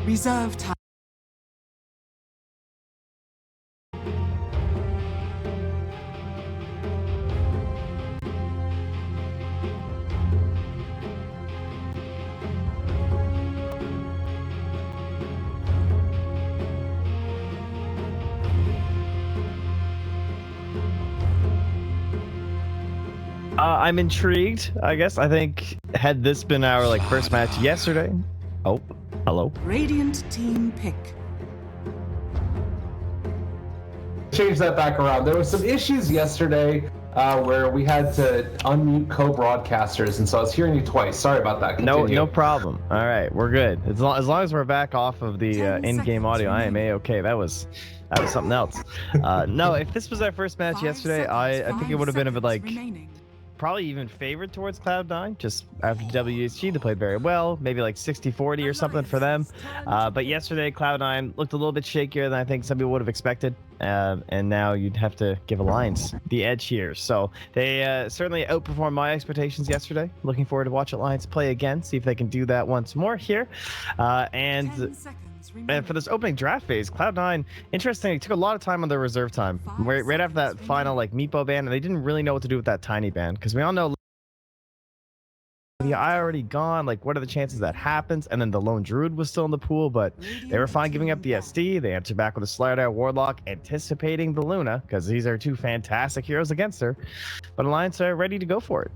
Reserve time. I'm intrigued, I guess. I think had this been our first match yesterday. Oh, hello. Radiant team pick. Change that back around. There was some issues yesterday where we had to unmute co-broadcasters, and so I was hearing you twice. Sorry about that. Continue. No problem. All right, we're good. As long as we're back off of the in-game audio, I am a-okay. That was something else. No, if this was our first match yesterday, I think it would have been a bit probably even favored towards Cloud9, just after WHG. They played very well, maybe 60-40 or something for them. But yesterday, Cloud9 looked a little bit shakier than I think some people would have expected. And now you'd have to give Alliance the edge here. So they certainly outperformed my expectations yesterday. Looking forward to watch Alliance play again, see if they can do that once more here. And for this opening draft phase, Cloud9, interestingly, took a lot of time on their reserve time. Right after that final Meepo ban, and they didn't really know what to do with that Tiny ban, because we all know the eye already gone. What are the chances that happens? And then the Lone Druid was still in the pool, but they were fine giving up the SD. They answered back with a Slider Warlock, anticipating the Luna, because these are two fantastic heroes against her. But Alliance are ready to go for it.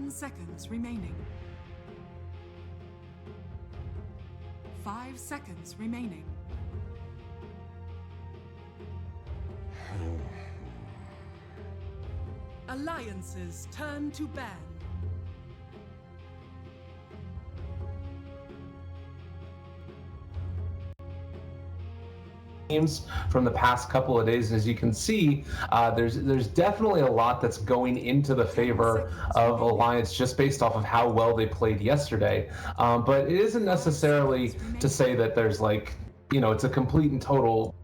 Seconds remaining. 5 seconds remaining. Alliances turn to ban. Games from the past couple of days, and as you can see, there's definitely a lot that's going into the favor of Alliance just based off of how well they played yesterday. But it isn't necessarily to say that there's it's a complete and total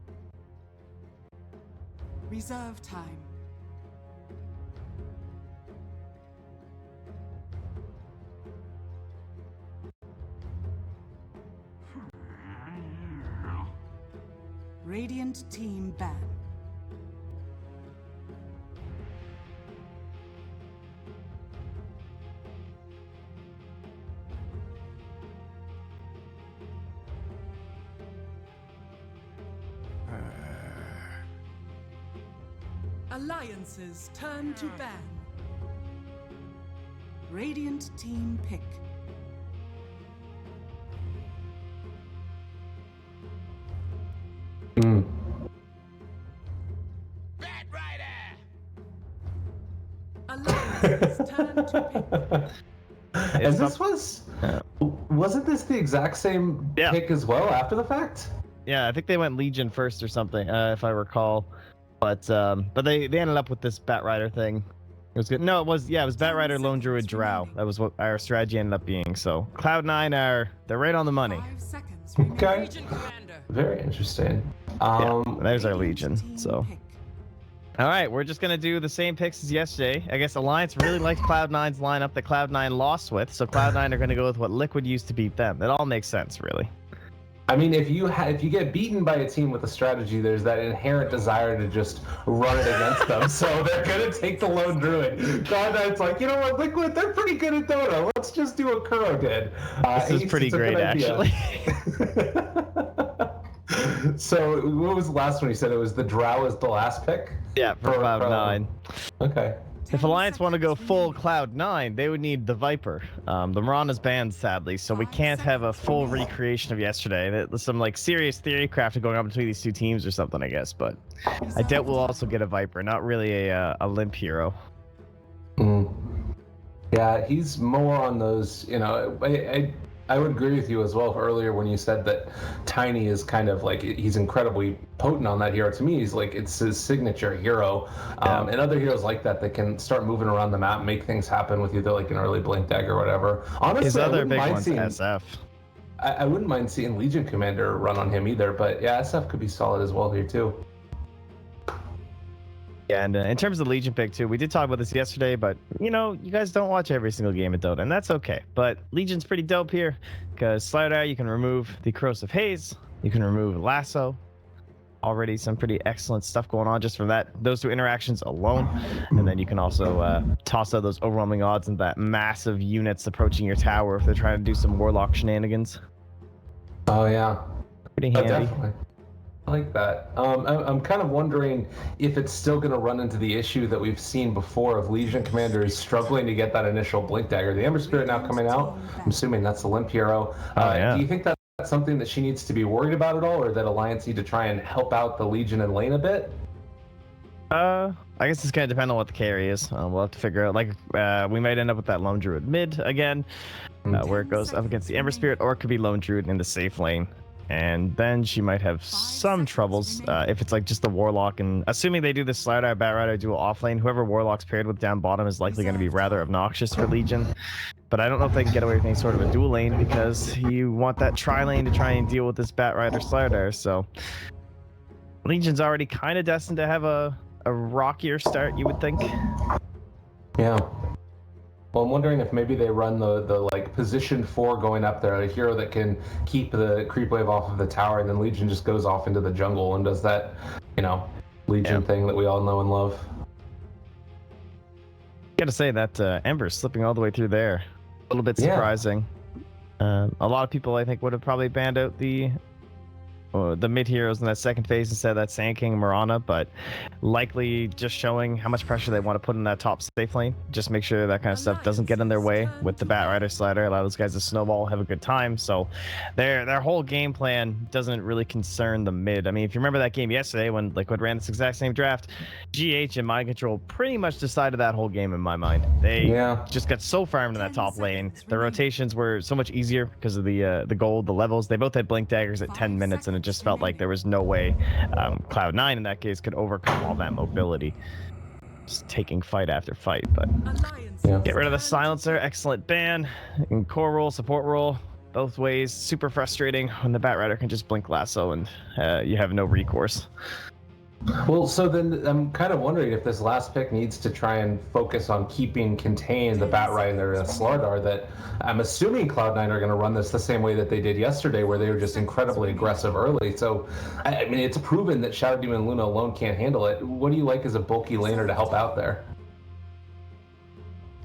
reserve time. Radiant team ban. Alliances turn to ban. Radiant team pick. Alliances turn to pick. And wasn't this the exact same pick as well after the fact? Yeah, I think they went Legion first or something, if I recall. But they ended up with this Batrider thing. It was good. No, it was Batrider, Lone Druid, Drow. That was what our strategy ended up being. So Cloud9 they're right on the money. Okay. Very interesting. There's our Legion. So. All right, we're just going to do the same picks as yesterday. I guess Alliance really liked Cloud9's lineup that Cloud9 lost with, so Cloud9 are going to go with what Liquid used to beat them. It all makes sense, really. I mean, if you get beaten by a team with a strategy, there's that inherent desire to just run it against them. So they're going to take the Lone Druid. Cloud9's like, you know what, Liquid, they're pretty good at Dota. Let's just do what Kuro did. This is pretty great, actually. So what was the last one you said? It was the Drow is the last pick? Yeah, for Cloud9. Okay. If Alliance want to go full Cloud9, they would need the Viper. The Mirana's banned, sadly, so we can't have a full recreation of yesterday. There's some serious theory crafting going on between these two teams or something, I guess. But I doubt we'll also get a Viper. Not really a limp hero. Yeah, he's more on those. I would agree with you as well earlier when you said that Tiny is kind of he's incredibly potent on that hero. To me, he's it's his signature hero. And other heroes like that can start moving around the map, make things happen with either an early blink dagger or whatever. Honestly, his other big one's SF. I wouldn't mind seeing Legion Commander run on him either, but yeah, SF could be solid as well here too. Yeah, and in terms of the Legion pick too, we did talk about this yesterday, but you guys don't watch every single game of Dota, and that's okay. But Legion's pretty dope here, because Slider, you can remove the Corrosive Haze, you can remove Lasso. Already some pretty excellent stuff going on just from those two interactions alone, and then you can also toss out those overwhelming odds and that massive units approaching your tower if they're trying to do some Warlock shenanigans. Oh yeah, pretty handy. Definitely. I like that. I'm kind of wondering if it's still going to run into the issue that we've seen before of Legion commanders struggling to get that initial Blink Dagger. The Ember Spirit now coming out. I'm assuming that's the Limp Hero. Yeah. Do you think that's something that she needs to be worried about at all, or that Alliance need to try and help out the Legion and lane a bit? I guess it's going to depend on what the carry is. We'll have to figure out. Like, we might end up with that Lone Druid mid again, where it goes up against the Ember Spirit, or it could be Lone Druid in the safe lane. And then she might have some troubles if it's like just the Warlock. And assuming they do the Slider, Bat Rider dual off lane, whoever Warlock's paired with down bottom is likely going to be rather obnoxious for Legion. But I don't know if they can get away with any sort of a dual lane, because you want that tri lane to try and deal with this Bat Rider Slider. So Legion's already kind of destined to have a rockier start, you would think. Yeah. Well, I'm wondering if maybe they run the like position 4 going up there, a hero that can keep the creep wave off of the tower, and then Legion just goes off into the jungle and does that, Legion thing that we all know and love. Gotta say that Ember's slipping all the way through there. A little bit surprising. A lot of people, I think, would have probably banned out the mid heroes in that second phase instead of that Sand King Mirana, but likely just showing how much pressure they want to put in that top safe lane. Just make sure that kind of stuff doesn't get in their way with the Bat Rider Slider. Allow those guys to snowball, have a good time. So their whole game plan doesn't really concern the mid. I mean, if you remember that game yesterday when Liquid ran this exact same draft, GH and Mind Control pretty much decided that whole game in my mind. They just got so farmed in that top lane. The rotations were so much easier because of the gold, the levels. They both had Blink Daggers at 10 minutes, and it just felt like there was no way Cloud9 in that case could overcome all that mobility. Just taking fight after fight, but get rid of the silencer. Excellent ban. In core role, support role, both ways. Super frustrating when the Bat Rider can just blink lasso and you have no recourse. Well, so then I'm kind of wondering if this last pick needs to try and focus on keeping contained the Bat Rider and Slardar. That I'm assuming Cloud9 are going to run this the same way that they did yesterday, where they were just incredibly aggressive early. So, I mean, it's proven that Shadow Demon and Luna alone can't handle it. What do you like as a bulky laner to help out there?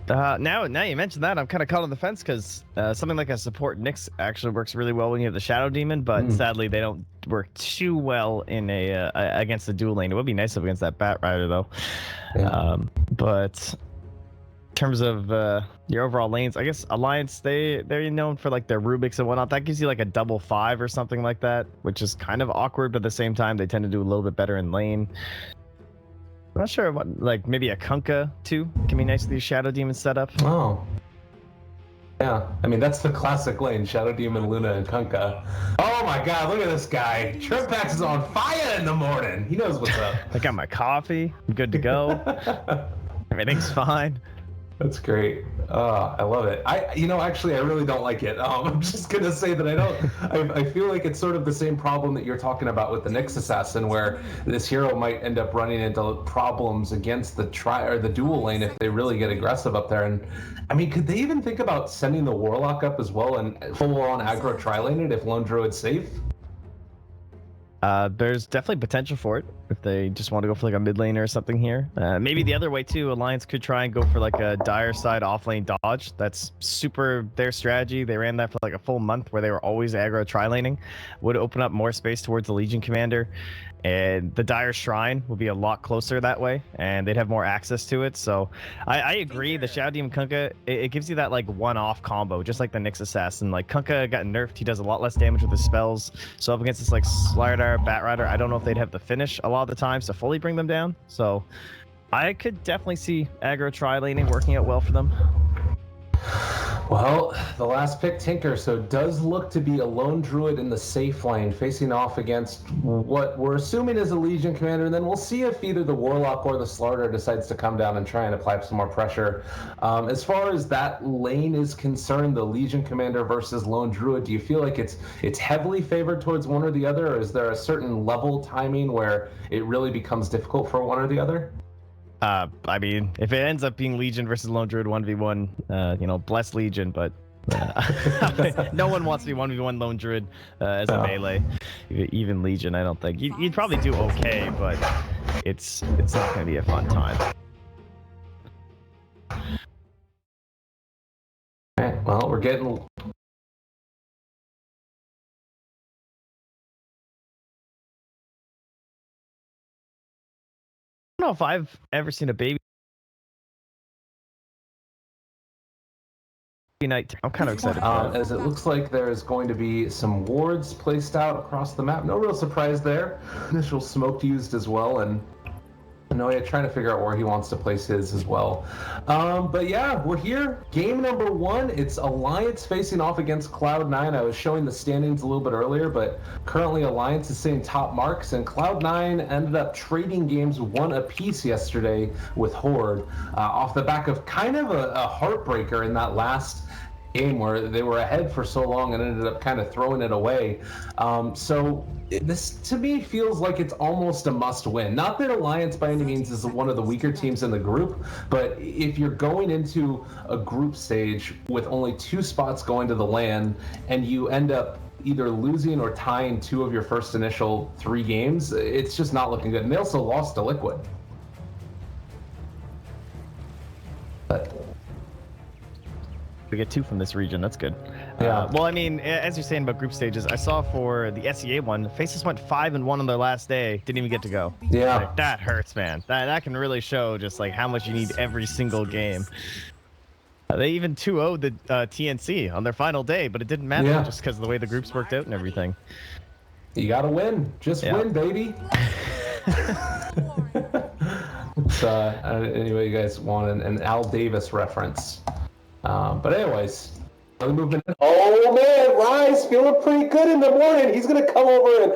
Now you mentioned that, I'm kind of caught on the fence, because something like a support Nyx actually works really well when you have the Shadow Demon, but sadly they don't work too well in against the dual lane. It would be nice against that Bat Rider though. But in terms of your overall lanes, I guess Alliance, they're known for like their Rubik's and whatnot. That gives you like a double 5 or something like that, which is kind of awkward, but at the same time they tend to do a little bit better in lane. I'm not sure what, like maybe a Kunkka too can be nice with your Shadow Demon setup. Oh. Yeah, I mean, that's the classic lane, Shadow Demon, Luna, and Kunkka. Oh my god, look at this guy. Shrimpax is on fire in the morning. He knows what's up. I got my coffee. I'm good to go. Everything's fine. That's great. I love it. Actually, I really don't like it. I'm just gonna say that I feel like it's sort of the same problem that you're talking about with the Nyx Assassin, where this hero might end up running into problems against the dual lane if they really get aggressive up there. And I mean, could they even think about sending the Warlock up as well and full-on aggro tri-lane it if Lone Druid's safe? There's definitely potential for it if they just want to go for like a mid lane or something here. Maybe the other way too, Alliance could try and go for like a dire side off lane dodge. That's super their strategy. They ran that for like a full month where they were always aggro tri-laning. Would open up more space towards the Legion commander. And the Dire Shrine will be a lot closer that way, and they'd have more access to it. So I agree. The Shadow Demon Kunkka, it gives you that like one-off combo, just like the Nyx Assassin. Like Kunkka got nerfed, he does a lot less damage with his spells. So up against this like Slardar, Bat Rider, I don't know if they'd have the finish a lot of the times to fully bring them down. So I could definitely see aggro tri-laning working out well for them. Well, the last pick, Tinker, so it does look to be a Lone Druid in the safe lane facing off against what we're assuming is a Legion commander, and then we'll see if either the Warlock or the Slardar decides to come down and try and apply some more pressure. As far as that lane is concerned, the Legion commander versus Lone Druid, do you feel like it's heavily favored towards one or the other, or is there a certain level timing where it really becomes difficult for one or the other? I mean, if it ends up being Legion versus Lone Druid 1v1, you know, bless Legion, but no one wants to be 1v1 Lone Druid as a melee. Even Legion, I don't think. You'd probably do okay, but it's not going to be a fun time. All right, well, we're getting... I don't know if I've ever seen a baby night. I'm kind of excited for that. As it looks like there's going to be some wards placed out across the map. No real surprise there. Initial smoke used as well, and Noya trying to figure out where he wants to place his as well. But yeah, we're here. Game number 1. It's Alliance facing off against Cloud9. I was showing the standings a little bit earlier, but currently Alliance is sitting top marks, and Cloud9 ended up trading games 1 apiece yesterday with Horde off the back of kind of a heartbreaker in that last game where they were ahead for so long and ended up kind of throwing it away. So this to me feels like it's almost a must win. Not that Alliance by any means is one of the weaker teams in the group, but if you're going into a group stage with only 2 spots going to the LAN and you end up either losing or tying 2 of your first initial 3 games, it's just not looking good. And they also lost to Liquid. But we get 2 from this region. That's good. Yeah. Well, I mean, as you're saying about group stages, I saw for the SEA one, Faces went 5-1 on their last day. Didn't even get to go. yeah. Like, that hurts, man. That can really show just like how much you need every single game. They even 2-0'd the TNC on their final day, but it didn't matter just because of the way the groups worked out and everything. You gotta win. Just win, baby. It's, anyway, you guys want an Al Davis reference. But anyways, another movement. Oh man, Rise feeling pretty good in the morning. He's gonna come over and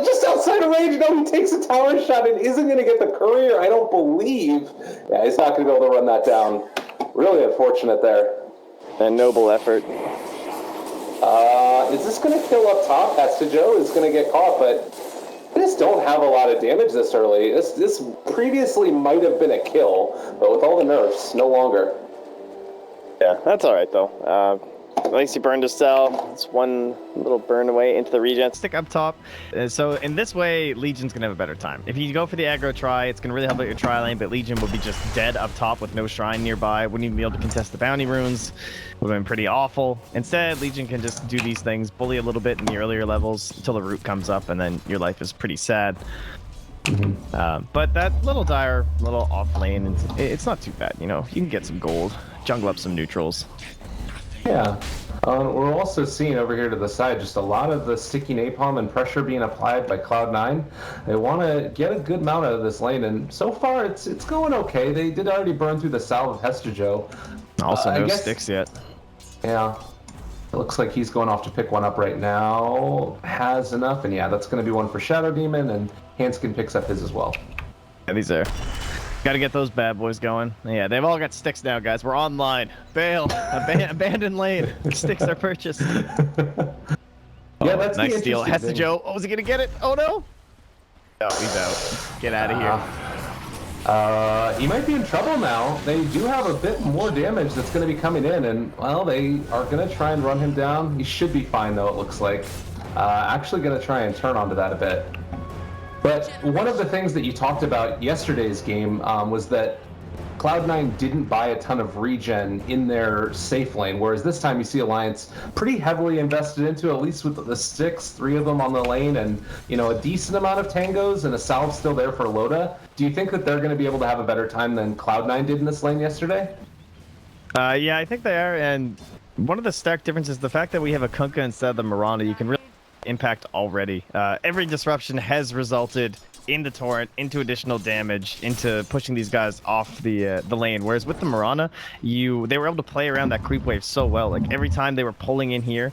just outside of range. No, he takes a tower shot and isn't gonna get the courier. I don't believe. Yeah, he's not gonna be able to run that down. Really unfortunate there. A noble effort. Is this gonna kill up top? Joe is gonna get caught, but they just don't have a lot of damage this early. This previously might have been a kill, but with all the nerfs, no longer. Yeah, that's all right though. At least he burned his cell. It's one little burn away into the regen. Stick up top. So in this way, Legion's gonna have a better time. If you go for the aggro try, it's gonna really help out your try lane, but Legion will be just dead up top with no shrine nearby. Wouldn't even be able to contest the bounty runes. Would have been pretty awful. Instead, Legion can just do these things, bully a little bit in the earlier levels until the root comes up, and then your life is pretty sad. But that little dire, little off lane, it's not too bad, you know. You can get some gold, jungle up some neutrals. Yeah. We're also seeing over here to the side just a lot of the sticky napalm and pressure being applied by Cloud9. They want to get a good amount out of this lane, and so far it's going okay. They did already burn through the salve of Hestejo. Also no sticks yet. Yeah. It looks like he's going off to pick one up right now. Has enough, and yeah, that's going to be one for Shadow Demon, and Hanskin picks up his as well. Yeah, these are... Gotta get those bad boys going. Yeah, they've all got sticks now, guys. We're online. Bail. Abandoned lane. Sticks are purchased. Yeah, that's nice the steal. Hestejo. Oh, is he gonna get it? Oh no! Oh, he's out. Get out of here. He might be in trouble now. They do have a bit more damage that's going to be coming in, and well, they are going to try and run him down. He should be fine though, it looks like. Actually going to try and turn onto that a bit. But one of the things that you talked about yesterday's game was that Cloud9 didn't buy a ton of regen in their safe lane, whereas this time you see Alliance pretty heavily invested into, at least with the sticks, 3 of them on the lane, and you know, a decent amount of tangos and a salve still there for Loda. Do you think that they're going to be able to have a better time than Cloud9 did in this lane yesterday? Yeah, I think they are, and one of the stark differences is the fact that we have a Kunkka instead of the Mirana. You can really impact already. Every disruption has resulted in the torrent, into additional damage, into pushing these guys off the lane. Whereas with the Mirana, they were able to play around that creep wave so well. Like every time they were pulling in here,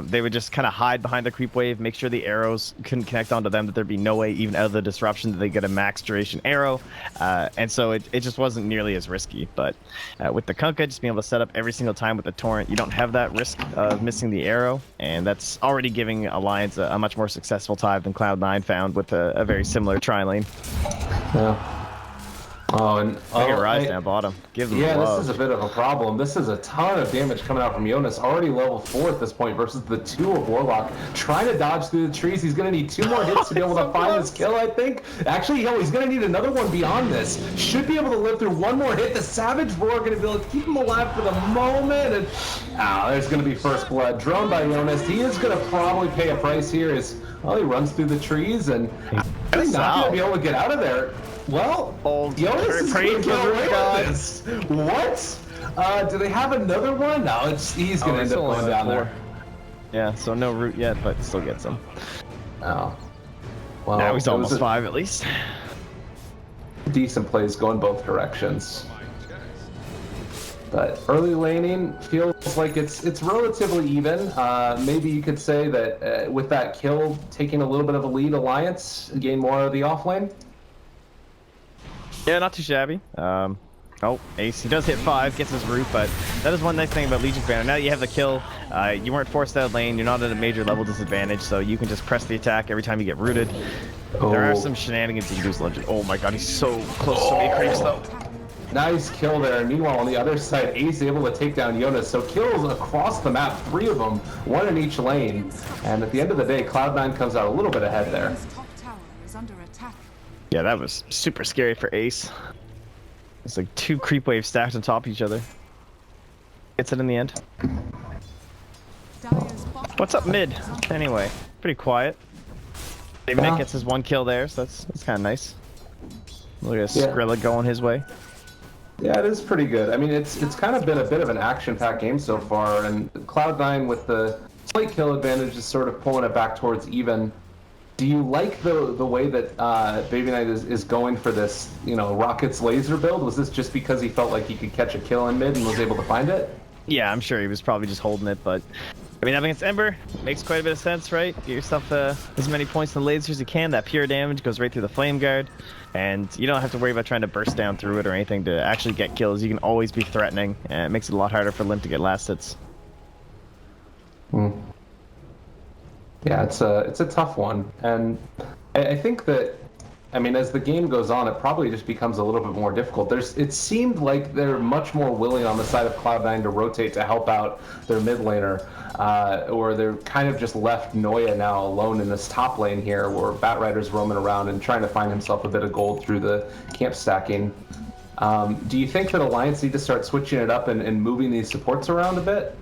they would just kind of hide behind the creep wave, make sure the arrows couldn't connect onto them, that there'd be no way, even out of the disruption, that they get a max duration arrow. And so it just wasn't nearly as risky. But with the Kunkka, just being able to set up every single time with the torrent, you don't have that risk of missing the arrow, and that's already giving Alliance a much more successful time than Cloud9 found with a very similar tri lane. Yeah. Oh, and Look at Rise down bottom. Give them love. This is a bit of a problem. This is a ton of damage coming out from Jonas, already level 4 at this point versus the 2 of Warlock. Trying to dodge through the trees. He's going to need 2 more hits to be able to find this kill, I think. Actually, he's going to need another one beyond this. Should be able to live through 1 more hit. The Savage Roar going to be able to keep him alive for the moment. And there's going to be first blood. Drone by Jonas. He is going to probably pay a price here as, well, he runs through the trees and he's not going to be able to get out of there. Well, Jonas is going to get away with this. What? Do they have another one? No, he's going to end up going down there. Yeah, so no root yet, but still gets him. Oh. Well, now he's almost 5 at least. Decent plays going both directions. But early laning feels like it's relatively even. Maybe you could say that with that kill, taking a little bit of a lead, Alliance gain more of the offlane. Yeah, not too shabby. Oh, Ace, he does hit 5, gets his root, but that is one nice thing about Legion's banner. Now that you have the kill, you weren't forced out lane, you're not at a major level disadvantage, so you can just press the attack every time you get rooted. There are some shenanigans you can do as Legend. Oh my god, he's so close to me creeps though. Nice kill there. Meanwhile, on the other side, Ace able to take down Jonas. So kills across the map, 3 of them, 1 in each lane. And at the end of the day, Cloud9 comes out a little bit ahead there. Yeah, that was super scary for Ace. It's like 2 creep waves stacked on top of each other. Gets it in the end. What's up mid? Anyway, pretty quiet. David Nick gets his 1 kill there, so that's kind of nice. Look at Skrilla going his way. Yeah, it is pretty good. I mean, it's kind of been a bit of an action-packed game so far, and Cloud9 with the slight kill advantage is sort of pulling it back towards even. Do you like the way that Baby Knight is going for this, Rocket's laser build? Was this just because he felt like he could catch a kill in mid and was able to find it? Yeah, I'm sure he was probably just holding it, but I mean, against Ember makes quite a bit of sense, right? Get yourself as many points in the laser as you can. That pure damage goes right through the flame guard, and you don't have to worry about trying to burst down through it or anything to actually get kills. You can always be threatening, and it makes it a lot harder for Limp to get last hits. Yeah, it's a tough one, and I think that, I mean, as the game goes on, it probably just becomes a little bit more difficult. It seemed like they're much more willing on the side of Cloud9 to rotate to help out their mid laner, or they're kind of just left Noya now alone in this top lane here, where Batrider's roaming around and trying to find himself a bit of gold through the camp stacking. Do you think that Alliance need to start switching it up and moving these supports around a bit?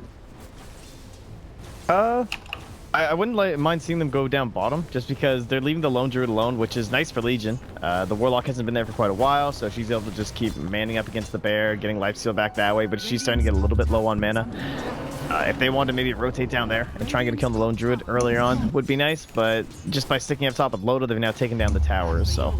I wouldn't mind seeing them go down bottom, just because they're leaving the Lone Druid alone, which is nice for Legion. The Warlock hasn't been there for quite a while, so she's able to just keep manning up against the bear, getting lifesteal back that way, but she's starting to get a little bit low on mana. If they wanted to maybe rotate down there and try and get a kill on the Lone Druid earlier on, would be nice, but just by sticking up top with Loda, they've now taken down the towers, so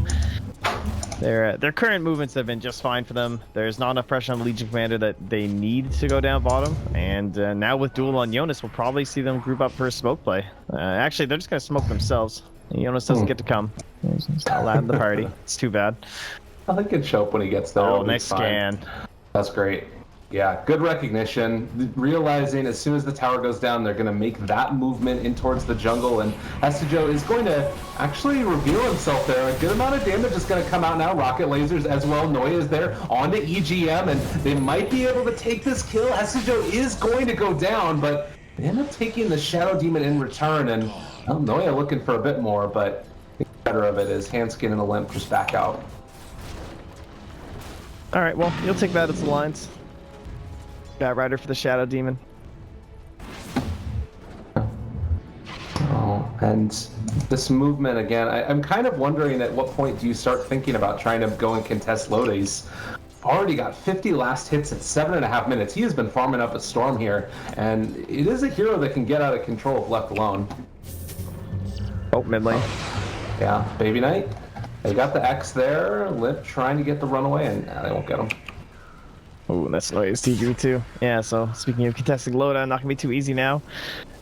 their current movements have been just fine for them. There's not enough pressure on the Legion Commander that they need to go down bottom, and now with duel on Jonas, we'll probably see them group up for a smoke play. Actually, they're just going to smoke themselves. Jonas doesn't get to come. He's not allowed in the party. It's too bad. I think he'd show up when he gets there. Oh, nice scan. That's great. Yeah, good recognition. Realizing as soon as the tower goes down, they're going to make that movement in towards the jungle, and Hestijo is going to actually reveal himself there. A good amount of damage is going to come out now. Rocket lasers as well. Noya is there on to EGM, and they might be able to take this kill. Hestijo is going to go down, but they end up taking the Shadow Demon in return, and well, Noya looking for a bit more, but the better of it is Handskin and the Limp just back out. All right, well, you'll take that as the lines. Batrider for the Shadow Demon. Oh, and this movement again, I'm kind of wondering at what point do you start thinking about trying to go and contest Loda. He's already got 50 last hits at 7.5 minutes. He has been farming up a storm here, and it is a hero that can get out of control if left alone. Oh, mid lane. Yeah, Baby Knight. They got the X there. Lip trying to get the runaway, and they won't get him. Oh, that's noise TG too. Yeah, so speaking of contesting Loda, not gonna be too easy now.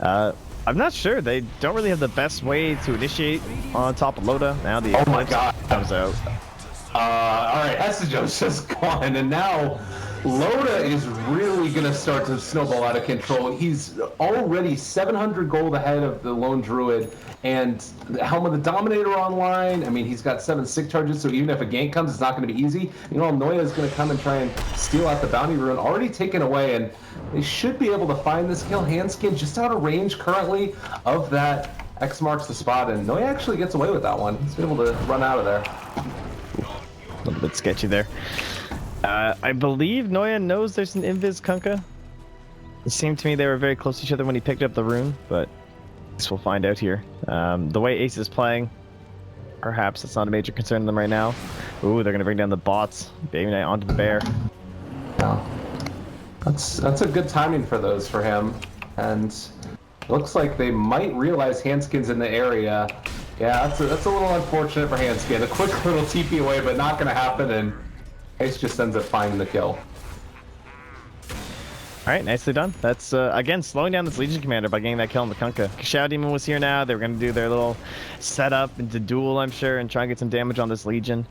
I'm not sure. They don't really have the best way to initiate on top of Loda. Now the oh my god comes out. Alright, Hestijo's just gone, and now Loda is really really going to start to snowball out of control. He's already 700 gold ahead of the Lone Druid, and the Helm of the Dominator online. I mean, he's got 7 sick charges, so even if a gank comes, it's not going to be easy. You know, Noya is going to come and try and steal out the Bounty Rune, already taken away, and they should be able to find this kill. Handskin just out of range currently of that X marks the spot, and Noya actually gets away with that one. He's able to run out of there. A little bit sketchy there. I believe Noya knows there's an Invis Kunkka. It seemed to me they were very close to each other when he picked up the rune, but I guess we'll find out here. The way Ace is playing, perhaps it's not a major concern to them right now. Ooh, they're going to bring down the bots. Baby Knight onto the bear. Yeah. That's a good timing for those for him, and looks like they might realize Handskin's in the area. Yeah, that's a little unfortunate for Handskin. A quick little TP away, but not going to happen, and Ace just ends up finding the kill. Alright, nicely done. That's, again, slowing down this Legion Commander by getting that kill on the Kunkka. Shadow Demon was here now. They were going to do their little setup into duel, I'm sure, and try and get some damage on this Legion.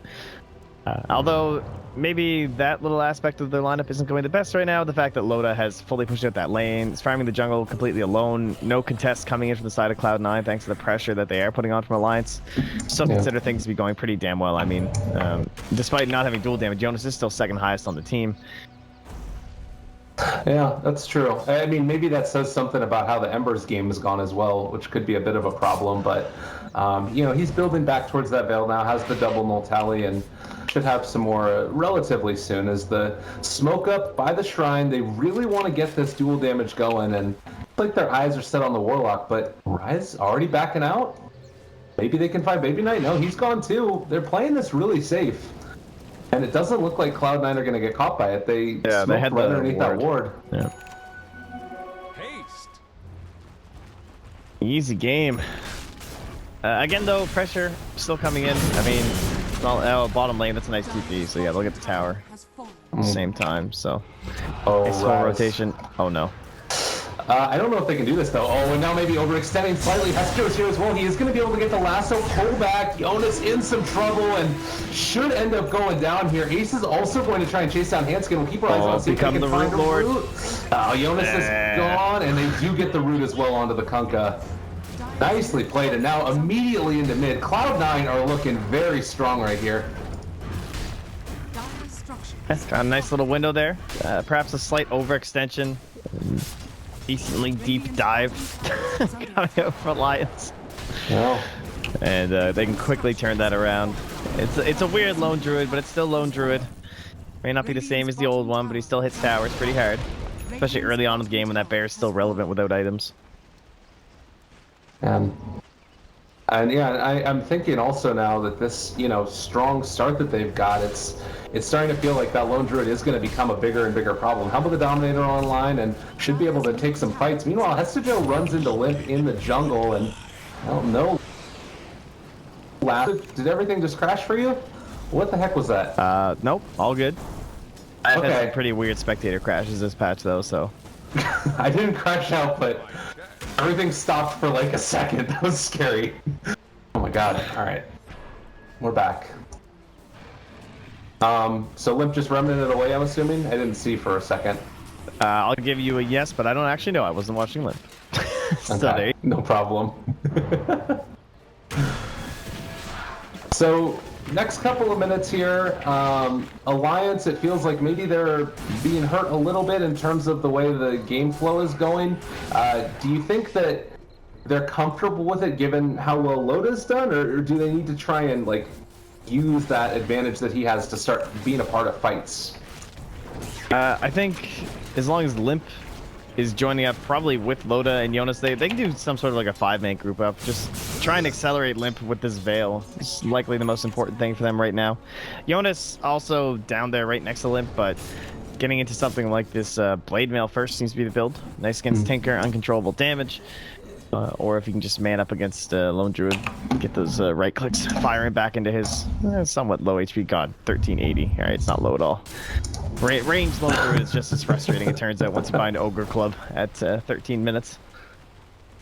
Although, maybe that little aspect of their lineup isn't going the best right now. The fact that Loda has fully pushed out that lane, is farming the jungle completely alone, no contests coming in from the side of Cloud9 thanks to the pressure that they are putting on from Alliance. Still consider things to be going pretty damn well. I mean, despite not having dual damage, Jonas is still second highest on the team. Yeah, that's true. I mean, maybe that says something about how the Embers game has gone as well, which could be a bit of a problem, but you know, he's building back towards that Veil now, has the double null tally, and should have some more relatively soon. As the smoke up by the shrine, they really want to get this dual damage going, and it's like their eyes are set on the Warlock, but Rise already backing out? Maybe they can find Baby Knight? No, he's gone too. They're playing this really safe. And it doesn't look like Cloud9 are going to get caught by it. They had right underneath that ward. Yeah. Haste. Easy game. Again, though, pressure still coming in. I mean, bottom lane, that's a nice TP, so yeah, they'll get the tower at the same time, so. Nice whole rotation. Oh, no. I don't know if they can do this, though. Oh, and now maybe overextending slightly. Hestro's here as well. He is going to be able to get the lasso, pull back. Jonas in some trouble and should end up going down here. Ace is also going to try and chase down Handskin. We'll keep our eyes on see if they can find a root. Oh, Jonas is gone, and they do get the root as well onto the Kunkka. Nicely played, and now immediately into mid. Cloud9 are looking very strong right here. Got a nice little window there. Perhaps a slight overextension. Decently deep dive coming out for Alliance. Yeah. And they can quickly turn that around. It's a weird Lone Druid, but it's still Lone Druid. May not be the same as the old one, but he still hits towers pretty hard. Especially early on in the game when that bear is still relevant without items. And yeah, I'm thinking also now that this, you know, strong start that they've got, it's starting to feel like that Lone Druid is going to become a bigger and bigger problem. How about the Dominator online and should be able to take some fights. Meanwhile, Hestejo runs into Limp in the jungle, and I don't know. Did everything just crash for you? What the heck was that? Nope, all good. I've Okay. had some pretty weird spectator crashes this patch though, so. I didn't crash out, but everything stopped for like a second. That was scary. Oh my god. Alright. We're back. So Limp just running it away, I'm assuming? I didn't see for a second. I'll give you a yes, but I don't actually know. I wasn't watching Limp. So Okay, no problem. So, next couple of minutes here, Alliance, it feels like maybe they're being hurt a little bit in terms of the way the game flow is going. Do you think that they're comfortable with it given how well Loda's done, or do they need to try and like use that advantage that he has to start being a part of fights? I think as long as Limp is joining up probably with Loda and Jonas, they can do some sort of like a 5-man group up. Just try and accelerate Limp with this Veil. It's likely the most important thing for them right now. Jonas also down there right next to Limp, but getting into something like this Blade Mail first seems to be the build. Nice against Tinker, uncontrollable damage. Or if you can just man up against Lone Druid, get those right clicks firing back into his somewhat low HP god, 1380. Alright, it's not low at all. Range Lone Druid is just as frustrating, it turns out, once you find Ogre Club at 13 minutes.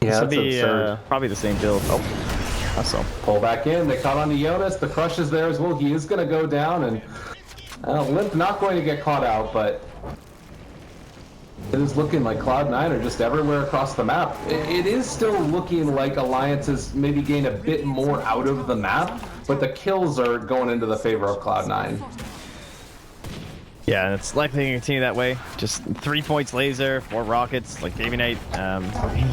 Yeah, this will be probably the same build. Oh, awesome. Pull back in, they caught onto Jonas, the crush is there as well. He is going to go down, and Limp not going to get caught out, but... Yeah, Limp not going to get caught out, but I think as long as Limp is joining up probably with Loda and Jonas, they can do some sort of like a 5-man group up. Just try and accelerate Limp with this Veil. It's likely the most important thing for them right now. Jonas also down there right next to Limp, but getting into something like this Blade Mail first seems to be the build. Nice against Tinker, uncontrollable damage. Or if you can just man up against Lone Druid, get those right clicks firing back into his somewhat low HP god, 1380. Alright, it's not low at all. Pull back in, they caught onto Jonas, the crush is there as well. He is going to go down, and It is looking like Cloud9 are just everywhere across the map. It is still looking like Alliances maybe gain a bit more out of the map, but the kills are going into the favor of Cloud9. Yeah, and it's likely to continue that way. Just 3 points laser, 4 rockets, like Davy Knight.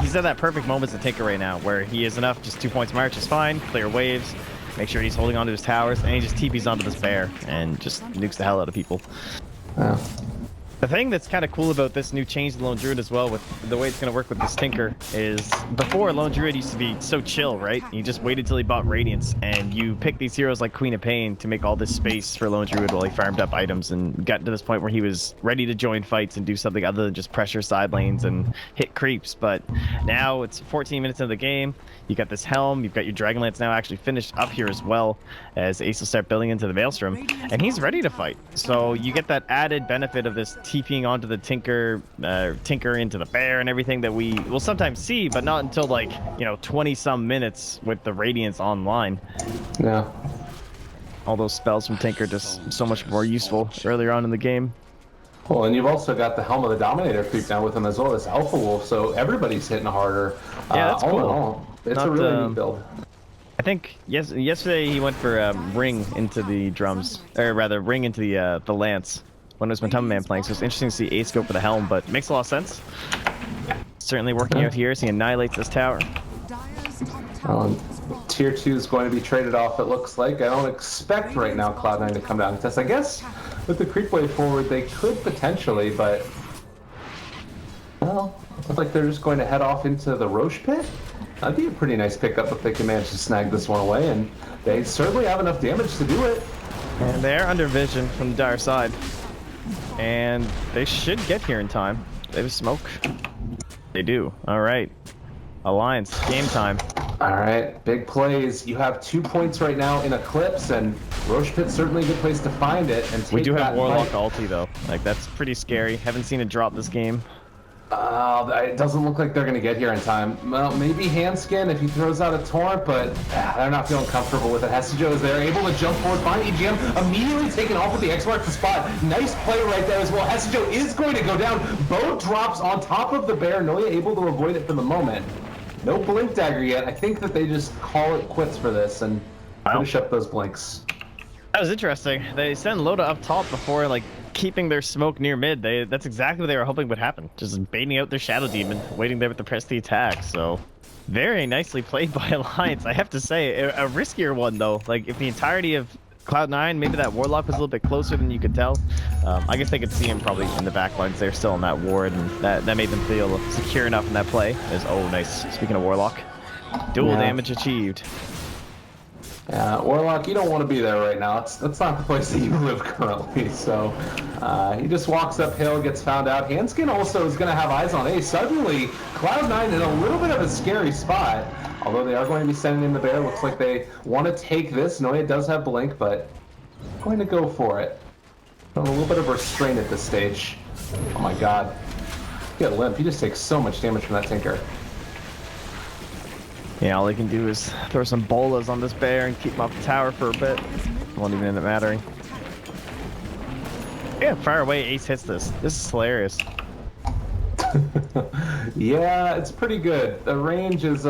He's at that perfect moment to Tinker right now, where he is enough, just 2 points march is fine, clear waves, make sure he's holding onto his towers, and he just TPs onto this bear and just nukes the hell out of people. Yeah. The thing that's kind of cool about this new change to Lone Druid as well, with the way it's going to work with this Tinker, is before Lone Druid used to be so chill, right? You just waited till he bought Radiance, and you pick these heroes like Queen of Pain to make all this space for Lone Druid while he farmed up items and got to this point where he was ready to join fights and do something other than just pressure side lanes and hit creeps. But now it's 14 minutes into the game. You got this Helm, you've got your Dragonlance now actually finished up here as well, as Ace will start building into the Maelstrom, and he's ready to fight. So you get that added benefit of this TPing onto the Tinker into the bear and everything that we will sometimes see, but not until like, 20 some minutes with the Radiance online. Yeah. All those spells from Tinker just so much more useful earlier on in the game. Well, and you've also got the Helm of the Dominator creep down with him as well, this Alpha Wolf, so everybody's hitting harder. Yeah, that's cool. All in all, it's a really neat build. I think yesterday he went for ring into the drums, or rather ring into the lance when it was Matama Man playing, so it's interesting to see Ace go for the Helm, but it makes a lot of sense. Certainly working out here as he annihilates this tower. Tier 2 is going to be traded off, it looks like. I don't expect right now Cloud9 to come down and test. I guess with the creep wave forward, they could potentially, but... Well, it looks like they're just going to head off into the Roche pit. That'd be a pretty nice pickup if they can manage to snag this one away, and they certainly have enough damage to do it. And they're under vision from the dire side. And they should get here in time. They have smoke. They do. All right. Alliance, game time. All right, big plays. You have 2 points right now in Eclipse, and Roche Pit's certainly a good place to find it. And take we do have Warlock fight. ulti though. Like, that's pretty scary. Haven't seen it drop this game. It doesn't look like they're going to get here in time. Well, maybe Handskin if he throws out a taunt, but they're not feeling comfortable with it. Hesijo is there, able to jump forward, find EGM, immediately taken off with the X mark the spot. Nice play right there as well. Hesijo is going to go down. Bow drops on top of the bear. Noya able to avoid it for the moment. No blink dagger yet. I think that they just call it quits for this and finish up those blinks. That was interesting. They sent Loda up top before, like, keeping their smoke near mid. That's exactly what they were hoping would happen. Just baiting out their Shadow Demon, waiting there with the press the attack. So, very nicely played by Alliance. I have to say, a riskier one though. Like, if the entirety of Cloud9, maybe that Warlock was a little bit closer than you could tell. I guess they could see him probably in the back lines. They're still in that ward, and that made them feel secure enough in that play. Oh, nice. Speaking of Warlock, dual damage achieved. Yeah, Warlock, you don't want to be there right now. That's not the place that you live currently. So he just walks uphill, gets found out. Handskin also is going to have eyes on Ace. Suddenly, Cloud9 in a little bit of a scary spot. Although they are going to be sending in the bear. Looks like they want to take this. Noya does have blink, but going to go for it. A little bit of restraint at this stage. Oh my god. Get limp. He just takes so much damage from that Tinker. Yeah, all he can do is throw some bolas on this bear and keep him off the tower for a bit. Won't even end up mattering. Yeah, far away Ace hits this. This is hilarious. Yeah, it's pretty good. The range is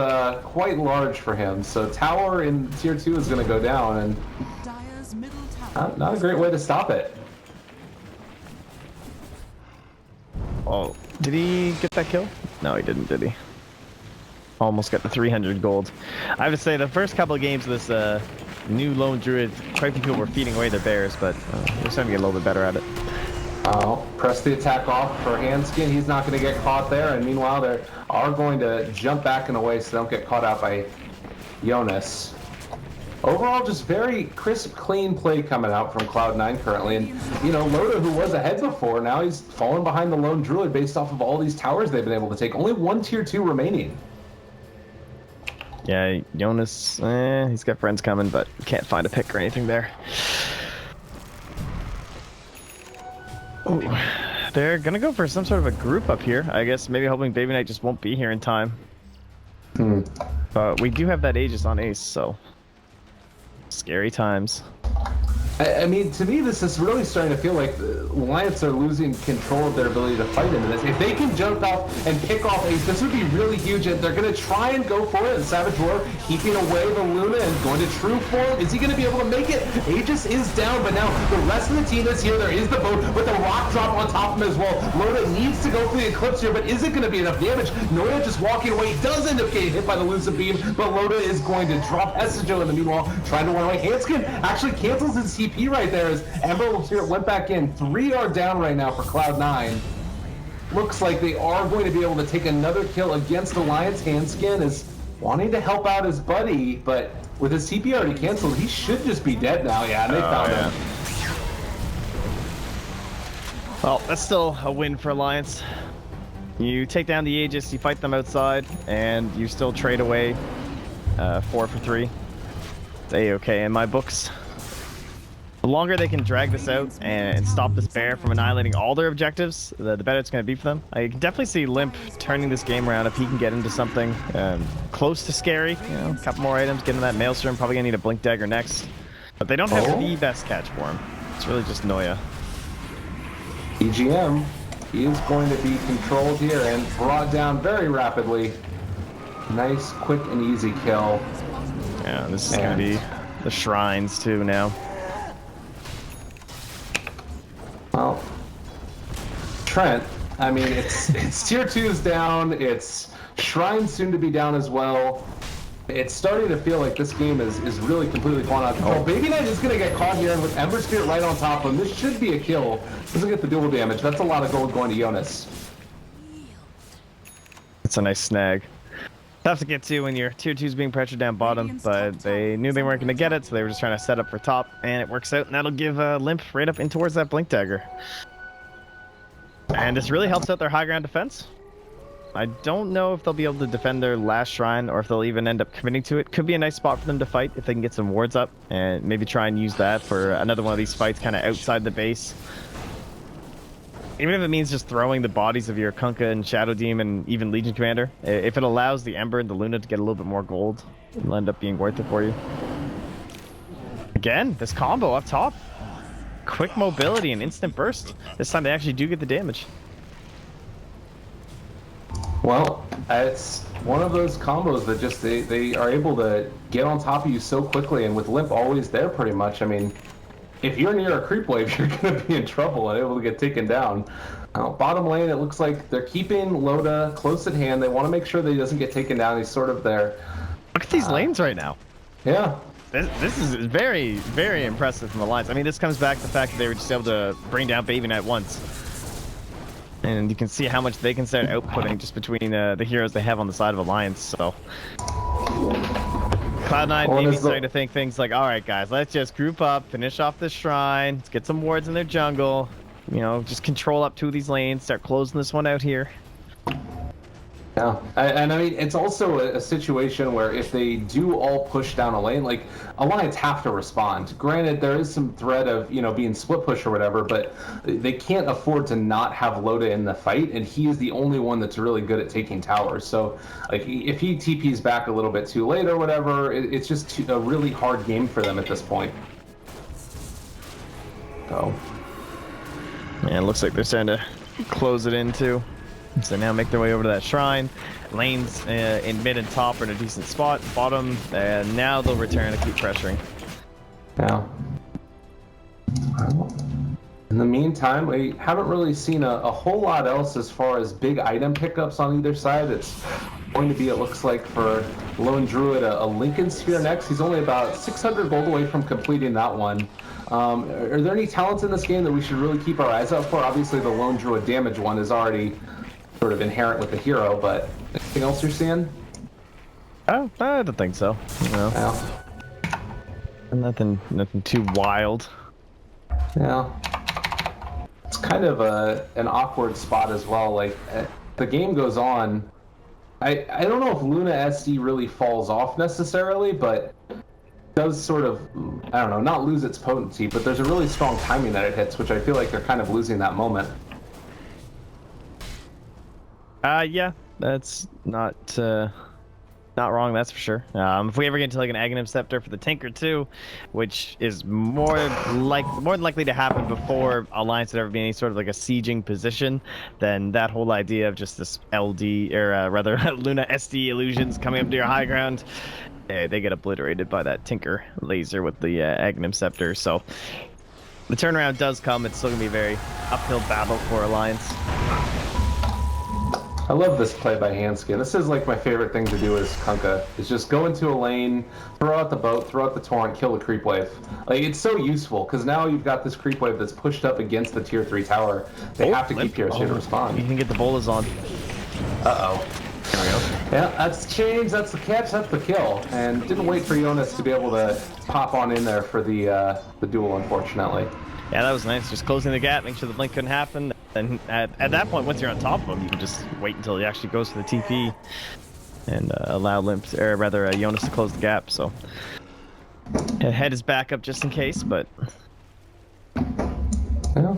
quite large for him. So tower in tier 2 is going to go down, and not a great way to stop it. Oh, did he get that kill? No, he didn't, did he? Almost got the 300 gold. I have to say, the first couple of games of this new Lone Druid, quite a few people were feeding away their bears, but they're starting to get a little bit better at it. Press the attack off for Handskin. He's not going to get caught there, and meanwhile they are going to jump back in a way so they don't get caught out by Jonas. Overall, just very crisp, clean play coming out from Cloud9 currently. And, Loda, who was ahead before, now he's fallen behind the Lone Druid based off of all these towers they've been able to take. Only one tier 2 remaining. Yeah, Jonas, he's got friends coming, but can't find a pick or anything there. Ooh, they're gonna go for some sort of a group up here. I guess maybe hoping Baby Knight just won't be here in time. But we do have that Aegis on Ace, so scary times. I mean, to me, this is really starting to feel like the Alliance are losing control of their ability to fight into this. If they can jump off and pick off Ace, this would be really huge. And they're going to try and go for it. And Savage Roar keeping away the Luna and going to true form. Is he going to be able to make it? Aegis is down, but now the rest of the team is here. There is the boat, but the rock drop on top of him as well. Loda needs to go for the Eclipse here, but is it going to be enough damage? Noya just walking away. Does end up getting hit by the Lucid Beam, but Loda is going to drop Essijo in the meanwhile, trying to run away. Hanskin actually cancels his TP right there as Ember Spirit went back in. 3 are down right now for Cloud9. Looks like they are going to be able to take another kill against Alliance. Hanskin is wanting to help out his buddy, but with his TP already canceled, he should just be dead now. Yeah, and they found him. Well, that's still a win for Alliance. You take down the Aegis, you fight them outside, and you still trade away 4 for 3. It's A-okay in my books. The longer they can drag this out and stop this bear from annihilating all their objectives, the better it's going to be for them. I can definitely see Limp turning this game around if he can get into something close to scary. You know, a couple more items, get into that Maelstrom, probably going to need a Blink Dagger next. But they don't have the best catch for him. It's really just Noya. EGM, he is going to be controlled here and brought down very rapidly. Nice, quick, and easy kill. Yeah, this is going to be the shrines too now. Well, Trent, I mean, it's tier 2's down, it's Shrine soon to be down as well. It's starting to feel like this game is really completely falling out of control. Baby Knight is going to get caught here, and with Ember Spirit right on top of him, this should be a kill. Doesn't get the dual damage. That's a lot of gold going to Jonas. It's a nice snag. Tough to get to when your tier 2's being pressured down bottom, but they knew they weren't going to get it, so they were just trying to set up for top, and it works out, and that'll give Limp right up in towards that Blink Dagger. And this really helps out their high ground defense. I don't know if they'll be able to defend their last shrine, or if they'll even end up committing to it. Could be a nice spot for them to fight if they can get some wards up, and maybe try and use that for another one of these fights kind of outside the base. Even if it means just throwing the bodies of your Kunkka and Shadow Demon and even Legion Commander, if it allows the Ember and the Luna to get a little bit more gold, it'll end up being worth it for you. Again, this combo up top. Quick mobility and instant burst. This time they actually do get the damage. Well, it's one of those combos that just they are able to get on top of you so quickly, and with Limp always there pretty much. I mean, if you're near a creep wave, you're going to be in trouble and able to get taken down. Bottom lane, it looks like they're keeping Loda close at hand. They want to make sure that he doesn't get taken down. He's sort of there. Look at these lanes right now. Yeah. This is very, very impressive from Alliance. I mean, this comes back to the fact that they were just able to bring down Baby Knight once. And you can see how much they can start outputting just between the heroes they have on the side of Alliance, so... Cloud9 maybe starting to think things like, alright guys, let's just group up, finish off this shrine, let's get some wards in their jungle, you know, just control up 2 of these lanes, start closing this one out here. Yeah, and I mean, it's also a situation where if they do all push down a lane, like, Alliance have to respond. Granted, there is some threat of, you know, being split push or whatever, but they can't afford to not have Loda in the fight, and he is the only one that's really good at taking towers. So, like, if he TPs back a little bit too late or whatever, it's just a really hard game for them at this point. So. Yeah, it looks like they're starting to close it in, too. So now make their way over to that shrine. Lanes in mid and top are in a decent spot. Bottom, and now they'll return to keep pressuring. Yeah. In the meantime, we haven't really seen a whole lot else as far as big item pickups on either side. It's going to be, it looks like, for Lone Druid, a Lincoln Sphere next. He's only about 600 gold away from completing that one. Are there any talents in this game that we should really keep our eyes out for? Obviously, the Lone Druid damage one is already sort of inherent with the hero, but anything else you're seeing? Oh, I don't think so. No. Yeah. Nothing too wild. Yeah. It's kind of an awkward spot as well. Like, the game goes on. I don't know if Luna SD really falls off necessarily, but does sort of, I don't know, not lose its potency, but there's a really strong timing that it hits, which I feel like they're kind of losing that moment. Yeah, that's not Not wrong, that's for sure. If we ever get into like an Aghanim Scepter for the Tinker too, which is more than likely to happen before Alliance would ever be any sort of like a sieging position, then that whole idea of just this LD or rather Luna SD illusions coming up to your high ground, they get obliterated by that Tinker laser with the Aghanim Scepter. So the turnaround does come. It's still gonna be a very uphill battle for Alliance. I love this play by Hanskin. This is like my favorite thing to do as Kunkka. Is just go into a lane, throw out the boat, throw out the torrent, kill the creep wave. Like, it's so useful because now you've got this creep wave that's pushed up against the tier 3 tower. They have to keep heroes here to respond. You can get the bolas on. Uh-oh. There we go. Yeah, that's the change, that's the catch, that's the kill. And didn't wait for Jonas to be able to pop on in there for the duel, unfortunately. Yeah, that was nice. Just closing the gap, make sure the blink couldn't happen. And at that point, once you're on top of him, you can just wait until he actually goes for the TP and allow Jonas to close the gap. So head is back up just in case, but Yeah.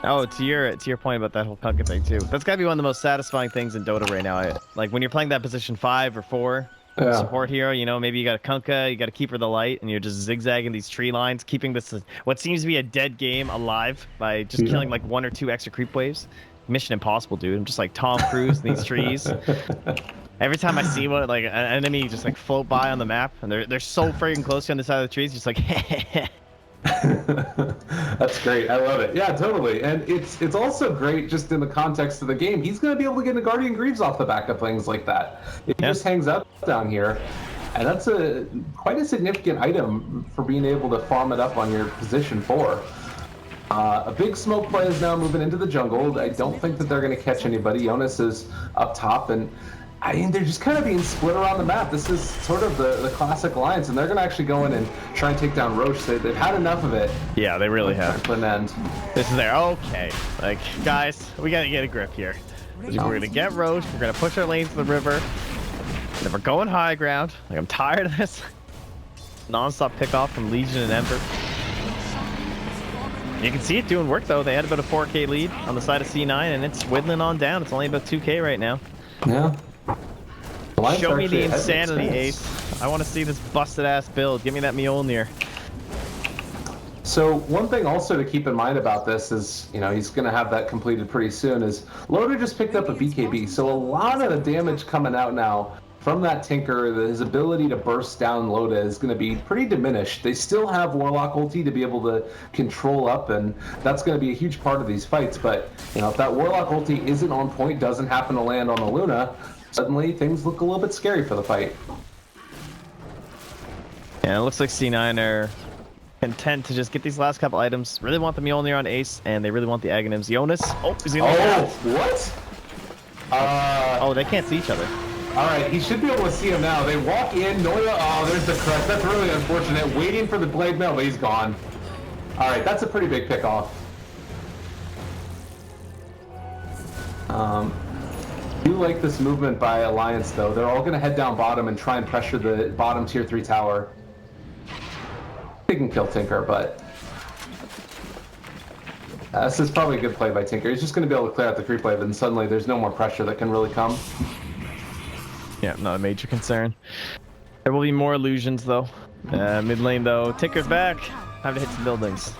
oh, to your point about that whole Kunkka thing too. That's gotta be one of the most satisfying things in Dota right now. Like when you're playing that position 5 or 4. Yeah. Support hero, you know, maybe you got a Kunkka, you got a Keeper of the Light, and you're just zigzagging these tree lines, keeping this what seems to be a dead game alive by just killing like 1 or 2 extra creep waves. Mission impossible, dude. I'm just like Tom Cruise in these trees. Every time I see one, like an enemy just like float by on the map, and they're so freaking close to on the side of the trees, just like That's great. I love it. Yeah, totally. And it's also great just in the context of the game. He's going to be able to get a Guardian Greaves off the back of things like that. It just hangs out down here. And that's quite a significant item for being able to farm it up on your position 4. A big smoke play is now moving into the jungle. I don't think that they're going to catch anybody. Jonas is up top, and I mean, they're just kind of being split around the map. This is sort of the classic Alliance, and they're going to actually go in and try and take down Roche. They've had enough of it. yeah, they really have. To an end. This is there. Okay, like guys, we gotta get a grip here. We're gonna get Roche. We're gonna push our lanes to the river. And we're going high ground. Like I'm tired of this non-stop pick-off from Legion and Ember. You can see it doing work though. They had about a 4K lead on the side of C9, and it's whittling on down. It's only about 2K right now. Yeah. Show me the insanity, Ace. I want to see this busted ass build. Give me that Mjolnir. So one thing also to keep in mind about this is, you know, he's going to have that completed pretty soon, is Loader just picked up a BKB. So a lot of the damage coming out now from that Tinker, his ability to burst down Loda is going to be pretty diminished. They still have Warlock ulti to be able to control up, and that's going to be a huge part of these fights. But, you know, if that Warlock ulti isn't on point, doesn't happen to land on the Luna, suddenly things look a little bit scary for the fight. Yeah, it looks like C9 are content to just get these last couple items. Really want the Mjolnir on Ace, and they really want the Aghanims. Jonas. Oh, is he what? Oh, they can't see each other. All right, he should be able to see him now. They walk in, Noya, oh, there's the crush. That's really unfortunate. Waiting for the blade mail, but he's gone. All right, that's a pretty big pickoff. Do like this movement by Alliance, though. They're all going to head down bottom and try and pressure the bottom tier 3 tower. They can kill Tinker, but this is probably a good play by Tinker. He's just going to be able to clear out the creep wave, and suddenly there's no more pressure that can really come. Yeah, not a major concern. There will be more illusions, though. Mid lane, though. Tinker's back. Time to hit some buildings.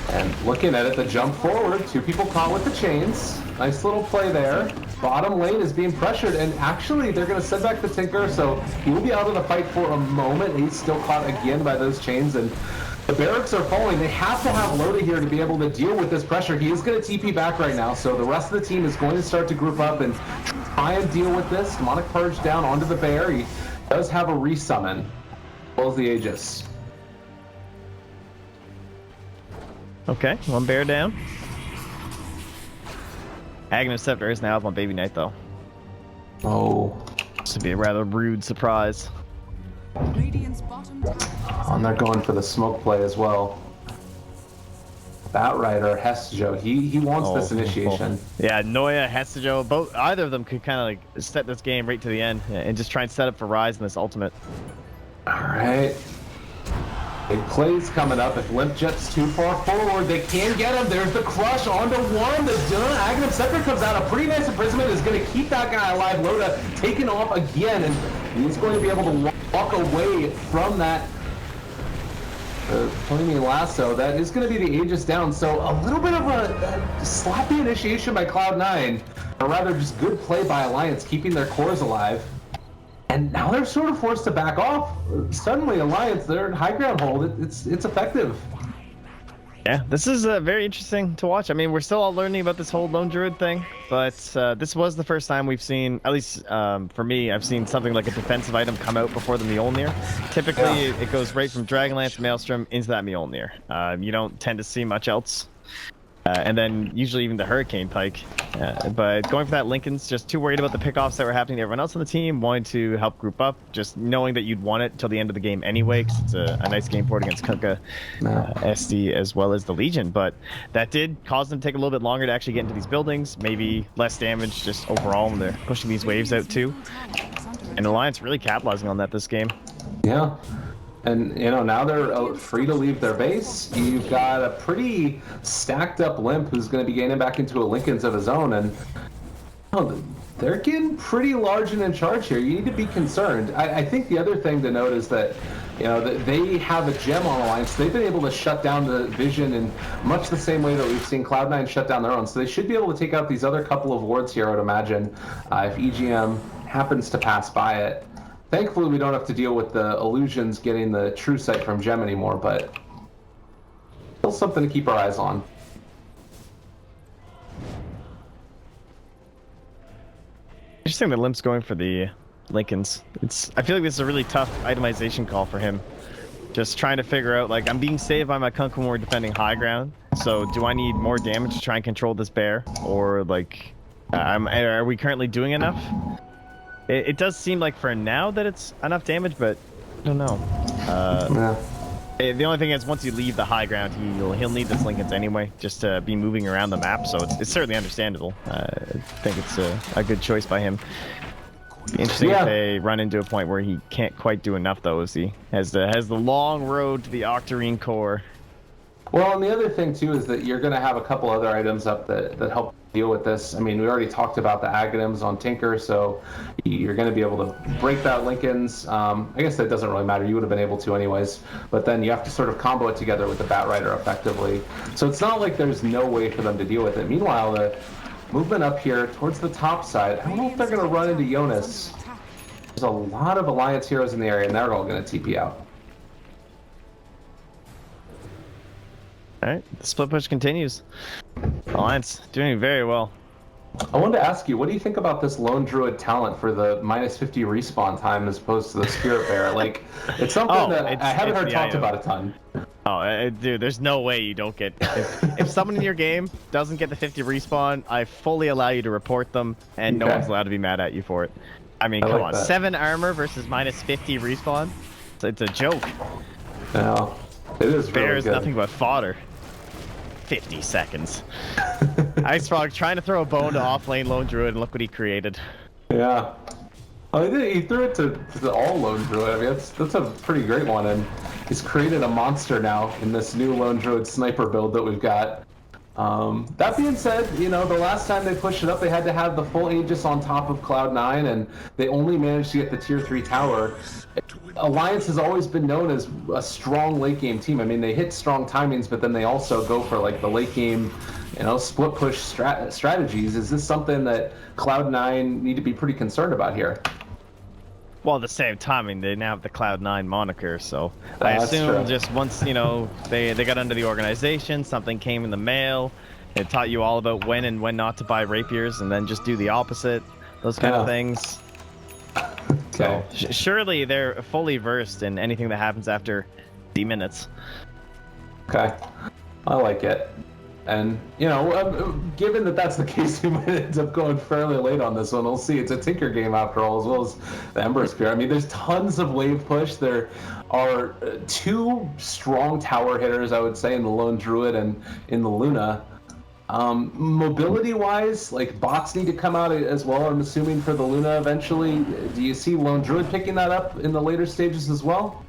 And looking at it, the jump forward, 2 people caught with the chains. Nice little play there. Bottom lane is being pressured, and actually they're going to send back the Tinker, so he will be out of the fight for a moment. He's still caught again by those chains, and the barracks are falling. They have to have Loda here to be able to deal with this pressure. He is going to TP back right now, so the rest of the team is going to start to group up and try and deal with this. Demonic Purge down onto the bear. He does have a resummon, as well as the Aegis. Okay, one bear down. Aghanim Scepter is now up on Baby Knight, though. Oh. This would be a rather rude surprise. Radiant's bottom tower. And they're going for the smoke play as well. Batrider, Hestejo, he wants this initiation. Yeah, Noya, Hestejo, either of them could kind of like set this game right to the end and just try and set up for Rise in this ultimate. All right. Big plays coming up. If Limp jets too far forward, they can get him. There's the crush onto one. The Aghanim Scepter comes out. A pretty nice imprisonment is going to keep that guy alive. Loda taken off again, and he's going to be able to walk away from that flaming lasso. That is going to be the Aegis down. So a little bit of a sloppy initiation by Cloud9, or rather just good play by Alliance, keeping their cores alive. And now they're sort of forced to back off. Suddenly, Alliance, they're in high ground hold. It's effective. Yeah, this is very interesting to watch. I mean, we're still all learning about this whole Lone Druid thing, but this was the first time we've seen, at least for me, I've seen something like a defensive item come out before the Mjolnir. Typically, it goes right from Dragonlance, Maelstrom into that Mjolnir. You don't tend to see much else. And then usually even the Hurricane Pike. But going for that Lincoln's, just too worried about the pickoffs that were happening to everyone else on the team, wanting to help group up, just knowing that you'd want it till the end of the game anyway, because it's a nice game for it against Kunkka, SD, as well as the Legion. But that did cause them to take a little bit longer to actually get into these buildings, maybe less damage just overall when they're pushing these waves out too. And Alliance really capitalizing on that this game. Yeah. And, you know, now they're free to leave their base. You've got a pretty stacked up Limp who's going to be gaining back into a Lincoln's of his own. And they're getting pretty large and in charge here. You need to be concerned. I think the other thing to note is that, you know, they have a gem on Alliance. They've been able to shut down the Vision in much the same way that we've seen Cloud9 shut down their own. So they should be able to take out these other couple of wards here, I would imagine, if EGM happens to pass by it. Thankfully, we don't have to deal with the illusions getting the true sight from Gem anymore, but still something to keep our eyes on. Interesting that Limp's going for the Lincolns. I feel like this is a really tough itemization call for him. Just trying to figure out, like, I'm being saved by my Kunkka when we're defending high ground, so do I need more damage to try and control this bear? Or, like, are we currently doing enough? It does seem like for now that it's enough damage, but I don't know. The only thing is, once you leave the high ground, he'll need this Lincolns anyway, just to be moving around the map. So it's certainly understandable. I think it's a good choice by him. Be interesting if they run into a point where he can't quite do enough, though, as he has the long road to the Octarine core. Well, and the other thing too is that you're going to have a couple other items up that help deal with this. I mean, we already talked about the Aghanims on Tinker, so you're going to be able to break that Lincoln's. I guess that doesn't really matter. You would have been able to anyways. But then you have to sort of combo it together with the Bat Rider effectively. So it's not like there's no way for them to deal with it. Meanwhile, the movement up here towards the top side, I don't know if they're going to run into Jonas. There's a lot of Alliance heroes in the area, and they're all going to TP out. Alright, the split push continues. Alliance doing very well. I wanted to ask you, what do you think about this Lone Druid talent for the -50 respawn time as opposed to the Spirit Bear? Like, it's something that I haven't heard talked about a ton. Oh, dude, there's no way you don't get... If someone in your game doesn't get the 50 respawn, I fully allow you to report them, and no one's allowed to be mad at you for it. I mean, come on, 7 armor versus -50 respawn? It's a joke. No, it is Bear really is good. nothing but fodder. 50 seconds. Ice Frog trying to throw a bone to off-lane Lone Druid, and look what he created. Yeah. Oh, he threw it to all Lone Druid. I mean, that's a pretty great one, and he's created a monster now in this new Lone Druid sniper build that we've got. That being said, you know, the last time they pushed it up, they had to have the full Aegis on top of Cloud9, and they only managed to get the tier 3 tower. Alliance has always been known as a strong late game team. I mean, they hit strong timings, but then they also go for like the late game, you know, split push strategies. Is this something that Cloud9 need to be pretty concerned about here? Well, at the same time, I mean, they now have the Cloud9 moniker, so I That's assume true. just once, you know, they got under the organization, something came in the mail, it taught you all about when and when not to buy rapiers, and then just do the opposite, those kind of things. Okay. So surely they're fully versed in anything that happens after D minutes. Okay. I like it. And, you know, given that that's the case, we might end up going fairly late on this one. We'll see. It's a Tinker game after all, as well as the Ember Spear. I mean, there's tons of wave push. There are 2 strong tower hitters, I would say, in the Lone Druid and in the Luna. Mobility-wise, like, bots need to come out as well, I'm assuming, for the Luna eventually. Do you see Lone Druid picking that up in the later stages as well?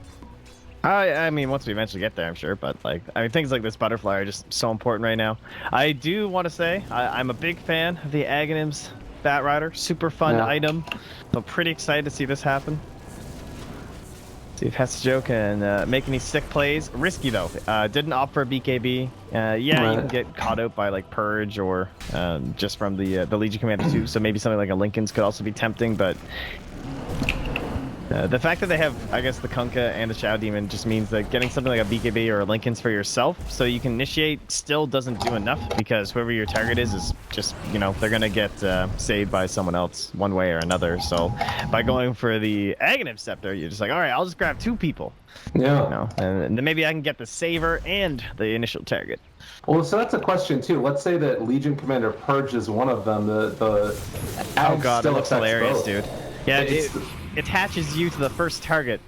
I mean, once we eventually get there, I'm sure. But like, I mean, things like this butterfly are just so important right now. I do want to say I'm a big fan of the Aghanim's Bat Rider. Super fun item. I'm pretty excited to see this happen. See if Hestajo can make any sick plays. Risky though. Didn't opt for a BKB. Yeah, you can get caught out by like Purge or just from the Legion Commander too. So maybe something like a Lincoln's could also be tempting, but. The fact that they have, I guess, the Kunkka and the Shadow Demon just means that getting something like a BKB or a Lincoln's for yourself so you can initiate still doesn't do enough because whoever your target is just, you know, they're going to get saved by someone else one way or another. So by going for the Aghanim Scepter, you're just like, all right, I'll just grab 2 people. Yeah. You know, and then maybe I can get the saver and the initial target. Well, so that's a question too. Let's say that Legion Commander Purge is one of them. The oh god, that looks hilarious, both. Dude. Yeah, it attaches you to the first target.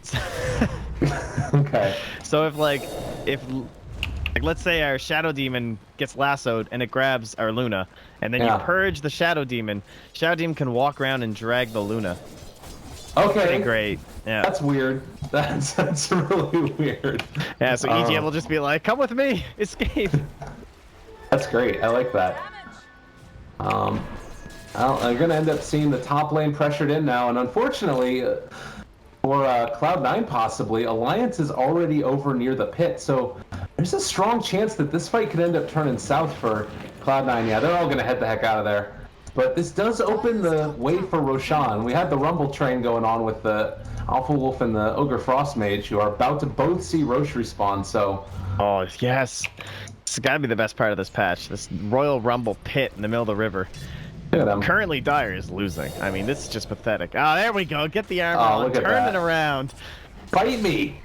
Okay. So if let's say our Shadow Demon gets lassoed and it grabs our Luna, and then you purge the Shadow Demon can walk around and drag the Luna. Okay. Pretty great. Yeah. That's weird. That's really weird. Yeah, so EGM will just be like, come with me, escape. That's great. I like that. Well, I'm going to end up seeing the top lane pressured in now, and unfortunately, for Cloud9 possibly, Alliance is already over near the pit, so there's a strong chance that this fight could end up turning south for Cloud9. Yeah, they're all going to head the heck out of there. But this does open the way for Roshan. We had the Rumble train going on with the Alpha Wolf and the Ogre Frost Mage, who are about to both see Roche respawn, so... Oh, yes. This has got to be the best part of this patch. This Royal Rumble pit in the middle of the river. Currently, Dire is losing. I mean, this is just pathetic. Oh, there we go. Get the armor on. Turn it around. Fight me!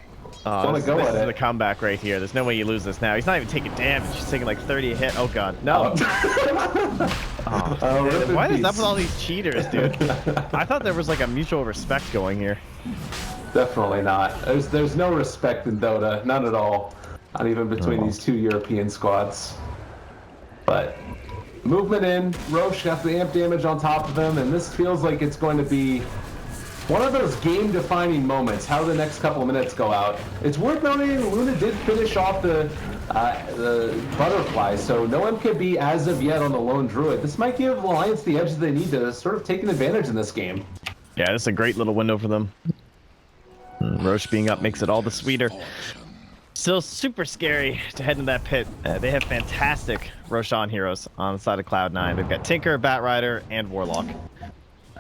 Oh, this is the comeback right here. There's no way you lose this now. He's not even taking damage. He's taking like 30 a hit. Oh, God. No. Why is up with all these cheaters, dude? I thought there was like a mutual respect going here. Definitely not. There's no respect in Dota. None at all. Not even between these 2 European squads. But... movement in, Roche got the amp damage on top of him, and this feels like it's going to be one of those game-defining moments, how the next couple of minutes go out. It's worth noting Luna did finish off the butterfly, so no MKB as of yet on the lone druid. This might give Alliance the edge that they need to sort of take an advantage in this game. Yeah, this is a great little window for them. Roche being up makes it all the sweeter. Still super scary to head into that pit. They have fantastic Roshan heroes on the side of Cloud9. They've got Tinker, Bat Rider, and Warlock.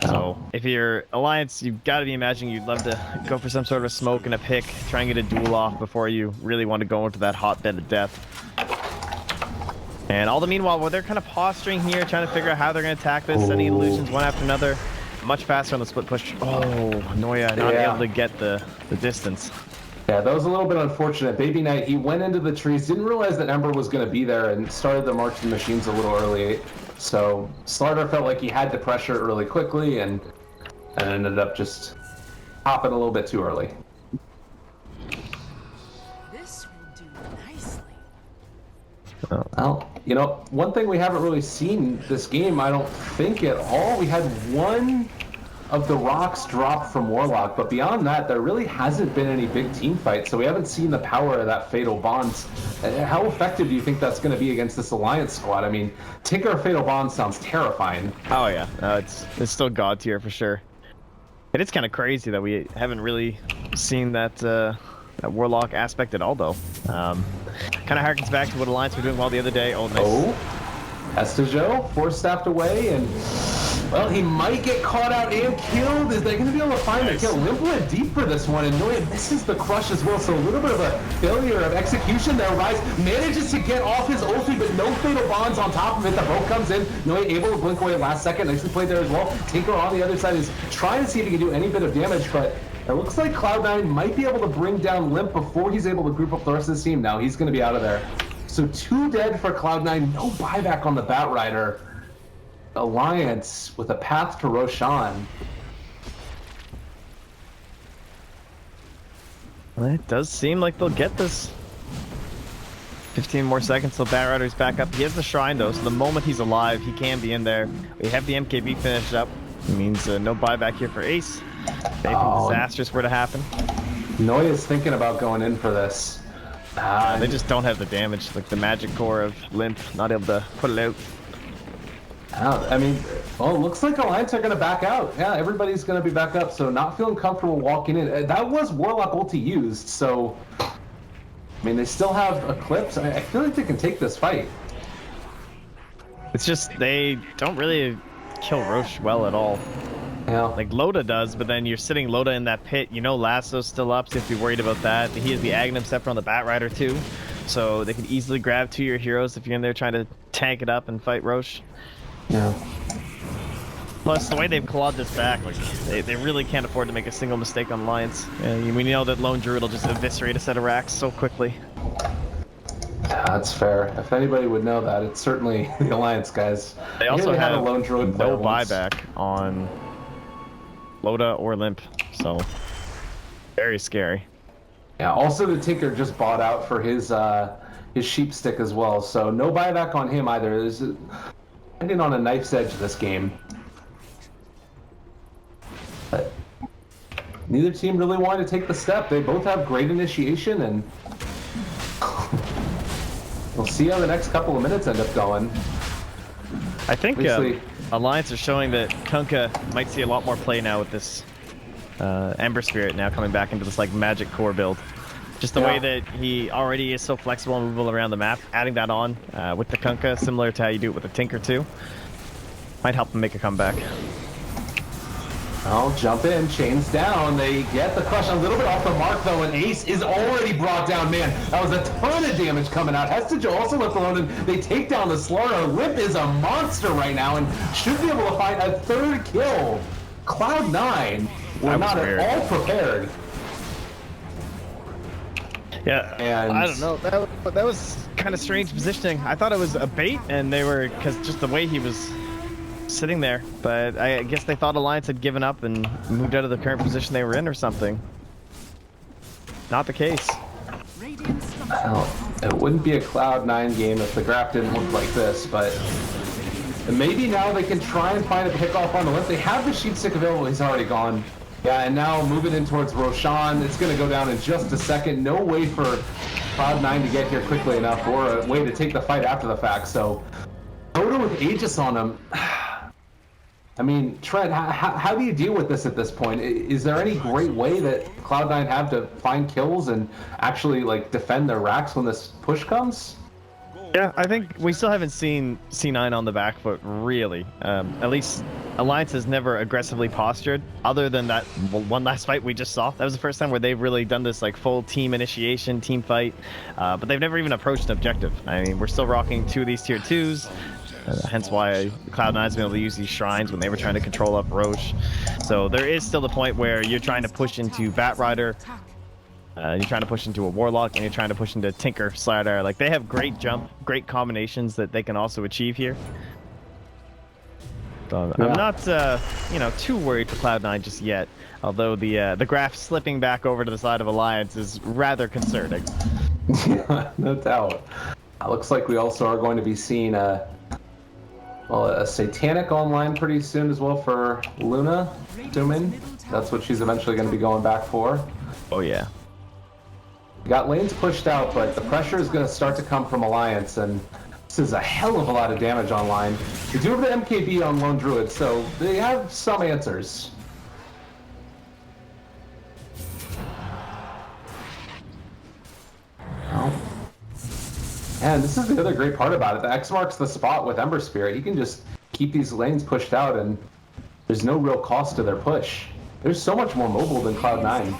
So if you're Alliance, you've got to be imagining you'd love to go for some sort of a smoke and a pick, try and get a duel off before you really want to go into that hotbed of death. And all the meanwhile, while they're kind of posturing here, trying to figure out how they're going to attack this, sending illusions one after another, much faster on the split push. Oh, Noya not able to get the distance. Yeah, that was a little bit unfortunate. Baby Knight, he went into the trees, didn't realize that Ember was going to be there, and started the March of the Machines a little early. So Slardar felt like he had to pressure it really quickly, and ended up just hopping a little bit too early. This will do nicely. Well, you know, one thing we haven't really seen this game, I don't think at all, we had one of the rocks dropped from Warlock, but beyond that, there really hasn't been any big team fights, so we haven't seen the power of that Fatal Bond. How effective do you think that's going to be against this Alliance squad? I mean, Tinker Fatal Bond sounds terrifying. Oh yeah, it's still god tier for sure. It is kind of crazy that we haven't really seen that Warlock aspect at all, though. Kind of harkens back to what Alliance were doing well the other day. Oh, nice. Oh, Estajo, force-staffed away, and... well, he might get caught out and killed. Is they going to be able to find the kill? Limp went deep for this one, and Noya misses the crush as well. So a little bit of a failure of execution there. Rise manages to get off his ulti, but no Fatal Bonds on top of it. The boat comes in. Noya able to blink away at last second. Nicely played there as well. Tinker on the other side is trying to see if he can do any bit of damage, but it looks like Cloud9 might be able to bring down Limp before he's able to group up the rest of the team. Now he's going to be out of there. So 2 dead for Cloud9. No buyback on the Bat Rider. Alliance with a path to Roshan. Well, it does seem like they'll get this. 15 more seconds till Bat Rider's back up. He has the Shrine though, so the moment he's alive, he can be in there. We have the MKB finished up. It means no buyback here for Ace. If anything disastrous were to happen. Noya's thinking about going in for this. They just don't have the damage, like the magic core of Limp, not able to put it out. I mean, well, it looks like Alliance are going to back out. Yeah, everybody's going to be back up, so not feeling comfortable walking in. That was Warlock ulti used, so... I mean, they still have Eclipse. I feel like they can take this fight. It's just, they don't really kill Roche well at all. Yeah. Like Loda does, but then you're sitting Loda in that pit. You know Lasso's still up, so you have to be worried about that. He has the Aghanim Scepter on the Bat Rider too, so they can easily grab 2 of your heroes if you're in there trying to tank it up and fight Roche. Yeah. Plus, the way they've clawed this back, like they really can't afford to make a single mistake on Alliance. We know that Lone Druid will just eviscerate a set of racks so quickly. That's fair. If anybody would know that, it's certainly the Alliance guys. They also have a Lone Druid no buyback on Loda or Limp, so very scary. Yeah. Also, the Tinker just bought out for his sheep stick as well, so no buyback on him either. There's ending on a knife's edge this game. But neither team really wanted to take the step. They both have great initiation, and we'll see how the next couple of minutes end up going. I think Alliance are showing that Kunkka might see a lot more play now with this Ember Spirit now coming back into this like magic core build. Just the way that he already is so flexible and movable around the map, adding that on with the Kunkka, similar to how you do it with the Tinker too, might help him make a comeback. I'll jump in, chains down. They get the crush a little bit off the mark though, and Ace is already brought down. Man, that was a ton of damage coming out. Hestage also left alone, and they take down the Slaughter. Whip is a monster right now and should be able to find a 3rd kill. Cloud9 were not at all prepared. Yeah, and I don't know. That was kind of strange positioning. I thought it was a bait, and they were, because just the way he was sitting there. But I guess they thought Alliance had given up and moved out of the current position they were in or something. Not the case. Well, it wouldn't be a Cloud9 game if the graph didn't look like this, but maybe now they can try and find a pickoff on the left. They have the sheep stick available. He's already gone. Yeah, and now moving in towards Roshan. It's going to go down in just a second. No way for Cloud9 to get here quickly enough, or a way to take the fight after the fact. So, Dota with Aegis on him. I mean, Trent, how do you deal with this at this point? Is there any great way that Cloud9 have to find kills and actually like defend their racks when this push comes? Yeah, I think we still haven't seen C9 on the back foot, really. At least Alliance has never aggressively postured, other than that one last fight we just saw. That was the first time where they've really done this like full team initiation, team fight, but they've never even approached an objective. I mean, we're still rocking 2 of these tier 2s, hence why Cloud9's been able to use these shrines when they were trying to control up Roche. So there is still the point where you're trying to push into Bat Rider, you're trying to push into a Warlock, and you're trying to push into Tinker, Slider. Like, they have great jump, great combinations that they can also achieve here. So I'm not, you know, too worried for Cloud9 just yet. Although the graph slipping back over to the side of Alliance is rather concerning. No doubt. Looks like we also are going to be seeing a Satanic online pretty soon as well for Luna Domin. That's what she's eventually going to be going back for. Oh yeah. Got lanes pushed out, but the pressure is going to start to come from Alliance, and this is a hell of a lot of damage online. They do have the MKB on Lone Druid, so they have some answers. And this is the other great part about it. The X marks the spot with Ember Spirit. He can just keep these lanes pushed out, and there's no real cost to their push. They're so much more mobile than Cloud9.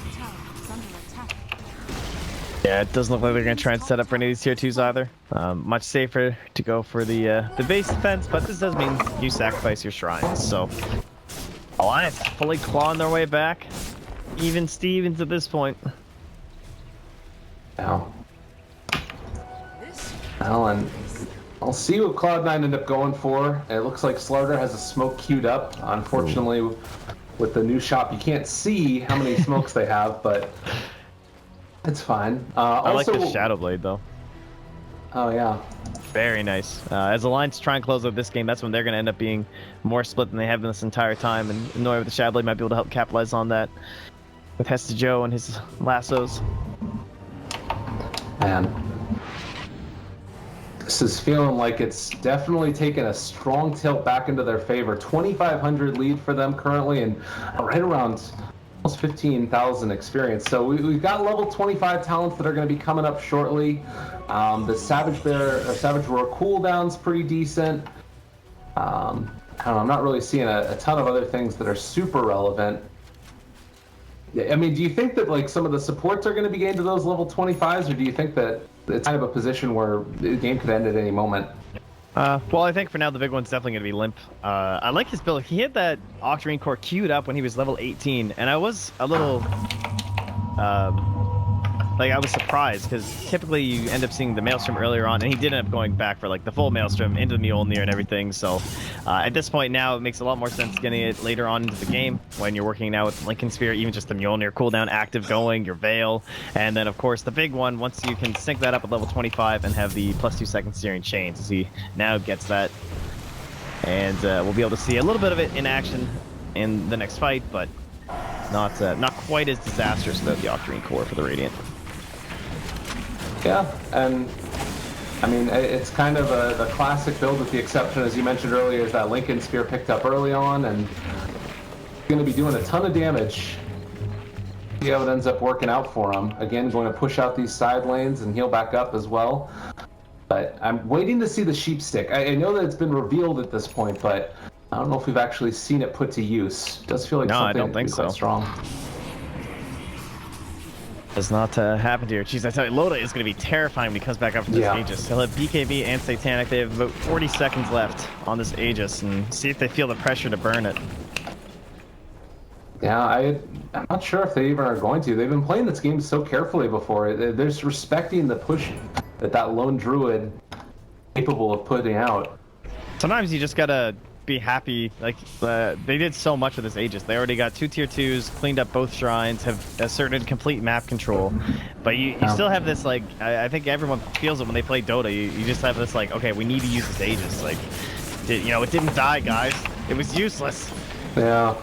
Yeah, it doesn't look like they're going to try and set up for any of these tier 2s either. Much safer to go for the base defense, but this does mean you sacrifice your shrines. So Alliance fully clawing their way back. Even Stevens at this point. Now. Well, and I'll see what Cloud9 end up going for. It looks like Slaughter has a smoke queued up. Unfortunately, with the new shop, you can't see how many smokes they have, but it's fine. I like the Shadow Blade, though. Oh, yeah. Very nice. As Alliance try and close out this game, that's when they're going to end up being more split than they have been this entire time, and Noya with the Shadow Blade might be able to help capitalize on that. with Hesta Joe and his lassos. Man, this is feeling like it's definitely taken a strong tilt back into their favor. 2,500 lead for them currently, and right around almost 15,000 experience. So we've got level 25 talents that are going to be coming up shortly. The Savage Bear or Savage Roar cooldown's pretty decent. I don't know, I'm not really seeing a ton of other things that are super relevant. I mean, do you think that like some of the supports are going to be gained to those level 25s, or do you think that it's kind of a position where the game could end at any moment? Well, I think for now the big one's definitely going to be Limp. I like his build. He had that Octarine core queued up when he was level 18, and I was a little, like I was surprised because typically you end up seeing the Maelstrom earlier on, and he did end up going back for like the full Maelstrom into the Mjolnir and everything. So at this point now, it makes a lot more sense getting it later on into the game when you're working now with Lincoln Sphere, even just the Mjolnir cooldown active going, your Veil, and then of course the big one once you can sync that up at level 25 and have the +2 second steering chains. As he now gets that, and we'll be able to see a little bit of it in action in the next fight, but not quite as disastrous without the Octarine core for the Radiant. Yeah, and I mean, it's kind of the classic build with the exception, as you mentioned earlier, is that Lincoln Spear picked up early on and going to be doing a ton of damage. See how it ends up working out for him. Again, going to push out these side lanes and heal back up as well. But I'm waiting to see the sheep stick. I know that it's been revealed at this point, but I don't know if we've actually seen it put to use. It does feel like something I don't think so. quite strong. Does not happen here. Jeez, I tell you, Loda is going to be terrifying when he comes back up from this Aegis. He'll have BKB and Satanic. They have about 40 seconds left on this Aegis, and see if they feel the pressure to burn it. Yeah, I'm not sure if they even are going to. They've been playing this game so carefully before. They're just respecting the push that lone druid capable of putting out. Sometimes you just gotta be happy. Like they did so much with this Aegis. They already got 2 tier 2s, cleaned up both shrines, have asserted complete map control. But you still have this like I think everyone feels it when they play Dota. You just have this like, okay, we need to use this Aegis. Like, you know, it didn't die, guys. It was useless. Yeah.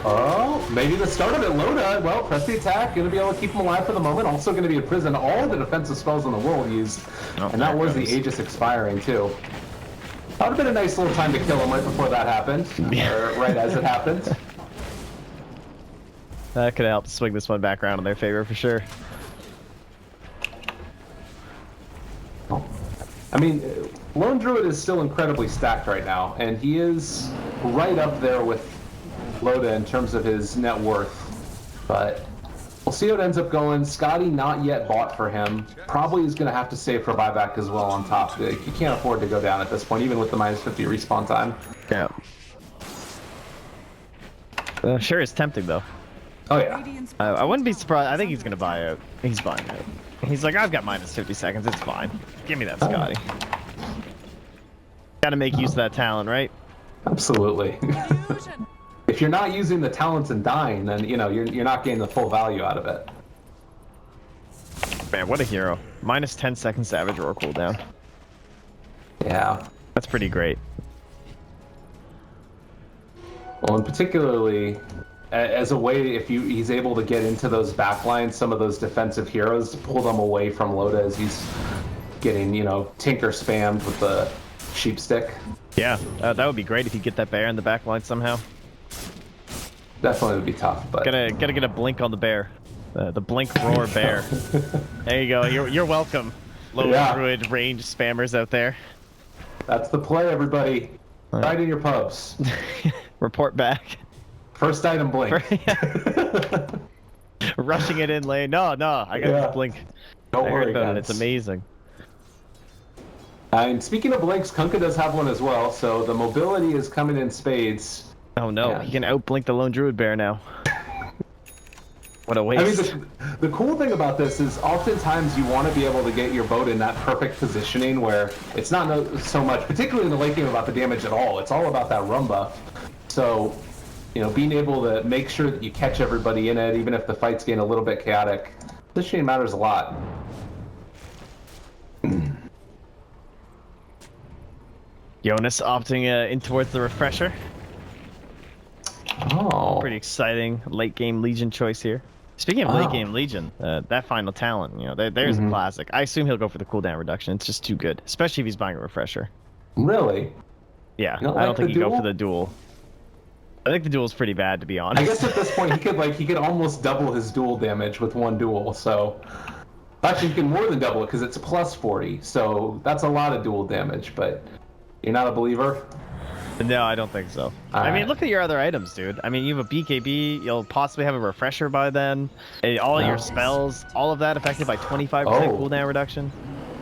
Oh, maybe the start of it, Loda. Well, press the attack. Going to be able to keep him alive for the moment. Also going to be in prison. All the defensive spells in the world used. And that was the Aegis expiring, too. That would have been a nice little time to kill him right before that happened. Or right as it happened. That could have helped swing this one back around in their favor for sure. I mean, Lone Druid is still incredibly stacked right now. And he is right up there with Loda in terms of his net worth, but we'll see how it ends up going. Scotty not yet bought for him. Probably is going to have to save for buyback as well on top. You can't afford to go down at this point, even with the -50 respawn time. Yeah. Sure is tempting though. Oh yeah. I wouldn't be surprised. I think he's going to buy out. He's buying out. He's like, I've got -50 seconds. It's fine. Give me that, Scotty. Got to make use of that talent, right? Absolutely. If you're not using the talents and dying, then you know you're not getting the full value out of it. Man, what a hero! -10 seconds Savage Roar cooldown. Yeah, that's pretty great. Well, and particularly as a way, if he's able to get into those backlines, some of those defensive heroes, to pull them away from Loda as he's getting, you know, Tinker spammed with the sheep stick. Yeah, that would be great if you get that bear in the backline somehow. Definitely would be tough, but gotta get a blink on the bear, the blink roar bear. There you go. You're welcome, low druid range spammers out there. That's the play, everybody. Right in your pubs. Report back. First item blink. Rushing it in lane. No, I got this blink. Don't worry, about guys. it. It's amazing. And speaking of blinks, Kunkka does have one as well, so the mobility is coming in spades. Oh no, he can outblink the lone druid bear now. What a waste. I mean, the cool thing about this is oftentimes you want to be able to get your boat in that perfect positioning where it's not so much, particularly in the late game, about the damage at all. It's all about that run buff. So, you know, being able to make sure that you catch everybody in it, even if the fight's getting a little bit chaotic, positioning matters a lot. Jonas opting in towards the refresher. Oh, Oh. Pretty exciting late game Legion choice here. Speaking of late game Legion, that final talent, there's a classic. I assume he'll go for the cooldown reduction. It's just too good, especially if he's buying a refresher. Really? Yeah, I don't think he'd go for the duel. I think the duel's pretty bad, to be honest. I guess at this point he could almost double his duel damage with one duel. So actually, you can more than double it because it's plus 40. So that's a lot of duel damage. But you're not a believer? No, I don't think so. I mean, look at your other items, dude. I mean, you have a BKB. You'll possibly have a refresher by then. All your spells, all of that affected by 25% cooldown reduction.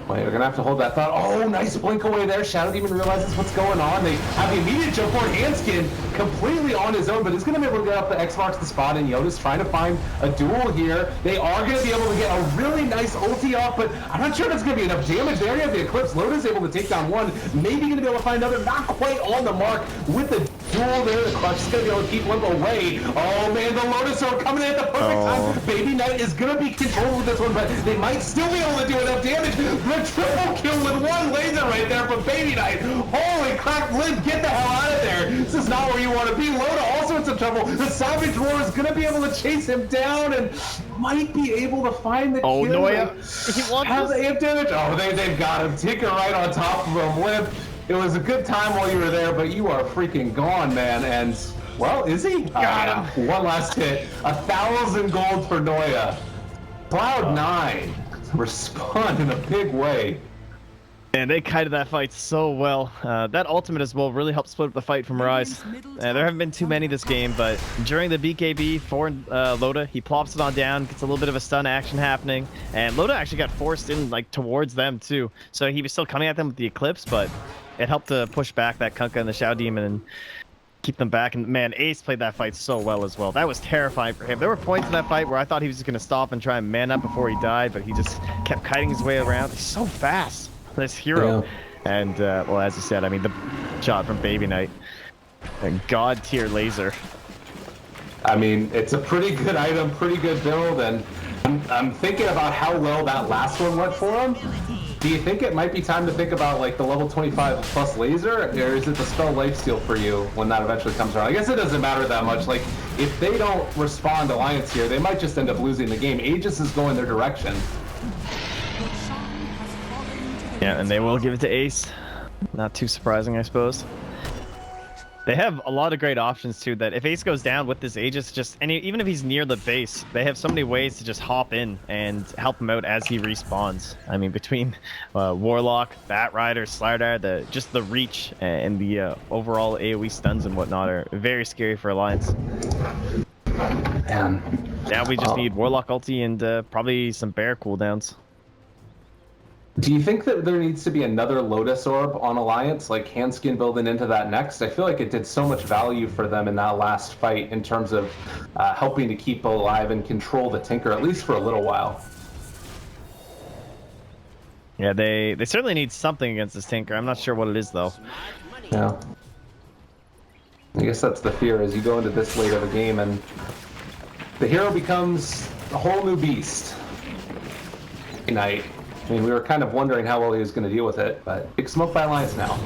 Wait, we're gonna have to hold that thought. Oh, nice blink away there. Shadow Demon realizes what's going on. They have the immediate jump forward. Handskin completely on his own, but he's gonna be able to get up the X marks the spot, and Yoda's trying to find a duel here. They are gonna be able to get a really nice ulti off, but I'm not sure if it's gonna be enough damage there. You have the Eclipse. Loda's able to take down one. Maybe gonna be able to find another. Not quite on the mark with the duel there. The Clutch is gonna be able to keep Limp away. Oh man, the Lotus Orb coming in at the perfect time. Baby Knight is gonna be controlled with this one, but they might still be able to do enough damage. The triple kill with one laser right there from Baby Knight. Holy crap, Limp, get the hell out of there. This is not where you want to be. Loda also in some trouble. The Savage Roar is gonna be able to chase him down and might be able to find the kill. Noya. Has the amp damage? Oh, they've got him. Tinker right on top of him. Limp, it was a good time while you were there, but you are freaking gone, man. And, well, is he? Got him. One last hit. 1,000 gold for Noya. Cloud9 respond in a big way. And they kited that fight so well. That ultimate as well really helped split up the fight from Rise. There haven't been too many this game, but during the BKB for Loda, he plops it on down, gets a little bit of a stun action happening, and Loda actually got forced in like towards them too. So he was still coming at them with the Eclipse, but it helped to push back that Kunkka and the Shadow Demon and keep them back. And man, Ace played that fight so well as well. That was terrifying for him. There were points in that fight where I thought he was just going to stop and try and man up before he died, but he just kept kiting his way around. He's so fast, this hero. Yeah. And well, as you said, I mean, the shot from Baby Knight, a god tier laser. I mean, it's a pretty good item, pretty good build, and I'm thinking about how well that last one went for him. Do you think it might be time to think about like the level 25 plus laser, or is it the spell lifesteal for you when that eventually comes around? I guess it doesn't matter that much. Like, if they don't respond Alliance here, they might just end up losing the game. Aegis is going their direction. Yeah, and they will give it to Ace. Not too surprising, I suppose. They have a lot of great options too, that if Ace goes down with this Aegis, even if he's near the base, they have so many ways to just hop in and help him out as he respawns. I mean, between Warlock, Batrider, Slardar, just the reach and the overall AoE stuns and whatnot are very scary for Alliance. Man. Now we just need Warlock ulti and probably some Bear cooldowns. Do you think that there needs to be another Lotus Orb on Alliance, like Handskin building into that next? I feel like it did so much value for them in that last fight in terms of helping to keep alive and control the Tinker, at least for a little while. Yeah, they certainly need something against this Tinker. I'm not sure what it is, though. Yeah. I guess that's the fear as you go into this late of the game and the hero becomes a whole new beast. Night. I mean, we were kind of wondering how well he was going to deal with it, but big smoke by Alliance now.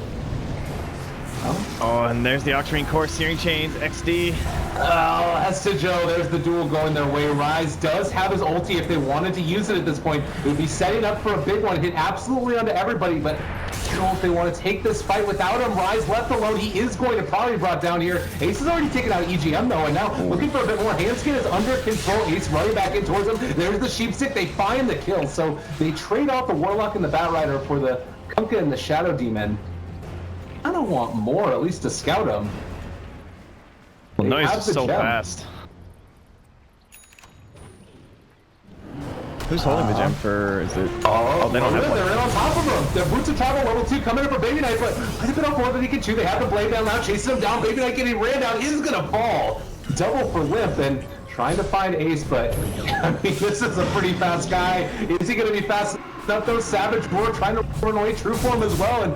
Oh, and there's the Octarine Core, Searing Chains, XD. Oh, as to Joe, there's the duel going their way. Rise does have his ulti if they wanted to use it at this point. It would be setting up for a big one, hit absolutely onto everybody, but I don't know if they want to take this fight without him. Rise left alone, he is going to probably be brought down here. Ace has already taken out EGM though, and now looking for a bit more. Handskin is under control. Ace running back in towards him. There's the Sheepstick, they find the kill, so they trade off the Warlock and the Batrider for the Kunkka and the Shadow Demon. I don't want more, at least to scout him. Well, Noise is so fast. Who's holding the gem for? Is it? Oh, they don't have one. They're in on top of him. Their boots of travel level 2 coming in for Baby Knight, but I a bit on board that he can chew. They have the blade down now, chasing him down. Baby Knight getting ran down is gonna fall. Double for Limp and trying to find Ace, but I mean, this is a pretty fast guy. Is he gonna be fast enough though? Savage Roar trying to run away true form as well, and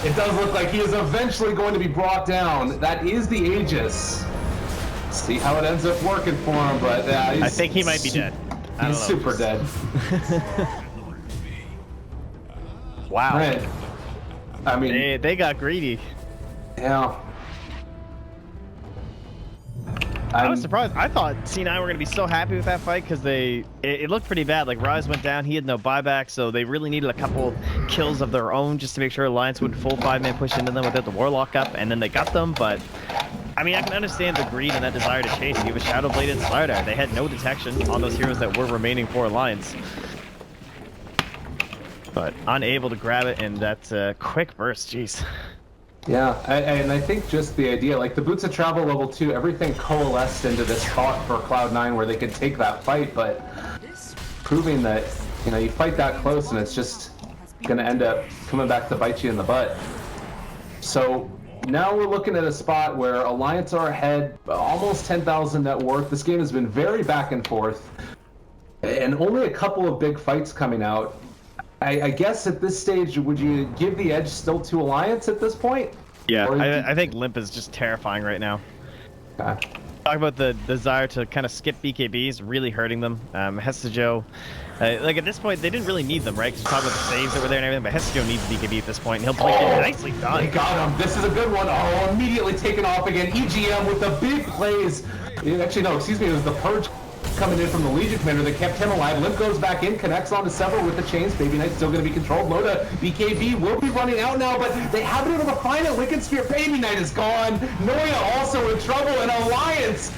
it does look like he is eventually going to be brought down. That is the Aegis. See how it ends up working for him, but I think he might be dead. He's super dead. Wow. Right. I mean, they got greedy. Yeah. I was surprised. I thought C9 were going to be so happy with that fight because it looked pretty bad. Like, Rise went down. He had no buyback, so they really needed a couple kills of their own just to make sure Alliance wouldn't full 5-man push into them without the Warlock up, and then they got them, but... I mean, I can understand the greed and that desire to chase. You have a Shadow Blade and Slardar. They had no detection on those heroes that were remaining for Alliance. But unable to grab it, and that's a quick burst, jeez. Yeah, and I think just the idea, like the Boots of Travel level 2, everything coalesced into this spot for Cloud9 where they could take that fight, but proving that, you know, you fight that close and it's just going to end up coming back to bite you in the butt. So now we're looking at a spot where Alliance are ahead, almost 10,000 net worth. This game has been very back and forth, and only a couple of big fights coming out. I guess at this stage, would you give the edge still to Alliance at this point? Yeah, I think Limp is just terrifying right now. Okay. Talk about the desire to kind of skip BKBs, really hurting them. Hestejo, like at this point, they didn't really need them, right? Because you talk about the saves that were there and everything, but Hestejo needs BKB at this point, and he'll blink it. Nicely done. They got him. This is a good one. Oh, immediately taken off again. EGM with the big plays. Actually, no, excuse me, it was the Purge coming in from the Legion Commander that kept him alive. Limp goes back in, connects onto several with the chains. Baby Knight's still going to be controlled. Loda, BKB will be running out now, but they haven't been able to find it. Wicked Spear, Baby Knight is gone. Noya also in trouble, and Alliance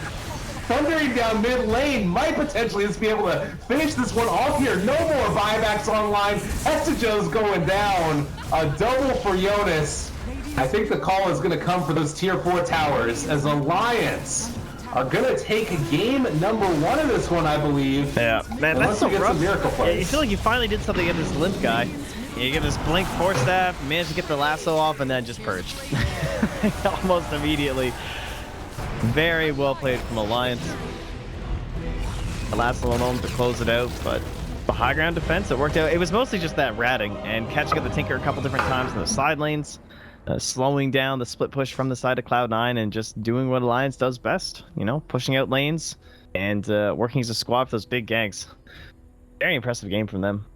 thundering down mid lane might potentially just be able to finish this one off here. No more buybacks online. Estejo's going down. A double for Jonas. I think the call is going to come for those tier 4 towers as Alliance are going to take game number 1 of this one, I believe. Yeah, man, that's so rough. Miracle plays. You feel like you finally did something against this Limp guy. You get this blink force staff, managed to get the lasso off, and then just purged. Almost immediately. Very well played from Alliance. The last little moment to close it out, but the high ground defense, it worked out. It was mostly just that ratting and catching up the Tinker a couple different times in the side lanes. Slowing down the split push from the side of Cloud9 and just doing what Alliance does best, you know, pushing out lanes and working as a squad for those big ganks. Very impressive game from them.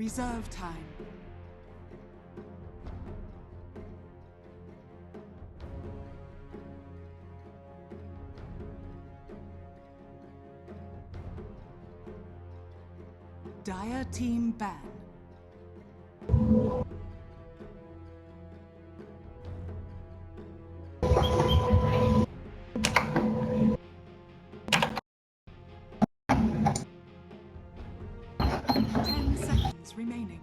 Reserve time. Dire team ban. Remaining.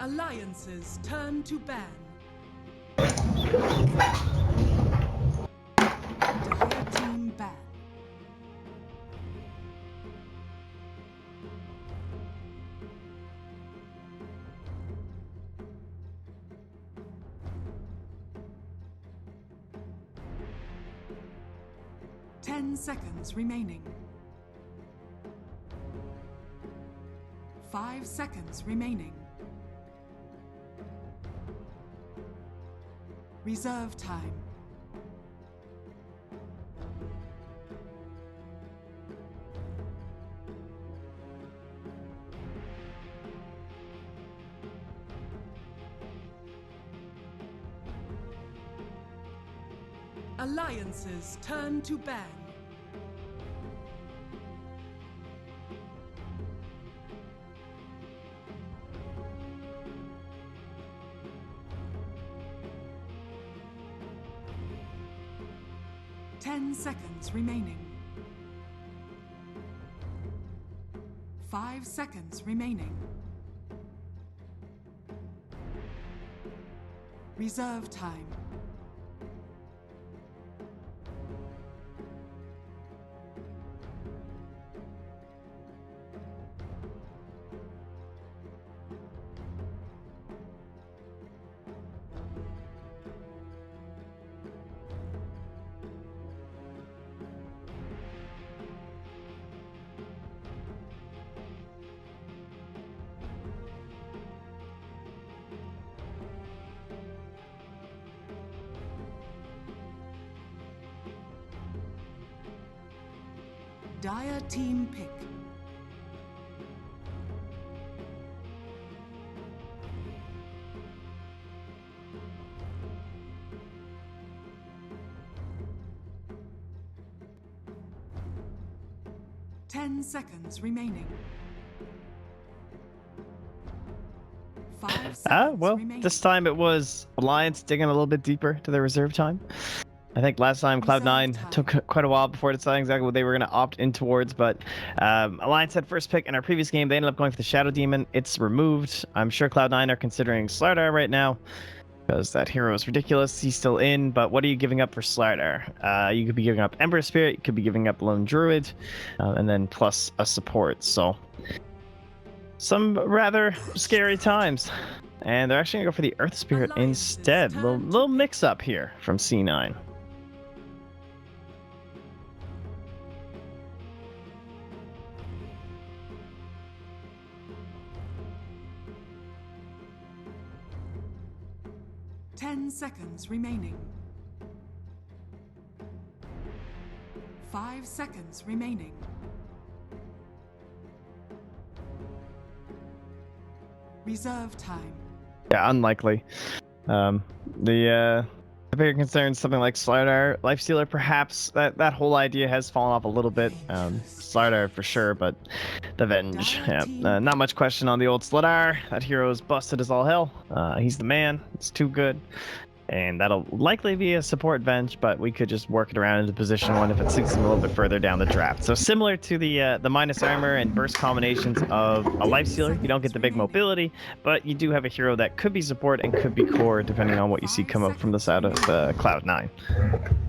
Alliances turn to ban. Dire team ban. Ten seconds remaining. 5 seconds remaining. Reserve time. Alliances turn to ban. Seconds remaining. 5 seconds remaining. Reserve time. Dire team pick. Ten seconds remaining. 5 seconds well, remaining. this time it was Alliance digging a little bit deeper to their reserve time. I think last time Cloud9 took quite a while before deciding exactly what they were going to opt in towards, but Alliance had first pick in our previous game. They ended up going for the Shadow Demon. It's removed. I'm sure Cloud9 are considering Slardar right now because that hero is ridiculous. He's still in, but what are you giving up for Slardar? You could be giving up Ember Spirit, you could be giving up Lone Druid, and then plus a support. So some rather scary times. And they're actually going to go for the Earth Spirit instead. Little mix-up here from C9. Ten seconds remaining. 5 seconds remaining. Reserve time. Yeah, unlikely. The bigger concern is something like Slardar, Lifestealer, perhaps. That whole idea has fallen off a little bit. Slardar for sure, but the Venge. Yeah, not much question on the old Slardar. That hero is busted as all hell. He's the man. It's too good. And that'll likely be a support Venge, but we could just work it around into position one if it sinks him a little bit further down the draft. So similar to the minus armor and burst combinations of a Lifestealer, you don't get the big mobility, but you do have a hero that could be support and could be core, depending on what you see come up from the side of Cloud9.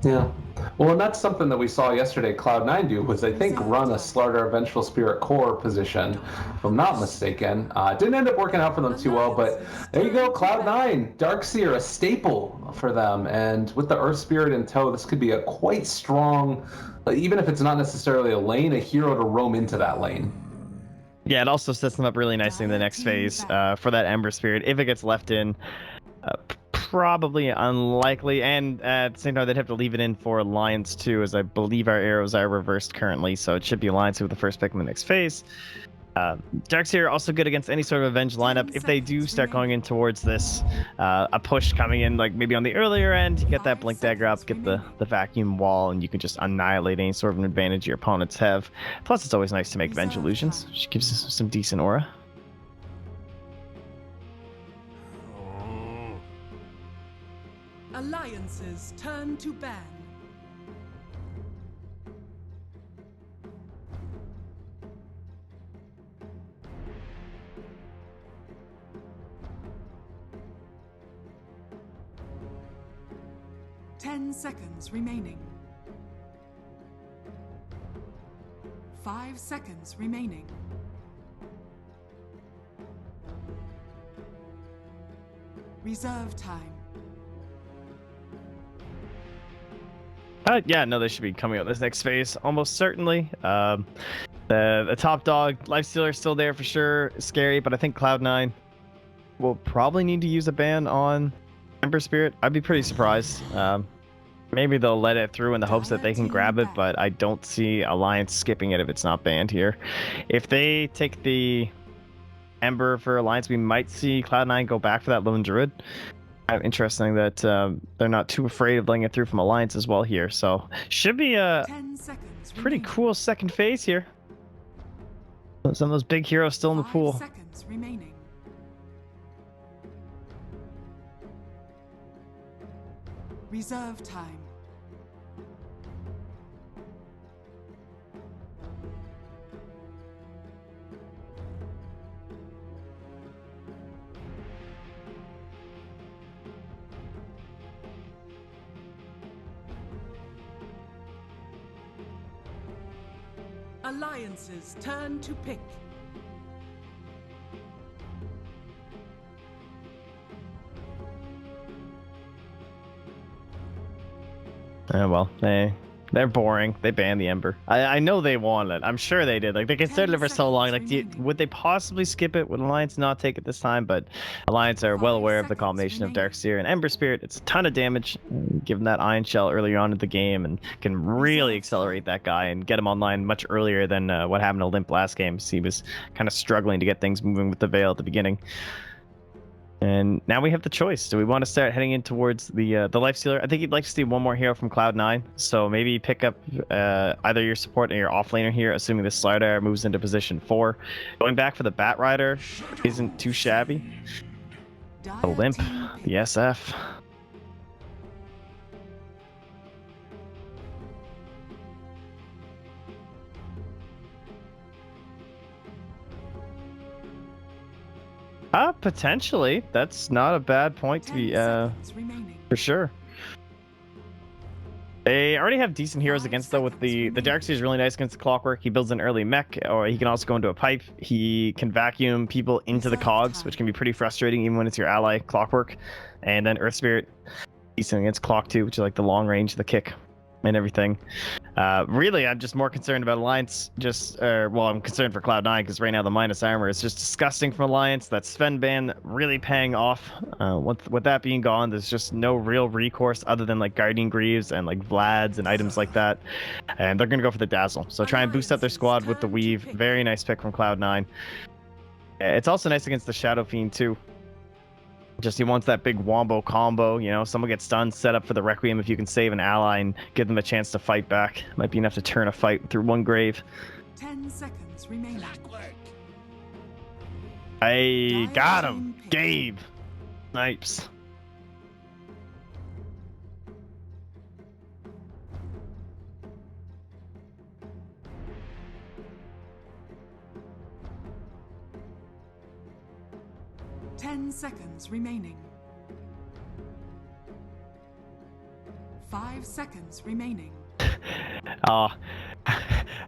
Yeah. Well, and that's something that we saw yesterday Cloud9 do, was I think run a Slardar Vengeful Spirit core position, if I'm not mistaken. Didn't end up working out for them too well, but there you go, Cloud9, Darkseer, a staple for them. And with the Earth Spirit in tow, this could be a quite strong, even if it's not necessarily a lane, a hero to roam into that lane. Yeah, it also sets them up really nicely in the next phase for that Ember Spirit. If it gets left in, probably unlikely, and at the same time they'd have to leave it in for Alliance too, as I believe our arrows are reversed currently, so it should be Alliance with the first pick in the next phase. Darkseer also good against any sort of Avenge lineup. If they do start going in towards this, a push coming in, like maybe on the earlier end, you get that Blink Dagger up, get the vacuum wall, and you can just annihilate any sort of an advantage your opponents have. Plus, it's always nice to make Avenge Illusions. She gives us some decent aura. Alliances turn to ban. Ten seconds remaining. 5 seconds remaining. Reserve time. Yeah, no, they should be coming out this next phase, almost certainly. The top dog, Lifestealer, is still there for sure. Scary, but I think Cloud9 will probably need to use a ban on Ember Spirit. I'd be pretty surprised. Maybe they'll let it through in the hopes that they can grab it, but I don't see Alliance skipping it if it's not banned here. If they take the Ember for Alliance, we might see Cloud9 go back for that Lone Druid. Interesting that they're not too afraid of letting it through from Alliance as well here. So should be a pretty cool second phase here. Some of those big heroes still in the pool. 5 seconds remaining. Reserve time. Alliances turn to pick. Well, they're boring. They banned the Ember. I know they wanted it. I'm sure they did. Like, they considered it for so long. Like, would they possibly skip it? Would Alliance not take it this time? But Alliance are well aware of the combination of Darkseer and Ember Spirit. It's a ton of damage. Give them that Iron Shell early on in the game and can really accelerate that guy and get him online much earlier than what happened to Limp last game. So he was kind of struggling to get things moving with the Veil at the beginning. And now we have the choice. Do we want to start heading in towards the Lifestealer? I think you'd like to see one more hero from Cloud9. So maybe pick up either your support or your offlaner here, assuming the Slider moves into position 4. Going back for the Bat Rider isn't too shabby. The Limp, the SF. Potentially. That's not a bad point to be, for sure. They already have decent heroes against, though, with the Darkseer is really nice against the Clockwork. He builds an early mech, or he can also go into a pipe. He can vacuum people into the cogs, which can be pretty frustrating even when it's your ally, Clockwork. And then Earth Spirit, decent against Clock, too, which is like the long range, the kick, and everything. Really, I'm just more concerned about Alliance. Well, I'm concerned for Cloud9 because right now the minus armor is just disgusting from Alliance. That Sven ban really paying off. With that being gone, there's just no real recourse other than like Guardian Greaves and like Vlads and items like that. And they're gonna go for the Dazzle. So try and boost up their squad with the Weave. Very nice pick from Cloud9. It's also nice against the Shadow Fiend too. Just he wants that big wombo combo, you know, someone gets stunned, set up for the Requiem if you can save an ally and give them a chance to fight back. Might be enough to turn a fight through one grave. 10 seconds remaining. I got him! Gabe! Snipes. Seconds remaining. 5 seconds remaining. Oh,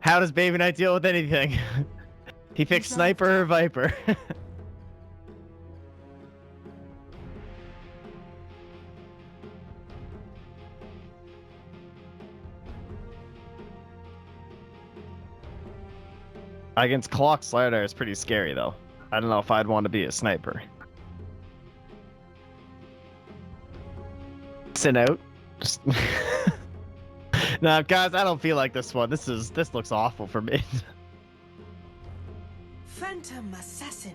how does Baby Knight deal with anything? He picks Sniper or Viper. Against Clock, Slider is pretty scary though. I don't know if I'd want to be a sniper. Sit out. Just... Nah, guys, I don't feel like this one. This looks awful for me. Phantom Assassin.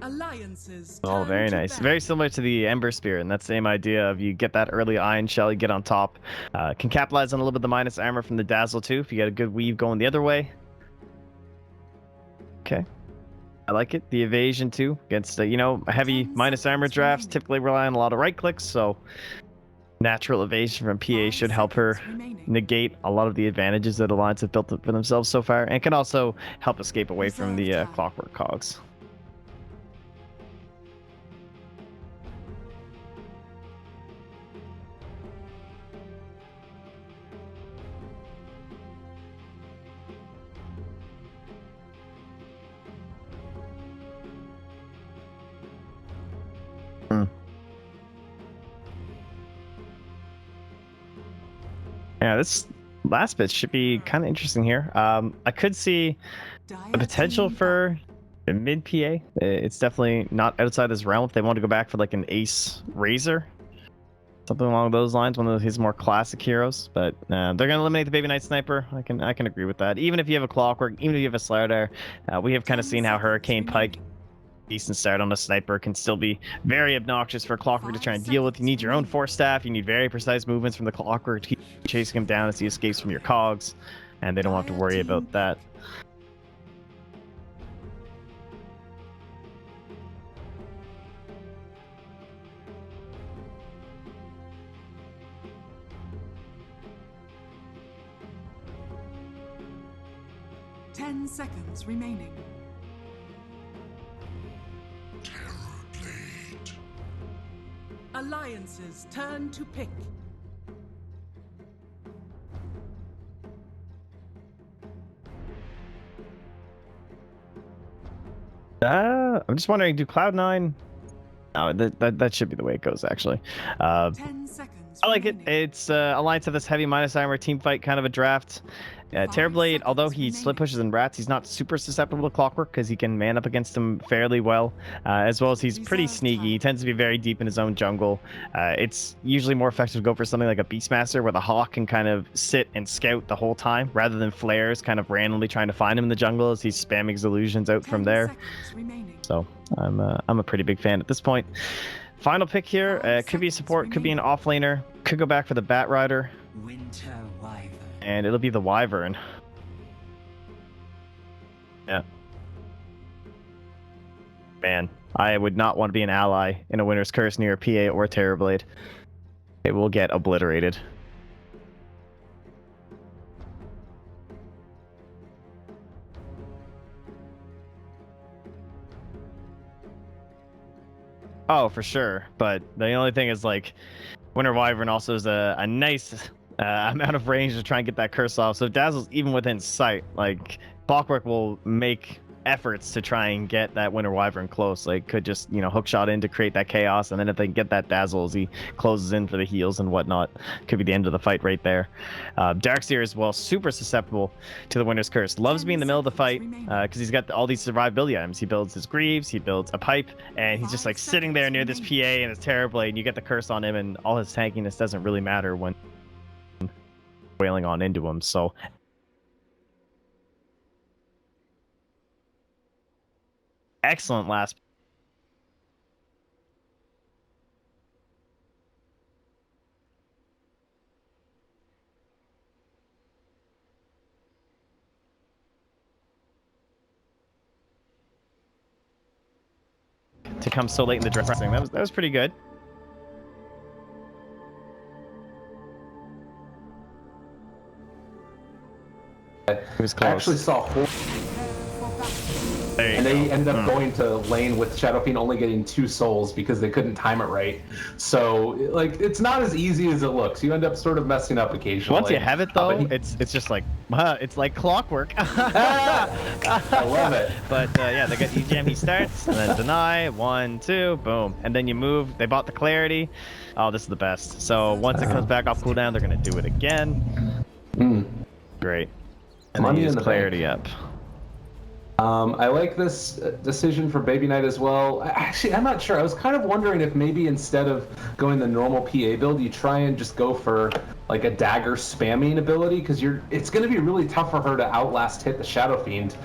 Alliances. Oh, turn very to nice. battle. Very similar to the Ember Spear, and that same idea of you get that early Iron Shell, you get on top. Can capitalize on a little bit of the minus armor from the Dazzle too, if you get a good weave going the other way. Okay. I like it. The evasion too, against, heavy 10 minus armor seconds drafts, remaining. typically rely on a lot of right clicks, so natural evasion from PA 5 should help her seconds remaining. negate a lot of the advantages that Alliance have built up for themselves so far, and can also help escape away from the Reserve time. Clockwork Cogs. Yeah, this last bit should be kind of interesting here. I could see Dire the potential team for a mid PA. It's definitely not outside this realm if they want to go back for like an Ace Razor, something along those lines, one of his more classic heroes. But they're gonna eliminate the Baby Knight Sniper. I can agree with that. Even if you have a Clockwork, even if you have a Slardar, we have kind of 10 seen how seconds Hurricane Pike, remaining. decent start on a Sniper, can still be very obnoxious for a Clockwork to try and deal with. You need your own Force Staff. You need very precise movements from the Clockwork to keep chasing him down as he escapes from your cogs, and they don't have to worry about that. Ten seconds remaining. Alliances turn to pick. I'm just wondering, do Cloud9? No, that should be the way it goes, actually. 10 seconds I like it. remaining. It's Alliance of this heavy minus armor team fight kind of a draft. 5 Terrorblade, although seconds he split remaining. pushes and rats, he's not super susceptible to Clockwork because he can man up against him fairly well, as well as he's pretty Reserve sneaky. He time. tends to be very deep in his own jungle. It's usually more effective to go for something like a Beastmaster where the Hawk can kind of sit and scout the whole time rather than Flares kind of randomly trying to find him in the jungle as he's spamming his illusions out 10 from there. seconds remaining. So I'm a pretty big fan at this point. Final pick here, 5 could be a seconds support, could be an remaining. offlaner, could go back for the Bat Rider, Winter Wyvern. and it'll be the Wyvern. Yeah. Man, I would not want to be an ally in a Winter's Curse near a PA or Terrorblade. It will get obliterated. Oh, for sure. But the only thing is, like, Winter Wyvern also is a nice amount of range to try and get that curse off. So if Dazzle's even within sight, like, Clockwork will make efforts to try and get that Winter Wyvern close. Like, could just, hook shot in to create that chaos, and then if they can get that Dazzle as he closes in for the heals and whatnot, could be the end of the fight right there. Darkseer as well, super susceptible to the Winter's Curse. Loves being in the middle of the fight because he's got all these survivability items. He builds his Greaves, he builds a pipe, and he's just like sitting there near this PA and his Terrorblade, and you get the curse on him, and all his tankiness doesn't really matter when wailing on into him. So excellent last. To come so late in the dressing, that was pretty good. It was I close. actually saw There you and go. they end up going to lane with Shadow Fiend only getting 2 souls because they couldn't time it right. So, like, it's not as easy as it looks. You end up sort of messing up occasionally. Once you have it, though, but it's just like, it's like clockwork. I love it. But yeah, they got EGM, he starts, and then deny, 1, 2, boom. And then you move, they bought the clarity. Oh, this is the best. So once it comes back off cooldown, they're going to do it again. Great. And then Money use in the clarity up. I like this decision for Baby Knight as well. Actually, I'm not sure. I was kind of wondering if maybe instead of going the normal PA build, you try and just go for like a dagger spamming ability, because it's going to be really tough for her to outlast hit the Shadow Fiend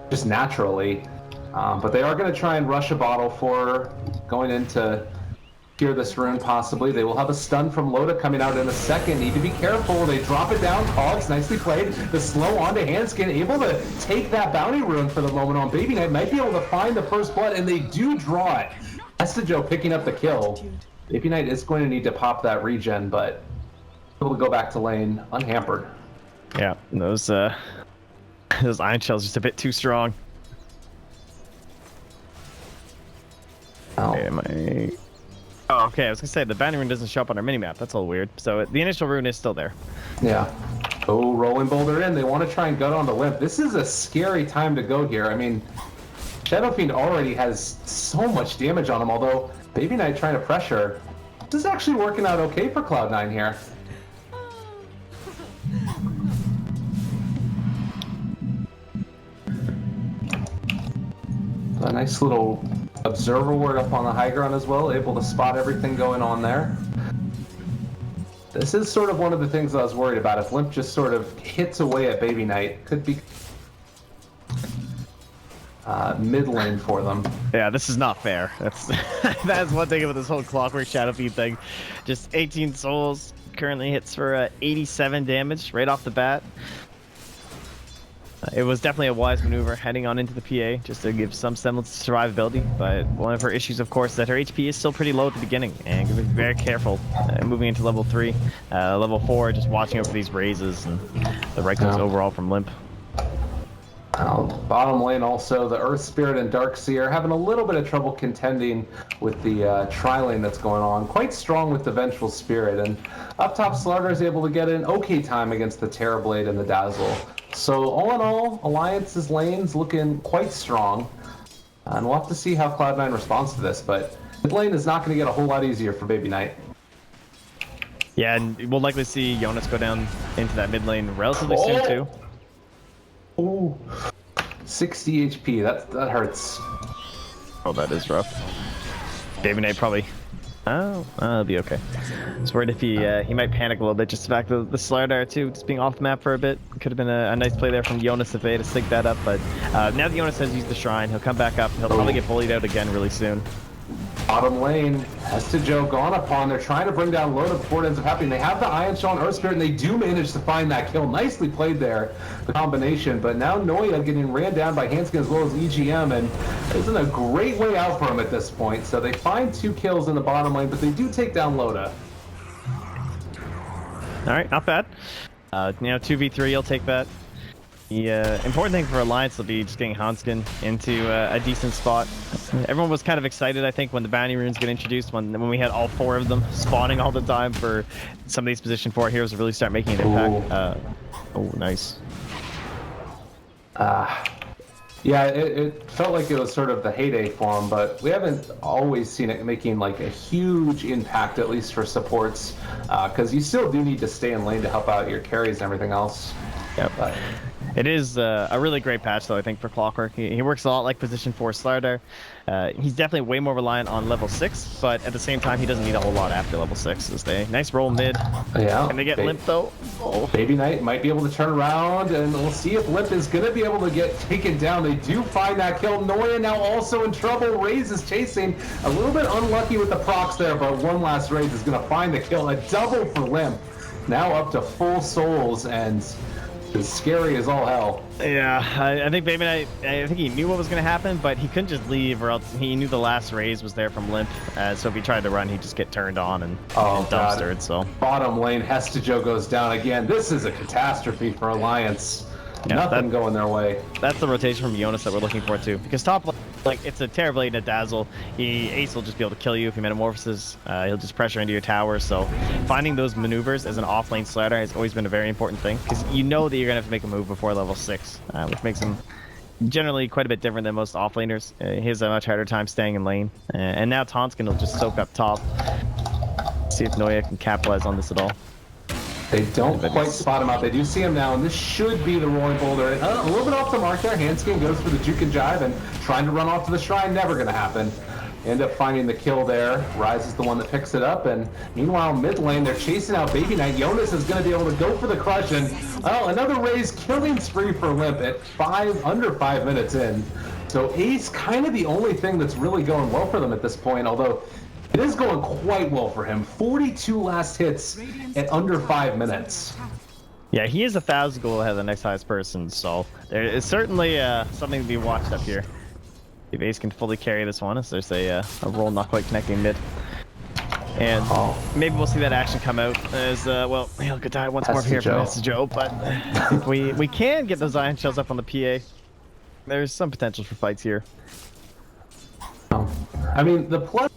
just naturally. But they are going to try and rush a bottle for her, going into cure this rune possibly. They will have a stun from Loda coming out in a second. Need to be careful. They drop it down. Cogs, nicely played. The slow onto Handskin, able to take that bounty rune for the moment on Baby Knight. Might be able to find the first blood, and they do draw it. Estijo picking up the kill. Baby Knight is going to need to pop that regen, but able to go back to lane unhampered. Yeah, those iron shells just a bit too strong. Oh. Oh, okay, I was gonna say the bounty rune doesn't show up on our minimap. That's all weird. So the initial rune is still there. Yeah. Oh, rolling boulder in. They want to try and gut on the limp. This is a scary time to go here. I mean, Shadow Fiend already has so much damage on him, although Baby Knight trying to pressure. This is actually working out okay for Cloud9 here. A nice little observer ward up on the high ground as well, able to spot everything going on there. This is sort of one of the things I was worried about. If Limp just sort of hits away at Baby Knight, could be mid lane for them. Yeah, this is not fair. That's one thing about this whole Clockwork Shadow Fiend thing. Just 18 souls, currently hits for 87 damage right off the bat. It was definitely a wise maneuver heading on into the PA just to give some semblance of survivability, but one of her issues, of course, is that her HP is still pretty low at the beginning, and be very careful moving into level 3. Level 4, just watching out for these raises and the right clicks overall from Limp. Bottom lane also, the Earth Spirit and Darkseer having a little bit of trouble contending with the tri-lane that's going on. Quite strong with the Vengeful Spirit, and up top Slaughter is able to get an okay time against the Terrorblade and the Dazzle. So all in all, Alliance's lane's looking quite strong, and we'll have to see how Cloud9 responds to this, but mid lane is not going to get a whole lot easier for Baby Knight. Yeah, and we'll likely see Jonas go down into that mid lane relatively soon too. Ooh, 60 HP, that hurts. Oh, that is rough. Baby Knight probably... Oh, it'll be okay. I was worried if he might panic a little bit, just the fact that the Slardar too, just being off the map for a bit. Could have been a nice play there from Jonas if they had to sync that up, but now that Jonas has used the Shrine, he'll come back up, he'll probably get bullied out again really soon. Bottom lane, Estijo gone upon. They're trying to bring down Loda before it ends up happening. They have the Iron Shaw and Earth Spirit, and they do manage to find that kill. Nicely played there, the combination. But now Noya getting ran down by Hanskin as well as EGM, and isn't a great way out for him at this point. So they find 2 kills in the bottom lane, but they do take down Loda. All right, not bad. 2v3, you'll take that. The important thing for Alliance will be just getting Hanskin into a decent spot. Everyone was kind of excited, I think, when the bounty runes get introduced, when we had all 4 of them spawning all the time for some of these position 4 heroes to really start making an impact. Oh, nice. Yeah, it felt like it was sort of the heyday for him, but we haven't always seen it making like a huge impact, at least for supports, because you still do need to stay in lane to help out your carries and everything else. Yep. It is a really great patch, though, I think, for Clockwork. He works a lot like Position 4 Slardar. He's definitely way more reliant on level 6, but at the same time, he doesn't need a whole lot after level 6. Is they nice roll mid. Yeah. Can they get Limp, though? Oh. Baby Knight might be able to turn around, and we'll see if Limp is going to be able to get taken down. They do find that kill. Noya now also in trouble. Raze is chasing. A little bit unlucky with the procs there, but one last Raze is going to find the kill. A double for Limp. Now up to full souls, and it's scary as all hell. Yeah, I think Baby Knight, I think he knew what was going to happen, but he couldn't just leave, or else he knew the last raise was there from Limp. So if he tried to run, he'd just get turned on and dumpstered. So bottom lane, Hestijo goes down again. This is a catastrophe for Alliance. Yeah, nothing going their way. That's the rotation from Jonas that we're looking for too, because top like it's a Terrorblade and a Dazzle. Ace will just be able to kill you if he metamorphoses. He'll just pressure into your tower. So finding those maneuvers as an off-lane Slardar has always been a very important thing, because you know that you're gonna have to make a move before level 6, which makes him generally quite a bit different than most off-laners. He has a much harder time staying in lane, and now Tonskin will just soak up top. See if Noya can capitalize on this at all. They don't quite spot him out. They do see him now, and this should be the rolling boulder. A little bit off the mark there. Hanskin goes for the juke and jive, and trying to run off to the shrine, never going to happen. End up finding the kill there. Rise is the one that picks it up, and meanwhile, mid lane, they're chasing out Baby Knight. Jonas is going to be able to go for the crush, and another Raze killing spree for Limp at under 5 minutes in. So Ace kind of the only thing that's really going well for them at this point, although it is going quite well for him. 42 last hits at under 5 minutes. Yeah, he is 1,000 gold ahead of the next highest person, so there is certainly something to be watched up here. If Ace can fully carry this one, as there's a roll not quite connecting mid. And maybe we'll see that action come out as, well, he'll get die once more here from Joe, but if we can get those iron shells up on the PA. There's some potential for fights here. I mean, the plus,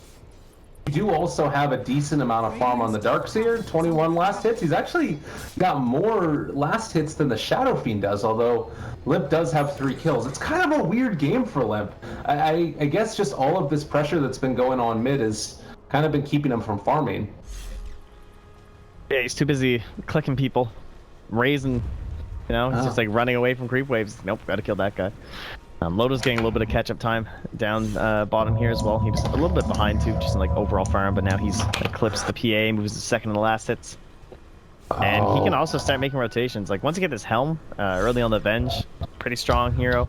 you do also have a decent amount of farm on the Darkseer, 21 last hits. He's actually got more last hits than the Shadow Fiend does, although Limp does have 3 kills. It's kind of a weird game for Limp. I guess just all of this pressure that's been going on mid has kind of been keeping him from farming. Yeah, he's too busy clicking people, raising. You know, he's just like running away from creep waves. Nope, gotta kill that guy. Loda's getting a little bit of catch-up time down bottom here as well. He was a little bit behind too, just in like overall farm, but now he's eclipsed the PA, moves to second in the last hits. And he can also start making rotations. Like once you get this helm early on the Avenge, pretty strong hero.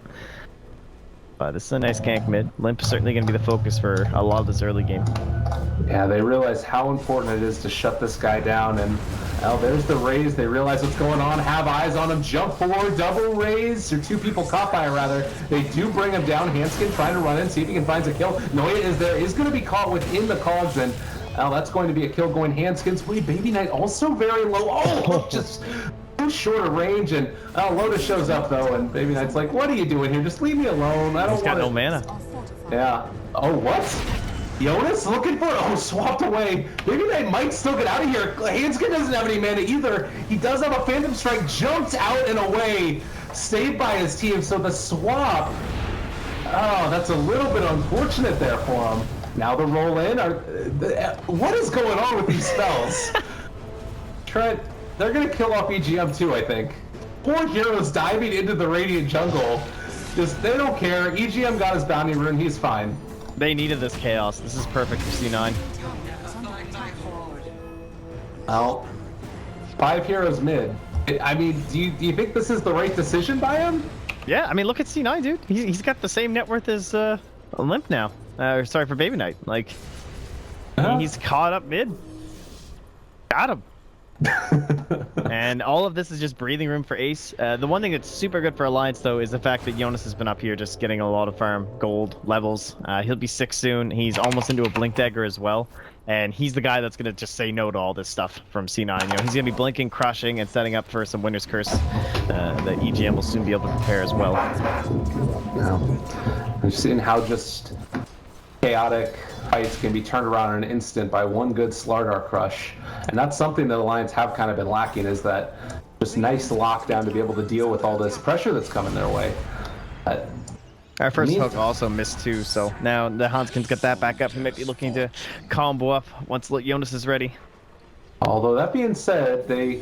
This is a nice gank mid. Limp is certainly going to be the focus for a lot of this early game. Yeah, they realize how important it is to shut this guy down, and there's the Raze. They realize what's going on, have eyes on him, jump forward, double Raze, or 2 people caught by it rather. They do bring him down. Hanskin trying to run in, see if he can find a kill. Noya is going to be caught within the cogs, and that's going to be a kill going Hanskin's way. Baby Knight also very low. Oh, just too short of range, and Loda shows up though, and Baby Knight's like, "What are you doing here? Just leave me alone. I don't want." He's got no mana. Yeah. Oh, what? Jonas looking for swapped away. Baby Knight might still get out of here. Hanskin doesn't have any mana either. He does have a Phantom Strike, jumps out and away, saved by his team. So the swap, that's a little bit unfortunate there for him. Now the roll in. What is going on with these spells? Trent, they're gonna kill off EGM too, I think. Poor heroes diving into the Radiant jungle. They don't care. EGM got his bounty rune. He's fine. They needed this chaos. This is perfect for C9. Well, 5 heroes mid. I mean, do you think this is the right decision by him? Yeah, I mean, look at C9, dude. He's got the same net worth as Limp now. Sorry for Baby Knight. Like, he's caught up mid. Got him. And all of this is just breathing room for Ace. The one thing that's super good for Alliance, though, is the fact that Jonas has been up here just getting a lot of farm gold levels. He'll be 6 soon. He's almost into a Blink Dagger as well. And he's the guy that's going to just say no to all this stuff from C9. You know, he's going to be blinking, crushing, and setting up for some Winter's Curse that EGM will soon be able to prepare as well. I'm seeing how just chaotic fights can be turned around in an instant by one good Slardar crush. And that's something that Alliance have kind of been lacking, is that just nice lockdown to be able to deal with all this pressure that's coming their way. Our first hook also missed too, so now the Hanskin's got that back up. He might be looking to combo up once Jonas is ready. Although that being said, they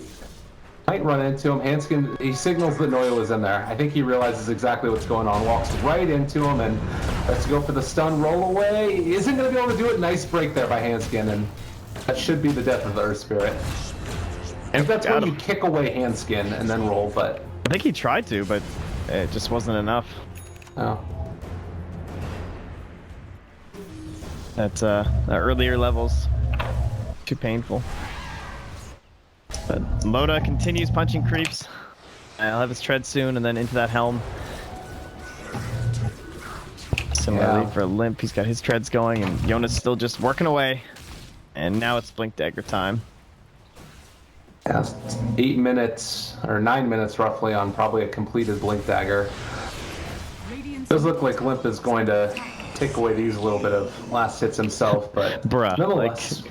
might run into him. Hanskin, he signals that Noya was in there. I think he realizes exactly what's going on, walks right into him, and has to go for the stun roll away. Isn't going to be able to do it. Nice break there by Hanskin, and that should be the death of the Earth Spirit. And that's when you kick away Hanskin and then roll, but... I think he tried to, but it just wasn't enough. Oh. At earlier levels, too painful. But Loda continues punching creeps. He'll have his tread soon, and then into that helm. Similarly for Limp, he's got his treads going, and Jonas still just working away. And now it's Blink Dagger time. Yeah, 8 minutes, or 9 minutes roughly, on probably a completed Blink Dagger. Does look like Limp is going to take away these little bit of last hits himself, but nonetheless.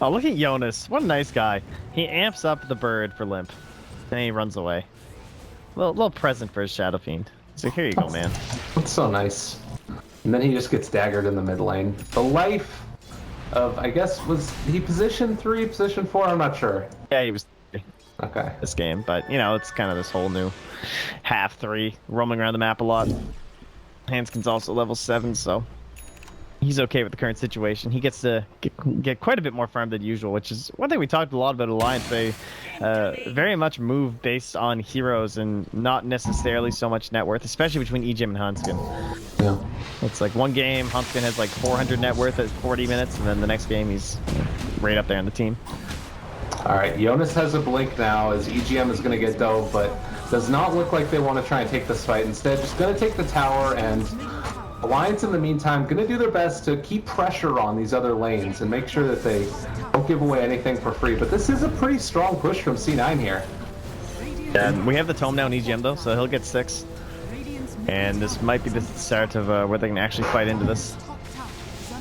Oh, look at Jonas. What a nice guy. He amps up the bird for Limp. Then he runs away. Little present for his Shadow Fiend. So here you go, man. That's so nice. And then he just gets daggered in the mid lane. The life of, I guess, was he position 3, position 4? I'm not sure. Yeah, he was. Okay. this game, but you know, it's kind of this whole new half 3 roaming around the map a lot. Hanskin's also level 7, so he's okay with the current situation. He gets to get quite a bit more farm than usual, which is one thing we talked a lot about Alliance. They very much move based on heroes and not necessarily so much net worth, especially between EGM and Hanskin. Yeah. It's like one game, Hanskin has like 400 net worth at 40 minutes, and then the next game he's right up there on the team. All right, Jonas has a blink now as EGM is going to get dove, but does not look like they want to try and take this fight. Instead, just going to take the tower, and Alliance in the meantime going to do their best to keep pressure on these other lanes and make sure that they don't give away anything for free. But this is a pretty strong push from C9 here. And we have the tome now in EGM though, so he'll get 6. And this might be the start of where they can actually fight into this.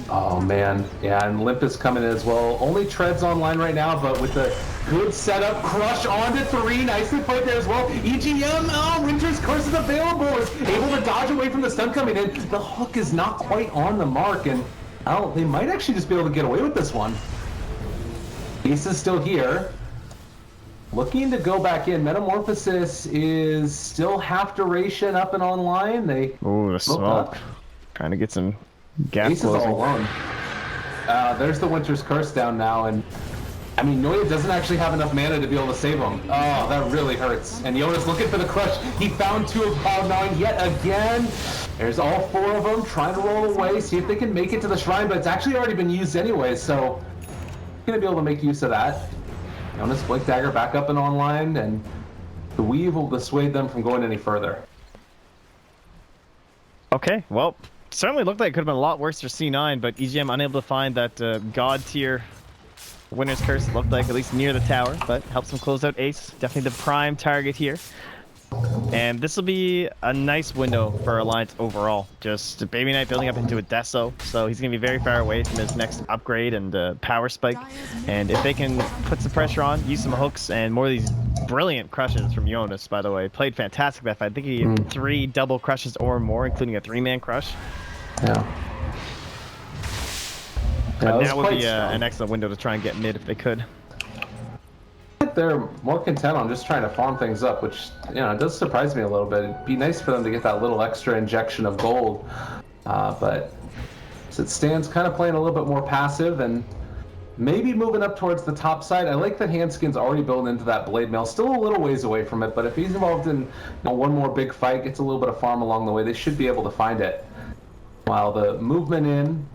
Oh man, yeah, and Limp is coming in as well. Only Tread's online right now, but with a good setup, Crush onto 3, nicely played there as well. EGM, oh, Winter's Curse is available, is able to dodge away from the stun coming in. The hook is not quite on the mark, and oh, they might actually just be able to get away with this one. Ace is still here. Looking to go back in. Metamorphosis is still half duration up and online. Ooh, the smoke. Trying to get some gap Ace is closing. all alone. There's the Winter's Curse down now, and I mean, Noya doesn't actually have enough mana to be able to save him. Oh, that really hurts. And Yoda's looking for the crush. He found 2 of Cloud9 yet again. There's all 4 of them trying to roll away, see if they can make it to the shrine, but it's actually already been used anyway, so gonna be able to make use of that. Jonas Blink Dagger back up and online, and the weave will dissuade them from going any further. Okay, well, certainly looked like it could have been a lot worse for C9, but EGM unable to find that god tier Winter's Curse. It looked like at least near the tower, but helps him close out Ace. Definitely the prime target here. And this will be a nice window for Alliance overall. Just Baby Knight building up into a Deso, so he's going to be very far away from his next upgrade and power spike. And if they can put some pressure on, use some hooks, and more of these brilliant crushes from Jonas, by the way. Played fantastic that fight. I think he had 3 double crushes or more, including a 3-man crush. Yeah. But now would be an excellent window to try and get mid if they could. They're more content on just trying to farm things up, which, you know, it does surprise me a little bit. It'd be nice for them to get that little extra injection of gold, but as it stands, kind of playing a little bit more passive and maybe moving up towards the top side. I like that Hanskin's already built into that blade mail, still a little ways away from it, but if he's involved in, you know, one more big fight, gets a little bit of farm along the way, they should be able to find it. While the movement in,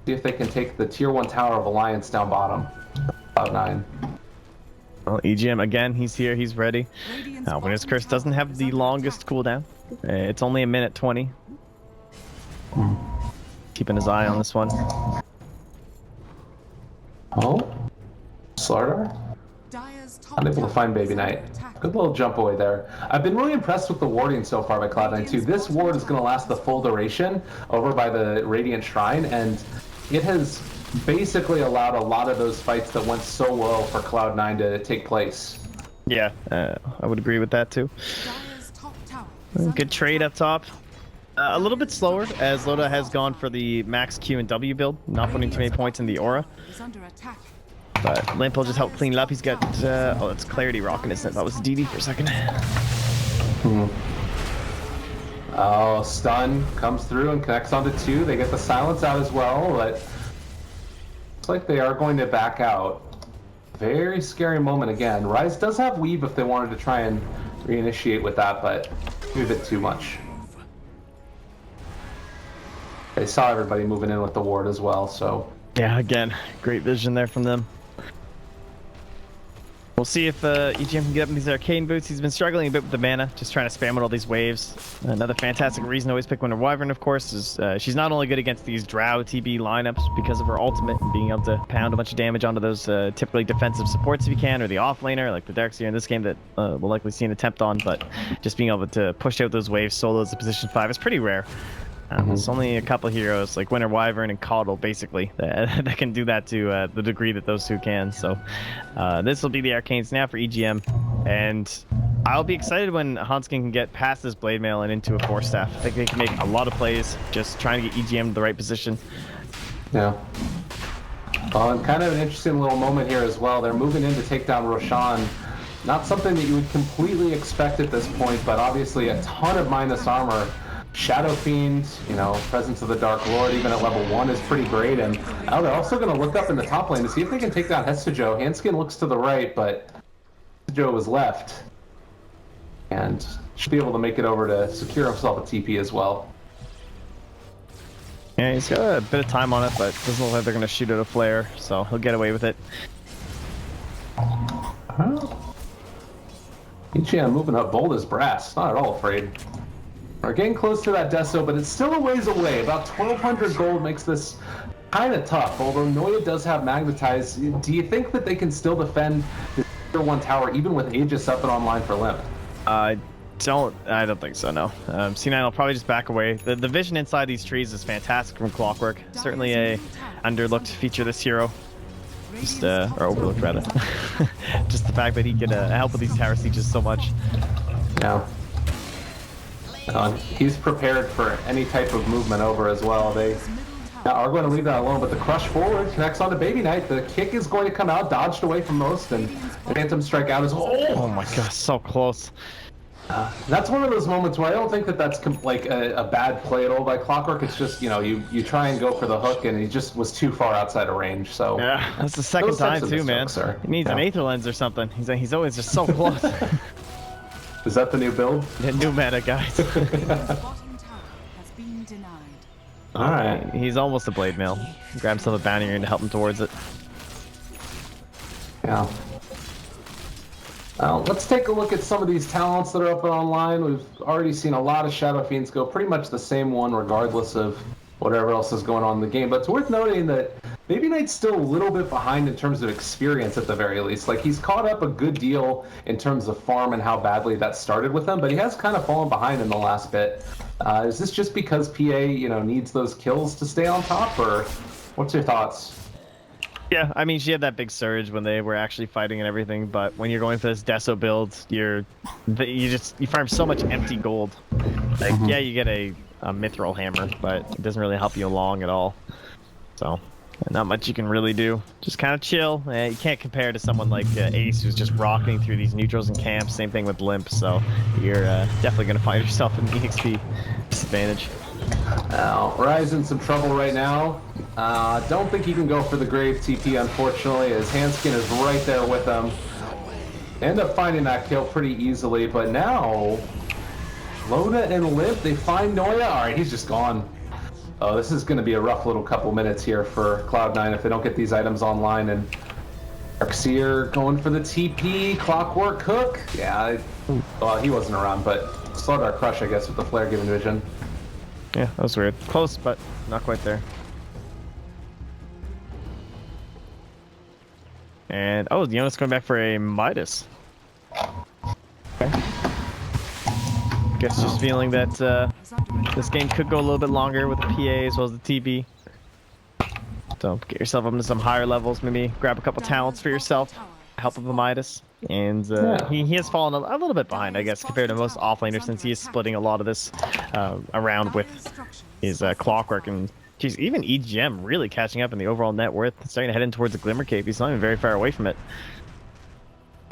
see if they can take the tier 1 tower of Alliance down bottom. Cloud9. Well, EGM again, he's here, he's ready. Winter's Curse doesn't have the longest cooldown. It's only 1:20. Keeping his eye on this one. Oh? Slardar? Unable to find Baby Knight. Good little jump away there. I've been really impressed with the warding so far by Cloud9 too. This ward is going to last the full duration over by the Radiant Shrine, and it has basically allowed a lot of those fights that went so well for Cloud9 to take place. Yeah, I would agree with that too. Good trade up top. A little bit slower as Loda has gone for the max Q and W build, not putting too many points in the aura. But Limp will just help clean it up. He's got, oh, it's Clarity rocking, isn't it? That was DD for a second. Oh, stun comes through and connects onto 2. They get the silence out as well, but looks like they are going to back out. Very scary moment again. Rise does have weave if they wanted to try and reinitiate with that, but maybe a bit too much. They saw everybody moving in with the ward as well, so. Yeah, again, great vision there from them. We'll see if EGM can get up in these arcane boots. He's been struggling a bit with the mana, just trying to spam out all these waves. Another fantastic reason to always pick Winter Wyvern, of course, is she's not only good against these Drow TB lineups because of her ultimate and being able to pound a bunch of damage onto those typically defensive supports if you can, or the offlaner like the Darkseer in this game that we'll likely see an attempt on, but just being able to push out those waves solos at position 5 is pretty rare. There's only a couple heroes like Winter Wyvern and Coddle, basically, that can do that to the degree that those two can. So this will be the Arcanes now for EGM, and I'll be excited when Hanskin can get past this Blade Mail and into a 4-staff. I think they can make a lot of plays just trying to get EGM to the right position. Yeah. And kind of an interesting little moment here as well. They're moving in to take down Roshan. Not something that you would completely expect at this point, but obviously a ton of minus armor. Shadow Fiend, you know, Presence of the Dark Lord, even at level 1 is pretty great. And now they're also going to look up in the top lane to see if they can take down Hestejo. Hanskin looks to the right, but Hestejo was left. And should be able to make it over to secure himself a TP as well. Yeah, he's got a bit of time on it, but it doesn't look like they're going to shoot at a flare, so he'll get away with it. Ichian moving up bold as brass, not at all afraid. We're getting close to that Deso, but it's still a ways away. About 1,200 gold makes this kind of tough, although Noya does have Magnetize. Do you think that they can still defend the Tier 1 tower even with Aegis up and online for Limp? I don't think so, no. C9 will probably just back away. The vision inside these trees is fantastic from Clockwork. Certainly a underlooked feature this hero. Just, or overlooked rather. Just the fact that he can help with these tower sieges so much. Yeah. He's prepared for any type of movement over as well. They are going to leave that alone, but the crush forward connects onto Baby Knight. The kick is going to come out, dodged away from most, and Phantom Strike out as well. Oh my gosh, so close. That's one of those moments where I don't think that that's like a bad play at all by Clockwork. It's just, you know, you try and go for the hook, and he just was too far outside of range. So yeah, that's the second time too, man. He needs an Aether Lens or something. He's always just so close. Is that the new build? The new meta, guys. All right. He's almost a Blade Mail. Grab himself a bounty ring to help him towards it. Yeah. Let's take a look at some of these talents that are up and online. We've already seen a lot of Shadow Fiends go pretty much the same one regardless of whatever else is going on in the game. But it's worth noting that Baby Knight's still a little bit behind in terms of experience at the very least. Like, he's caught up a good deal in terms of farm and how badly that started with him, but he has kind of fallen behind in the last bit. Is this just because PA, you know, needs those kills to stay on top, or what's your thoughts? Yeah, I mean, she had that big surge when they were actually fighting and everything, but when you're going for this Deso build, you farm so much empty gold. Like, yeah, you get a mithril hammer, but it doesn't really help you along at all. So, not much you can really do. Just kind of chill. You can't compare to someone like Ace, who's just rocketing through these neutrals and camps. Same thing with Limp, so you're definitely going to find yourself in EXP disadvantage. Ryze in some trouble right now. Don't think he can go for the Grave TP, unfortunately, as Hanskin is right there with him. End up finding that kill pretty easily, but now Loda and Limp, they find Noya. All right, he's just gone. Oh, this is going to be a rough little couple minutes here for Cloud9 if they don't get these items online. And Arxir going for the TP, Clockwork hook. Yeah, well, he wasn't around, but Slaughter Crush, I guess, with the flare given vision. Yeah, that was weird. Close, but not quite there. And, oh, Jonas going back for a Midas. Okay. Guess just feeling that this game could go a little bit longer with the PA as well as the TB. So get yourself up to some higher levels, maybe grab a couple talents for yourself, help with the Midas. And he has fallen a little bit behind, I guess, compared to most offlaners, since he is splitting a lot of this around with his Clockwork. And geez, even EGM really catching up in the overall net worth, starting to head in towards the Glimmer Cape. He's not even very far away from it.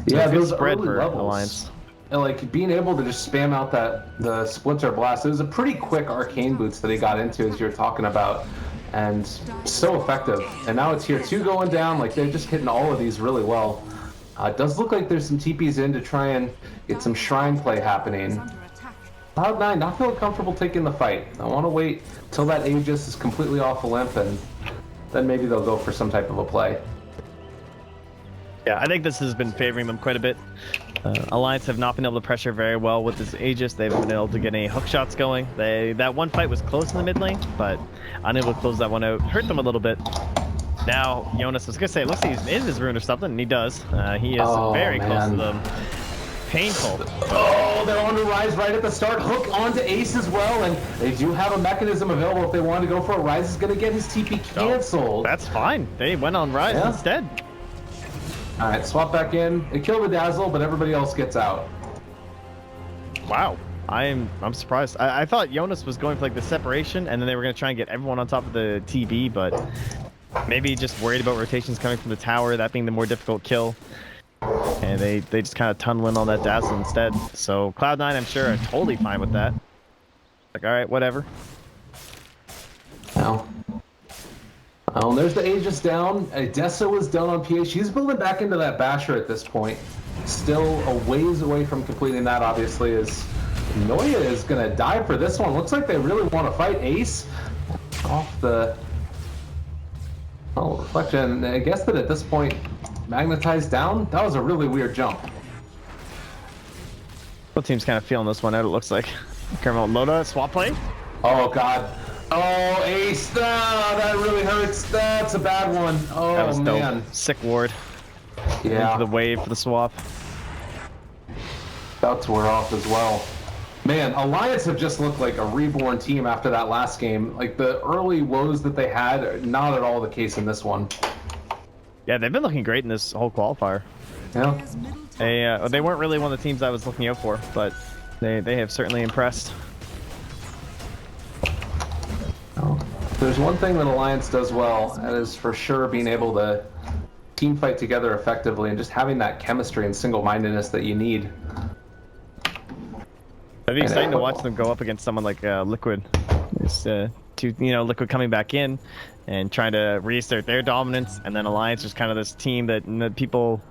Yeah, good those spread early for levels. Alliance. And like being able to just spam out the Splinter Blast. It was a pretty quick arcane boots that he got into, as you were talking about, and so effective. And now it's here 2 going down. Like, they're just hitting all of these really well. It does look like there's some TPs in to try and get some shrine play happening. Cloud9 not feeling comfortable taking the fight. I want to wait till that Aegis is completely off the limp, and then maybe they'll go for some type of a play. Yeah, I think this has been favoring them quite a bit. Alliance have not been able to pressure very well with this Aegis. They haven't been able to get any hook shots going. That one fight was close in the mid lane, but unable to close that one out. Hurt them a little bit. Now, Jonas was going to say, it looks like he's in his rune or something, and he does. He is very close to them. Painful. Oh, they're on to Rise right at the start. Hook onto Ace as well, and they do have a mechanism available if they want to go for it. Rise is going to get his TP canceled. Oh, that's fine. They went on Rise instead. All right, swap back in. They kill the Dazzle, but everybody else gets out. Wow. I'm surprised. I thought Jonas was going for like the separation, and then they were going to try and get everyone on top of the TB, but maybe just worried about rotations coming from the tower, that being the more difficult kill. and they just kind of tunnel in on that dazzle instead. So Cloud9, I'm sure, are totally fine with that. Like, all right, whatever. Now, oh, there's the Aegis down. Odessa was down on PA. She's building back into that Basher at this point. Still a ways away from completing that, obviously, as Noya is going to die for this one. Looks like they really want to fight. Ace off the reflection. I guess that at this point, magnetized down. That was a really weird jump. Both team's kind of feeling this one out, it looks like. Careful, Loda, swap play. Oh, God. Oh, Ace. That really hurts. That's a bad one. Oh, That was man. dope. Sick ward. Yeah. Into the wave for the swap. About to wear off as well. Man, Alliance have just looked like a reborn team after that last game. Like, the early woes that they had are not at all the case in this one. Yeah, they've been looking great in this whole qualifier. Yeah. They weren't really one of the teams I was looking out for, but they have certainly impressed. Oh. There's one thing that Alliance does well, and is for sure being able to team fight together effectively and just having that chemistry and single-mindedness that you need. It'd be exciting to watch them go up against someone like Liquid. Liquid coming back in and trying to reassert their dominance, and then Alliance is kind of this team that people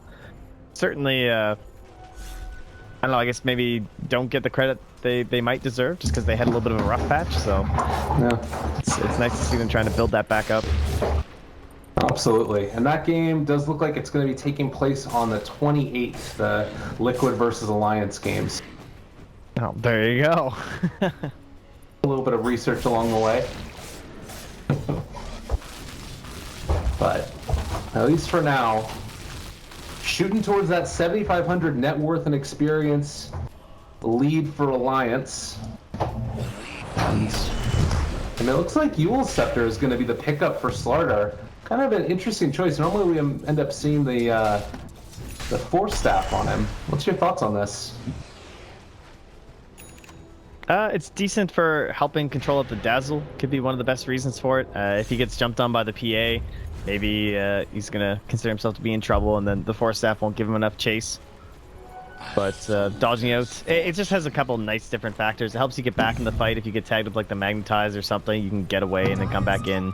certainly, I don't know, I guess maybe don't get the credit they might deserve just because they had a little bit of a rough patch. So Yeah. it's nice to see them trying to build that back up. Absolutely. And that game does look like it's going to be taking place on the 28th, the Liquid versus Alliance games. Oh, there you go. A little bit of research along the way. But at least for now, shooting towards that 7,500 net worth and experience lead for Alliance. And it looks like Yule's Scepter is going to be the pickup for Slardar. Kind of an interesting choice. Normally we end up seeing the Force Staff on him. What's your thoughts on this? It's decent for helping control up the Dazzle. Could be one of the best reasons for it. If he gets jumped on by the PA, maybe he's gonna consider himself to be in trouble, and then the Force Staff won't give him enough chase. But dodging out, it just has a couple nice different factors. It helps you get back in the fight. If you get tagged with like the Magnetize or something, you can get away and then come back in.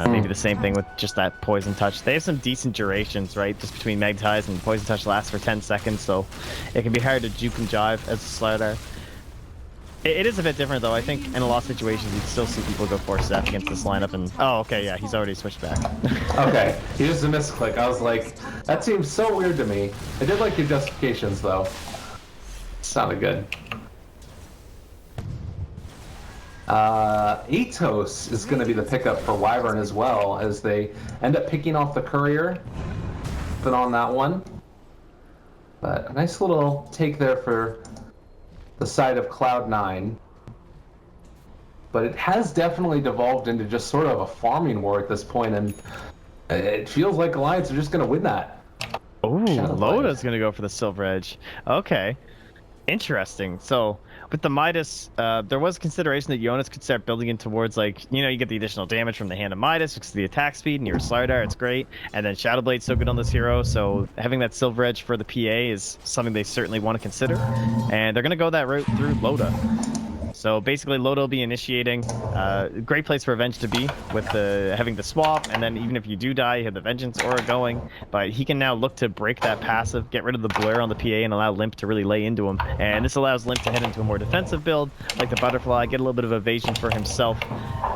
Maybe the same thing with just that Poison Touch. They have some decent durations, right? Just between Magnetize and Poison Touch lasts for 10 seconds, so it can be hard to juke and jive as a Slardar. It is a bit different, though. I think in a lot of situations, you'd still see people go Force Staff against this lineup, and oh, okay, yeah, he's already switched back. Okay, here's a misclick. I was like, that seems so weird to me. I did like your justifications, though. Sounded good. Atos is going to be the pickup for Wyvern as well, as they end up picking off the Courier. Been on that one. But a nice little take there for the side of Cloud9. But it has definitely devolved into just sort of a farming war at this point, and it feels like Alliance are just going to win that. Ooh, Loda's going to go for the Silver Edge. Okay. Interesting. So, with the Midas, there was consideration that Jonas could start building in towards, like, you get the additional damage from the Hand of Midas, because of the attack speed, and you're a Slardar, it's great. And then Shadowblade's so good on this hero, so having that Silver Edge for the PA is something they certainly want to consider. And they're going to go that route through Loda. So basically, Loda will be initiating. Great place for Avenge to be with having the swap, and then even if you do die, you have the Vengeance aura going. But he can now look to break that passive, get rid of the blur on the PA, and allow Limp to really lay into him. And this allows Limp to head into a more defensive build, like the Butterfly, get a little bit of evasion for himself,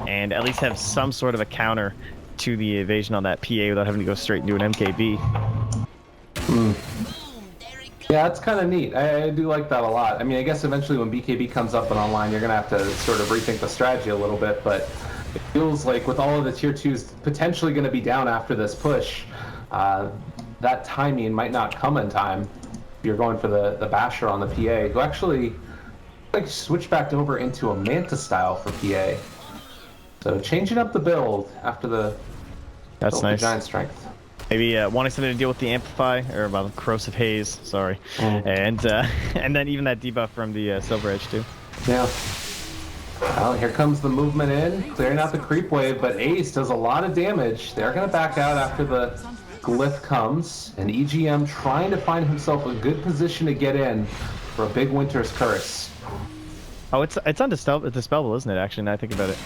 and at least have some sort of a counter to the evasion on that PA without having to go straight into an MKB. Yeah, that's kind of neat. I do like that a lot. I mean, I guess eventually when BKB comes up and online, you're going to have to sort of rethink the strategy a little bit, but it feels like with all of the tier 2s potentially going to be down after this push, that timing might not come in time if you're going for the Basher on the PA, who actually switched back over into a Manta style for PA. So changing up the build after the Giant Strength. Maybe wanting something to deal with the Amplify, or the Corrosive Haze, sorry. And then even that debuff from the Silver Edge, too. Yeah. Well, here comes the movement in, clearing out the creep wave, but Ace does a lot of damage. They're going to back out after the Glyph comes, and EGM trying to find himself a good position to get in for a big Winter's Curse. Oh, it's undispellable, isn't it? Actually, now I think about it.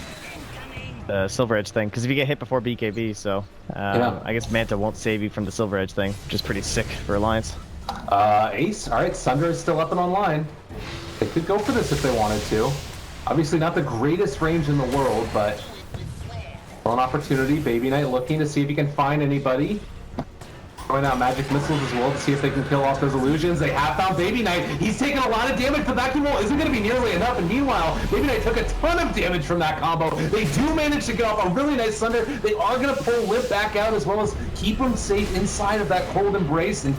The Silver Edge thing, because if you get hit before BKB, so Yeah. I guess Manta won't save you from the Silver Edge thing, which is pretty sick for Alliance. Ace, all right, Sunder is still up and online. They could go for this if they wanted to. Obviously not the greatest range in the world, but still an opportunity. Baby Knight looking to see if he can find anybody. Throwing out magic missiles as well to see if they can kill off those illusions. They have found Baby Knight. He's taking a lot of damage, but that Vacuum Wall isn't going to be nearly enough. And meanwhile, Baby Knight took a ton of damage from that combo. They do manage to get off a really nice Thunder. They are going to pull Lip back out as well as keep him safe inside of that cold embrace. And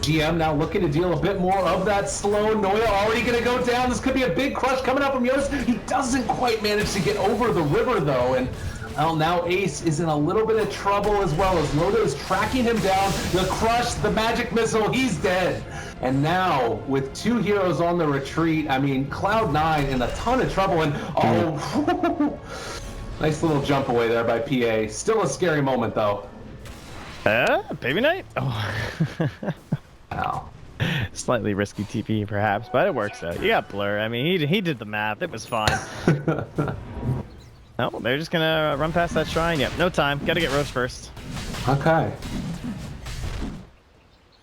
GM now looking to deal a bit more of that slow. Noya already going to go down. This could be a big crush coming up from Yost. He doesn't quite manage to get over the river, though. And well, now Ace is in a little bit of trouble as well as Loda is tracking him down. The crush, the magic missile, he's dead. And now, with two heroes on the retreat, I mean, Cloud9 in a ton of trouble. And oh, nice little jump away there by PA. Still a scary moment, though. Baby Knight? Oh. Wow. Slightly risky TP, perhaps, but it works out. You got Blur. I mean, he did the math. It was fine. No, they're just gonna run past that shrine. Yep, no time. Gotta get Rose first. Okay.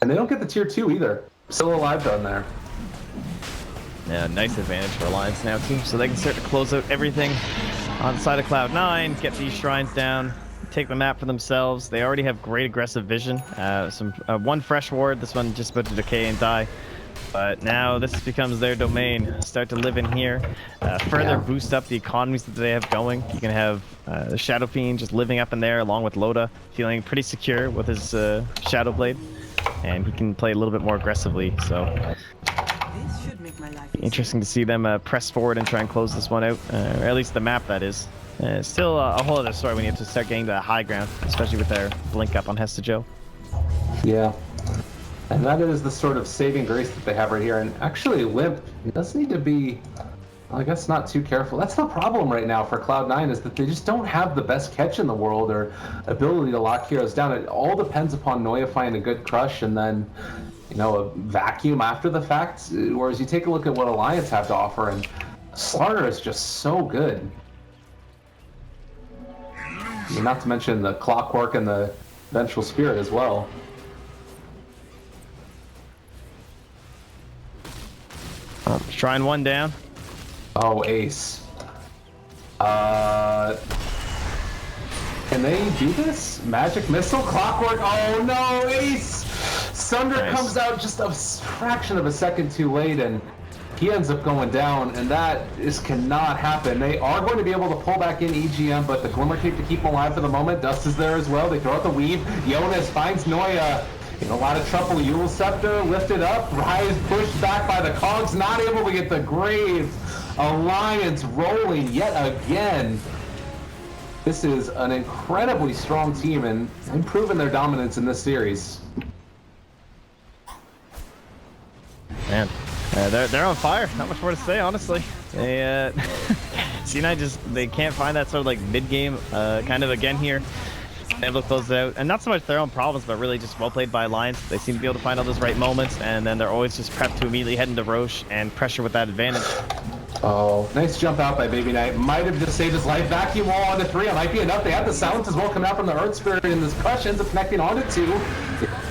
And they don't get the tier 2 either. Still alive down there. Yeah, nice advantage for Alliance now, too. So they can start to close out everything on the side of Cloud9, get these shrines down, take the map for themselves. They already have great aggressive vision. One fresh ward, this one just about to decay and die. But now this becomes their domain. Start to live in here. Further boost up the economies that they have going. You can have the Shadow Fiend just living up in there along with Loda, feeling pretty secure with his Shadow Blade. And he can play a little bit more aggressively, so This should make my life easier. interesting to see them press forward and try and close this one out. Or at least the map, that is. Still a whole other story when you have to start getting to the high ground, especially with their blink up on Hesta Joe. Yeah. And that is the sort of saving grace that they have right here. And actually, Limp does need to be, well, I guess, not too careful. That's the problem right now for Cloud9 is that they just don't have the best catch in the world or ability to lock heroes down. It all depends upon Noya finding a good crush and then, you know, a vacuum after the fact. Whereas you take a look at what Alliance have to offer, and Slaughter is just so good. I mean, not to mention the Clockwork and the Vengeful Spirit as well. Shrine one down. Oh, Ace. Can they do this? Magic Missile? Clockwork? Oh no, Ace! Sunder comes out just a fraction of a second too late, and he ends up going down, and that just cannot happen. They are going to be able to pull back in EGM, but the Glimmer Cape to keep him alive for the moment. Dust is there as well. They throw out the Weave. Jonas finds Noya in a lot of trouble. Yule Scepter lifted up. Rise pushed back by the Cogs, not able to get the Graves. Alliance rolling yet again. This is an incredibly strong team and improving their dominance in this series. Man, they're on fire. Not much more to say, honestly. They C9 they can't find that sort of like mid-game kind of again here. Able to close it out, and not so much their own problems, but really just well played by Alliance. They seem to be able to find all those right moments, and then they're always just prepped to immediately head into Roche and pressure with that advantage. Oh, nice jump out by Baby Knight. Might have just saved his life. Vacuum Wall onto 3. It might be enough. They have the silence as well coming out from the Earth Spirit, and this crush ends up connecting onto 2.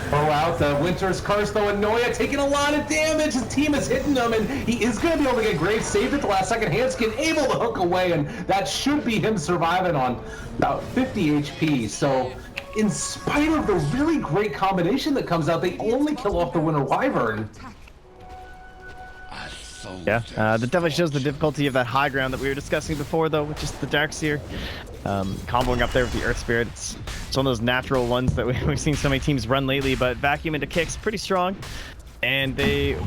Throw out the Winter's Curse, though, and Noya taking a lot of damage. His team is hitting him, and he is going to be able to get Graves saved at the last second. Handskin able to hook away, and that should be him surviving on about 50 HP. So, in spite of the really great combination that comes out, they only kill off the Winter Wyvern. Yeah, that definitely shows the difficulty of that high ground that we were discussing before, though, with just the Darkseer. Comboing up there with the Earth Spirit, it's one of those natural ones that we've seen so many teams run lately, but Vacuum into kicks pretty strong. And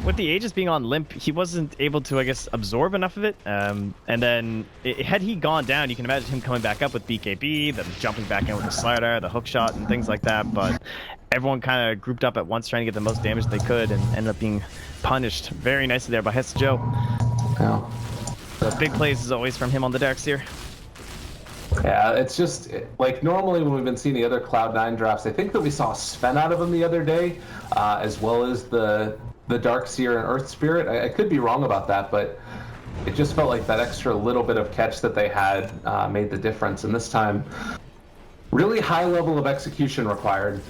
with the Aegis being on Limp, he wasn't able to, I guess, absorb enough of it. And then, had he gone down, you can imagine him coming back up with BKB, then jumping back in with the slider, the hook shot, and things like that. But everyone kind of grouped up at once trying to get the most damage they could and ended up being punished very nicely there by Hesta Joe. Yeah. So big plays as always from him on the Darkseer. Yeah, it's just like normally when we've been seeing the other Cloud9 drafts, I think that we saw Sven out of them the other day, as well as the Darkseer and Earth Spirit. I could be wrong about that, but it just felt like that extra little bit of catch that they had made the difference. And this time, really high level of execution required.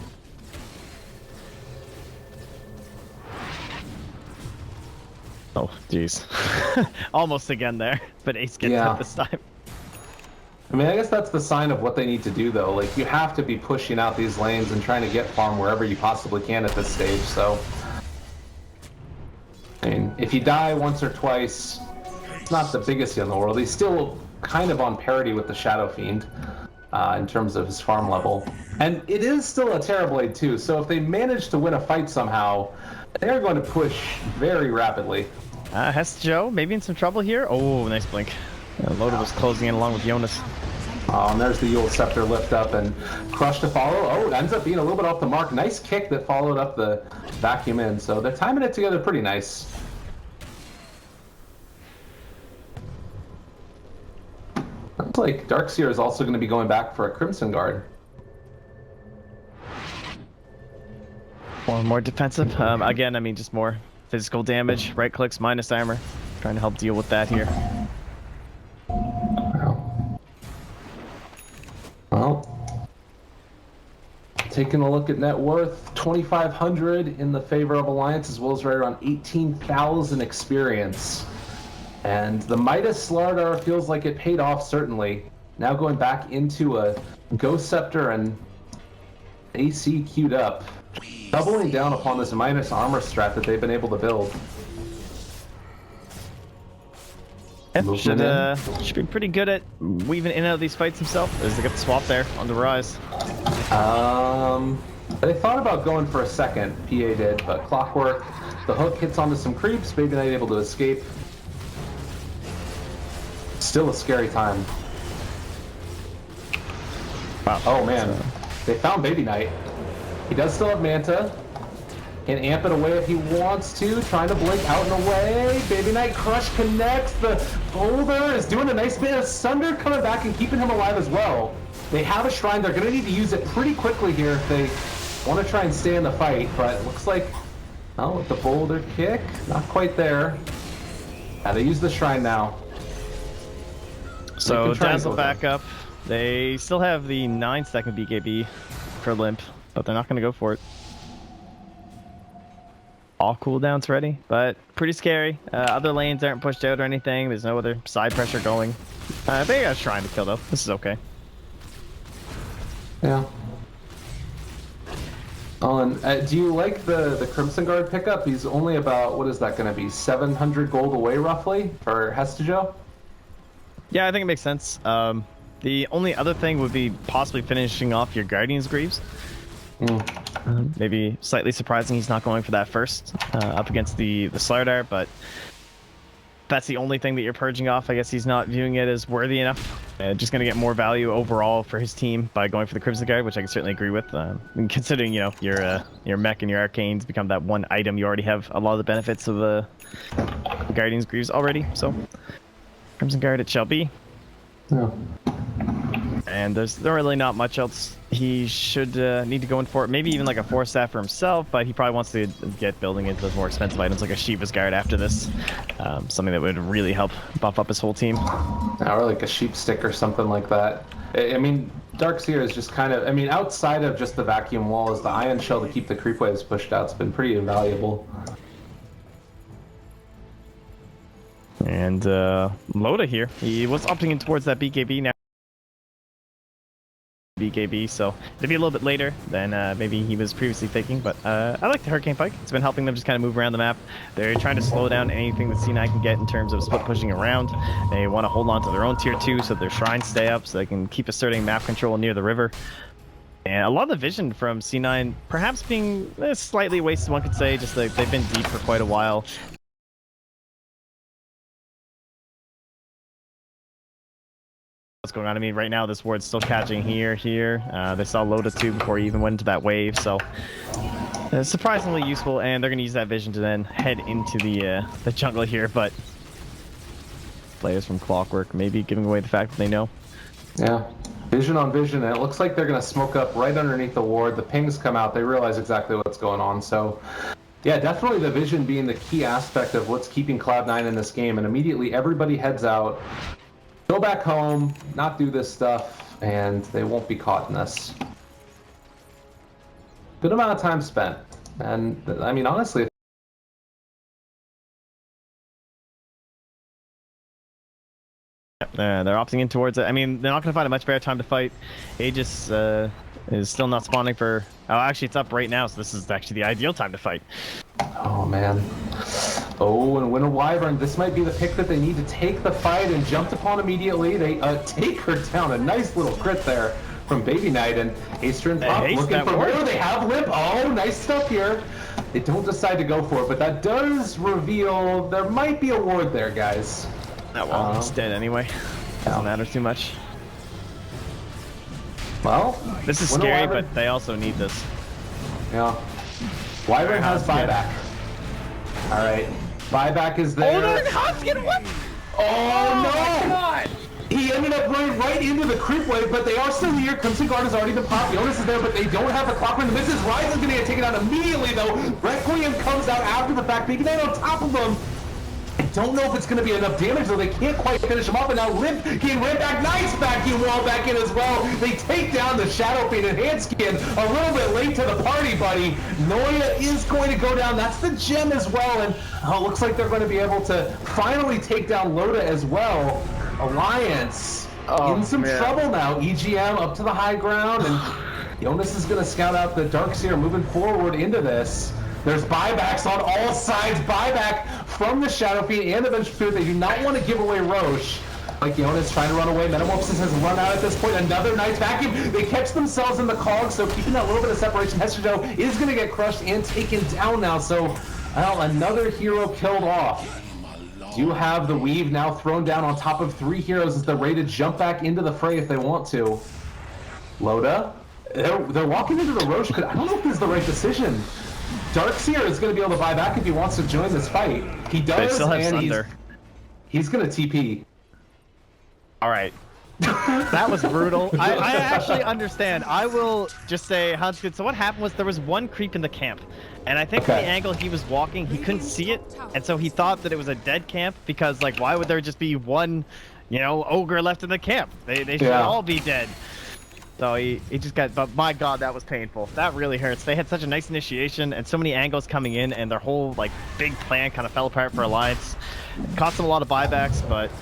Oh, jeez. Almost again there, but Ace gets it this time. I mean, I guess that's the sign of what they need to do, though. Like, you have to be pushing out these lanes and trying to get farm wherever you possibly can at this stage, so... I mean, if you die once or twice, it's not the biggest deal in the world. He's still kind of on parity with the Shadow Fiend in terms of his farm level. And it is still a Terrorblade, too, so if they manage to win a fight somehow, they're going to push very rapidly. Hestejo, maybe in some trouble here. Oh, nice blink. Loda was closing in along with Jonas. And there's the Yule Scepter lift up and Crush to follow. Oh, it ends up being a little bit off the mark. Nice kick that followed up the vacuum in. So they're timing it together pretty nice. Looks like Darkseer is also going to be going back for a Crimson Guard. More defensive. Again, I mean, just more physical damage. Right clicks minus armor. Trying to help deal with that here. Well, taking a look at net worth, 2,500 in the favor of Alliance, as well as right around 18,000 experience. And the Midas Slardar feels like it paid off, certainly. Now going back into a Ghost Scepter and AC queued up. Doubling down upon this minus armor strat that they've been able to build. Yeah, should be pretty good at weaving in and out of these fights himself. As they get the swap there on the rise. They thought about going for a second, PA did, but Clockwork, the hook hits onto some creeps, Baby Knight able to escape. Still a scary time. Wow. Oh man, they found Baby Knight. He does still have Manta. Can amp it away if he wants to. Trying to blink out and away. Baby Knight Crush connects. The boulder is doing a nice bit of Sunder coming back and keeping him alive as well. They have a shrine. They're going to need to use it pretty quickly here if they want to try and stay in the fight. But it looks like, oh, with the boulder kick, not quite there. Yeah, they use the shrine now. So Dazzle back up. They still have the 9-second BKB for Limp, but they're not going to go for it. All cooldowns ready, but pretty scary. Other lanes aren't pushed out or anything. There's no other side pressure going. They got a shrine to kill though. This is okay. Yeah. Oh, and do you like the Crimson Guard pickup? He's only about, what is that going to be, 700 gold away roughly for Hestejo? Yeah, I think it makes sense. The only other thing would be possibly finishing off your Guardian's Greaves. Maybe slightly surprising he's not going for that first up against the Slardar, but that's the only thing that you're purging off. I guess he's not viewing it as worthy enough. Just going to get more value overall for his team by going for the Crimson Guard, which I can certainly agree with. Considering, you know, your mech and your arcanes become that one item, you already have a lot of the benefits of the Guardian's Greaves already. So Crimson Guard it shall be. Yeah. And there's really not much else he should need to go in for. Maybe even like a 4-staff for himself, but he probably wants to get building into those more expensive items like a Shiva's Guard after this. Something that would really help buff up his whole team. Or like a sheep stick or something like that. I mean, Darkseer is just kind of, I mean, outside of just the vacuum wall, is the Ion Shell to keep the creep waves pushed out. It's been pretty invaluable. And Loda here, he was opting in towards that BKB now. BKB, so it'll be a little bit later than maybe he was previously thinking, but I like the Hurricane Pike. It's been helping them just kind of move around the map. They're trying to slow down anything that C9 can get in terms of split pushing around. They want to hold on to their own tier 2 so their shrines stay up so they can keep asserting map control near the river. And a lot of the vision from C9 perhaps being slightly wasted, one could say, just like they've been deep for quite a while. What's going on? I mean, right now this ward's still catching here. They saw Loda too before he even went into that wave, so surprisingly useful. And they're going to use that vision to then head into the jungle here. But players from Clockwork maybe giving away the fact that they know. Yeah. Vision on vision, and it looks like they're going to smoke up right underneath the ward. The pings come out. They realize exactly what's going on. So, yeah, definitely the vision being the key aspect of what's keeping Cloud9 in this game. And immediately everybody heads out, go back home, not do this stuff, and they won't be caught in this. Good amount of time spent. And, I mean, honestly, they're opting in towards it. I mean, they're not going to find a much better time to fight. Aegis is still not spawning for... Oh, actually, it's up right now, so this is actually the ideal time to fight. oh, man. Oh, and Winter Wyvern, this might be the pick that they need to take the fight and jumped upon immediately. They take her down. A nice little crit there from Baby Knight, and Aestrin top looking for where they have Limp. Oh, nice stuff here. They don't decide to go for it, but that does reveal there might be a ward there, guys. That wall's dead anyway. Doesn't matter too much. Well, this is scary, but they also need this. Yeah. Wyvern has buyback. All right. Buyback is there. Oh, no, Hoskin, what? Oh, no! God. He ended up running right into the creep wave, but they are still here. Crimson Guard has already been popped. Jonas is there, but they don't have the clock. The Mrs. Rise is going to get taken out immediately, though. Requiem comes out after the fact. Big Knight on top of them. I don't know if it's going to be enough damage, though. They can't quite finish him off, and now Limp can ran back. Nice vacuum wall back in as well. They take down the Shadow Fiend and Handskin a little bit late to the party, buddy. Noya is going to go down. That's the gem as well, and it looks like they're going to be able to finally take down Loda as well. Alliance in some trouble now. EGM up to the high ground, and Jonas is going to scout out the Darkseer moving forward into this. There's buybacks on all sides. Buyback from the Shadow Fiend and the Vengeful Spirit. They do not want to give away Roche. Like Jonas trying to run away. Metamorphosis has run out at this point. Another nice vacuum. They catch themselves in the cogs, so keeping that little bit of separation. Hester Joe is going to get crushed and taken down now. So, well, another hero killed off. Do have the Weave now thrown down on top of 3 heroes as they're ready to jump back into the fray if they want to. Loda, they're walking into the Roche. I don't know if this is the right decision. Darkseer is going to be able to buy back if he wants to join this fight. He does, they still have and Thunder. He's going to TP. All right. That was brutal. I actually understand. I will just say, Hanskin, so what happened was there was one creep in the camp. And I think from the angle he was walking, he couldn't see it. And so he thought that it was a dead camp because, like, why would there just be one, you know, ogre left in the camp? They should all be dead. So he just got, but my god, that was painful. That really hurts. They had such a nice initiation and so many angles coming in, and their whole like big plan kind of fell apart for Alliance. It cost them a lot of buybacks, but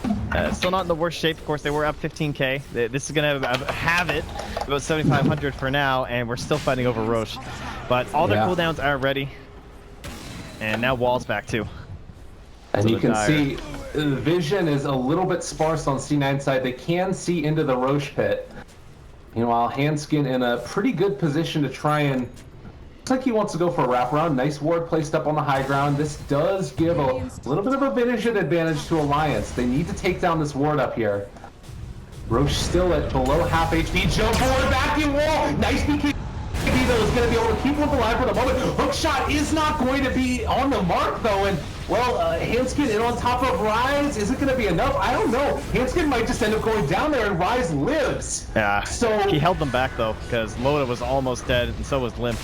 still not in the worst shape. Of course, they were up 15k. This is gonna have it about 7,500 for now, and we're still fighting over Roche. But all their cooldowns are ready, and now Wall's back too. And you can see the vision is a little bit sparse on C9 side. They can see into the Roche pit. Meanwhile, Handskin in a pretty good position to try and... Looks like he wants to go for a wraparound. Nice ward placed up on the high ground. This does give a little bit of a vision advantage to Alliance. They need to take down this ward up here. Roche still at below half HP. Jump forward, vacuum wall. Nice BK. Though is going to be able to keep him alive for the moment. Hook shot is not going to be on the mark though, and well, Handskin in on top of Rise. Is it going to be enough? I don't know. Handskin might just end up going down there, and Rise lives. Yeah. So he held them back though, because Loda was almost dead, and so was Limp.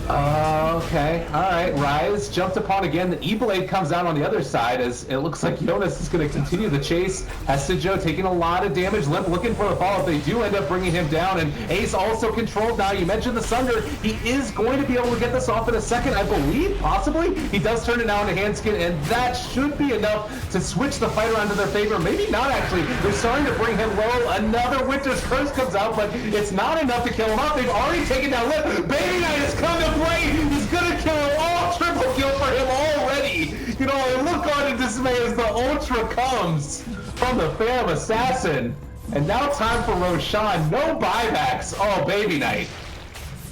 Okay. All right. Rise jumped upon again. The E-Blade comes out on the other side as it looks like Jonas is going to continue the chase. Hestijo taking a lot of damage. Limp looking for the follow-up. They do end up bringing him down, and Ace also controlled now. You mentioned the Sunder. He is going to be able to get this off in a second, I believe, possibly. He does turn it now into Handskin, and that should be enough to switch the fight around to their favor. Maybe not, actually. They're starting to bring him low. Another Winter's Curse comes out, but it's not enough to kill him off. They've already taken down Limp. Baby Knight has come to play. He's gonna kill him all. Triple kill for him already. You know, I look on in dismay as the Ultra comes from the Fam Assassin. And now time for Roshan. No buybacks. Oh, Baby Knight.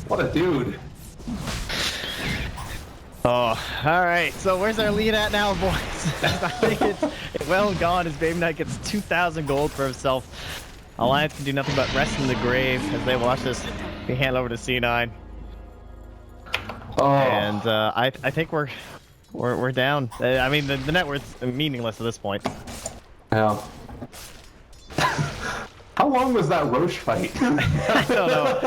What a dude. Oh, all right. So where's our lead at now, boys? I think it's well gone as Baby Knight gets 2,000 gold for himself. Alliance can do nothing but rest in the grave as they watch this be handed over to C9. Oh. And I think we're down. I mean, the net worth's meaningless at this point. Yeah. How How long was that Roche fight? I don't know.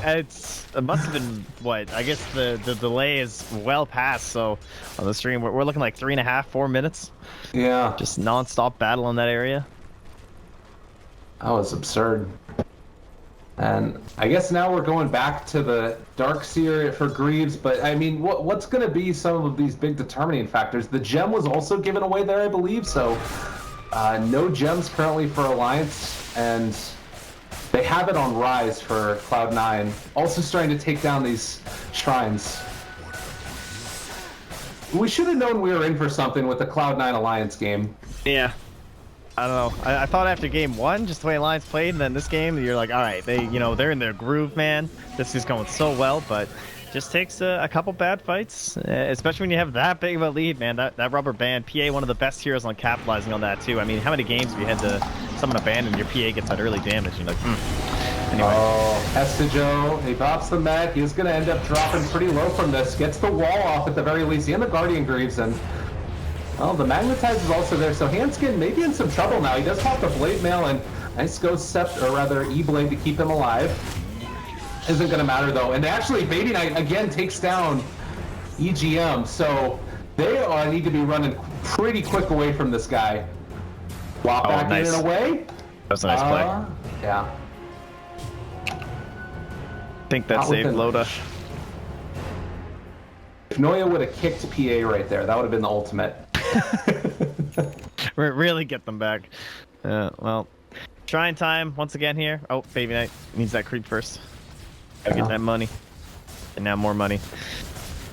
It must have been what? I guess the delay is well past. So on the stream, we're looking like 3.5, 4 minutes. Yeah. Just non-stop battle in that area. That was absurd. And I guess now we're going back to the Darkseer for Greaves, but I mean, what's going to be some of these big determining factors? The gem was also given away there, I believe, so no gems currently for Alliance, and they have it on Rise for Cloud9. Also starting to take down these shrines. We should have known we were in for something with the Cloud9 Alliance game. Yeah. I don't know. I thought after game 1, just the way Alliance played, and then this game, you're like, all right, they're in their groove, man. This is going so well, but just takes a couple bad fights, especially when you have that big of a lead, man. That rubber band, PA, one of the best heroes on capitalizing on that too. I mean, how many games have you had to summon a band and your PA gets that early damage? You're like, Anyway. Oh, Estijo, he pops the mech. He's going to end up dropping pretty low from this. Gets the wall off at the very least. And the Guardian Greaves, and well, the Magnetize is also there, so Handskin may be in some trouble now. He does pop the Blade Mail, and nice Ghost Sept, or rather E-Blade to keep him alive. Isn't going to matter, though. And actually, Baby Knight, again, takes down EGM, so they need to be running pretty quick away from this guy. Walk back nice. in and away. That was a nice play. Yeah. I think that saved Loda. If Noya would have kicked PA right there, that would have been the ultimate. Really get them back. Well, Shrine time once again here. Oh, Baby Knight needs that creep first. Gotta get that money. And now more money.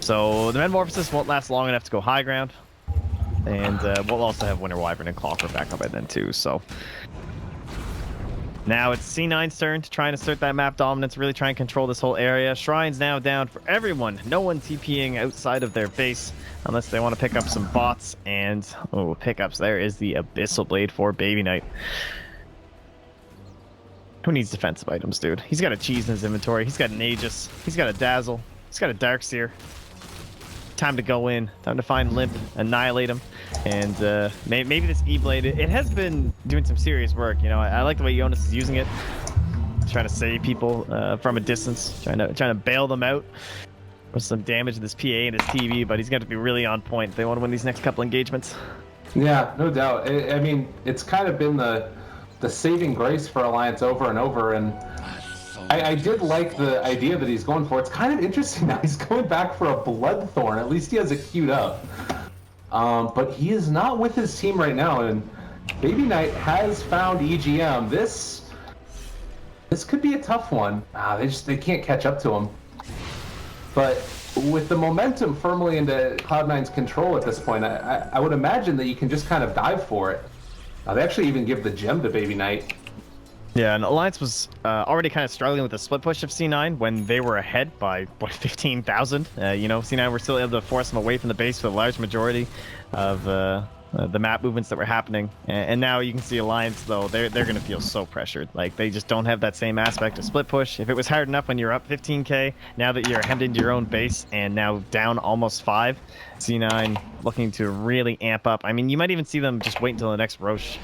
So the Metamorphosis won't last long enough to go high ground. And we'll also have Winter Wyvern and Cloffer back up by then too, so... Now it's C9's turn to try and assert that map dominance, really try and control this whole area. Shrine's now down for everyone. No one TPing outside of their base unless they want to pick up some bots. And, oh, pickups. There is the Abyssal Blade for Baby Knight. Who needs defensive items, dude? He's got a cheese in his inventory. He's got an Aegis. He's got a Dazzle. He's got a Darkseer. Time to go in. Time to find Limp, annihilate him. And maybe this E-Blade, it has been doing some serious work. You know, I like the way Jonas is using it. Trying to save people from a distance. Trying to bail them out with some damage to this PA and his TV, but he's got to be really on point if they want to win these next couple engagements. Yeah, no doubt. I mean, it's kind of been the saving grace for Alliance over and over, and I did like the idea that he's going for. It's kind of interesting now. He's going back for a Bloodthorn. At least he has it queued up. But he is not with his team right now, and Baby Knight has found EGM. This could be a tough one. They can't catch up to him. But with the momentum firmly into Cloud9's control at this point, I would imagine that you can just kind of dive for it. They actually even give the gem to Baby Knight. Yeah, and Alliance was already kind of struggling with the split push of C9 when they were ahead by, what, 15,000? You know, C9 were still able to force them away from the base for the large majority of the map movements that were happening. And now you can see Alliance, though, they're going to feel so pressured. Like, they just don't have that same aspect of split push. If it was hard enough when you're up 15k, now that you're hemmed into your own base and now down almost 5, C9 looking to really amp up. I mean, you might even see them just wait until the next Roche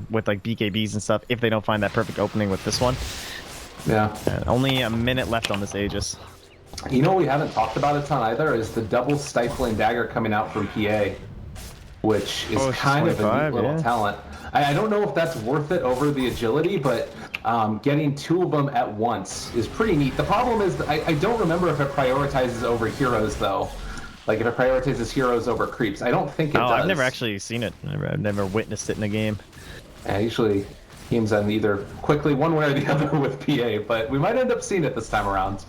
with like BKBs and stuff if they don't find that perfect opening with this one. Yeah. Only a minute left on this Aegis. You know what we haven't talked about a ton either is the double stifling dagger coming out from PA, which is kind of a neat little talent. I don't know if that's worth it over the agility, but getting 2 of them at once is pretty neat. The problem is that I don't remember if it prioritizes over heroes, though. Like, if it prioritizes heroes over creeps. I don't think it does. I've never actually seen it. I've never witnessed it in a game. Yeah, usually teams end either quickly one way or the other with PA, but we might end up seeing it this time around.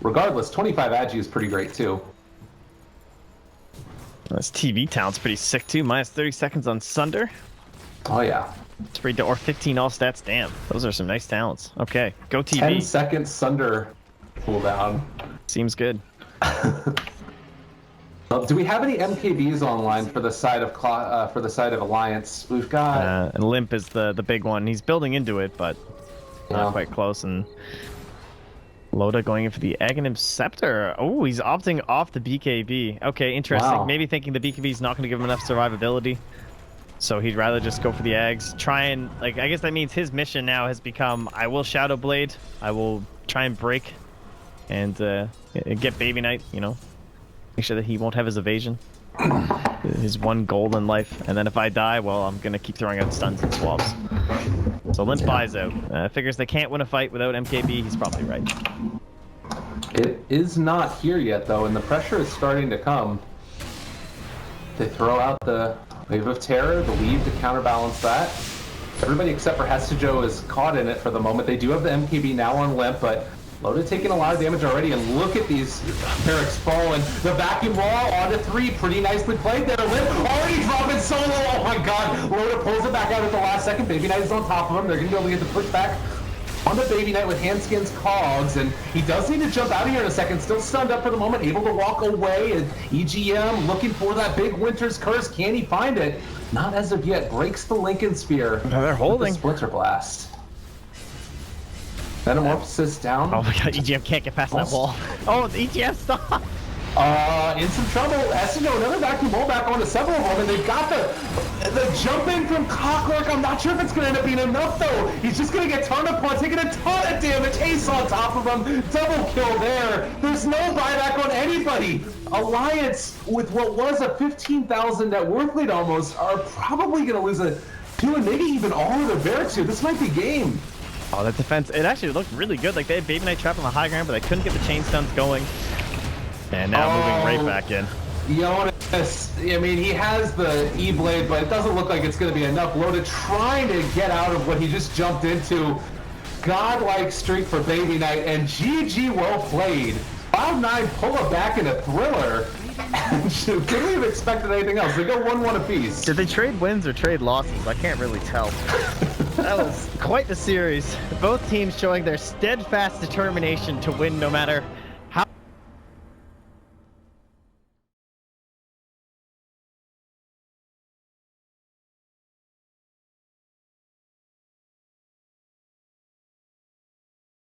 Regardless, 25 Agi is pretty great, too. This TV talent's pretty sick, too. Minus 30 seconds on Sunder. Oh, yeah. Or 15 all stats. Damn, those are some nice talents. Okay, go TV. 10 seconds Sunder cooldown. Seems good. Do we have any MKBs online for the side of Alliance? We've got and Limp is the big one. He's building into it, but not quite close. And Loda going in for the Aghanim Scepter. Oh, he's opting off the BKB. Okay, interesting. Wow. Maybe thinking the BKB is not going to give him enough survivability. So he'd rather just go for the eggs. Try and, like, I guess that means his mission now has become, I will Shadow Blade, I will try and break, and get Baby Knight, you know. Make sure that he won't have his evasion. His one goal in life. And then if I die, well, I'm going to keep throwing out stuns and swabs. So Limp buys out. Figures they can't win a fight without MKB. He's probably right. It is not here yet, though, and the pressure is starting to come. They throw out the Wave of Terror, the weave to counterbalance that. Everybody except for Hestijo is caught in it for the moment. They do have the MKB now on Limp, but Loda taking a lot of damage already, and look at these Herrick's falling. The vacuum wall onto 3, pretty nicely played there. Limp already dropping solo, oh my god. Loda pulls it back out at the last second. Baby Knight is on top of him. They're going to be able to get the push back on the Baby Knight with Handskins Cogs, and he does need to jump out of here in a second. Still stunned up for the moment, able to walk away, and EGM looking for that big Winter's Curse. Can he find it? Not as of yet. Breaks the Lincoln Spear. They're holding. The Splinter Blast. Metamorphosis down. Oh my god, EGM can't get past that wall. Oh, the EGM stop! In some trouble. Esseno, another vacuum wall back onto several of them, and they've got the jump in from Clockwork. I'm not sure if it's going to end up being enough, though. He's just going to get turned upon, taking a ton of damage. Ace on top of him. Double kill there. There's no buyback on anybody. Alliance, with what was a 15,000 net worth lead almost, are probably going to lose a 2 and maybe even all of their barracks here. This might be game. Oh, that defense, it actually looked really good. Like, they had Baby Knight trapped on the high ground, but they couldn't get the chain stuns going. And now moving right back in. Jonas, I mean, he has the E-Blade, but it doesn't look like it's going to be enough. Loda trying to get out of what he just jumped into. Godlike streak for Baby Knight, and GG well played. Cloud9 pull it back in a thriller. Couldn't we have expected anything else? They go 1-1 apiece. Did they trade wins or trade losses? I can't really tell. That was quite the series. Both teams showing their steadfast determination to win no matter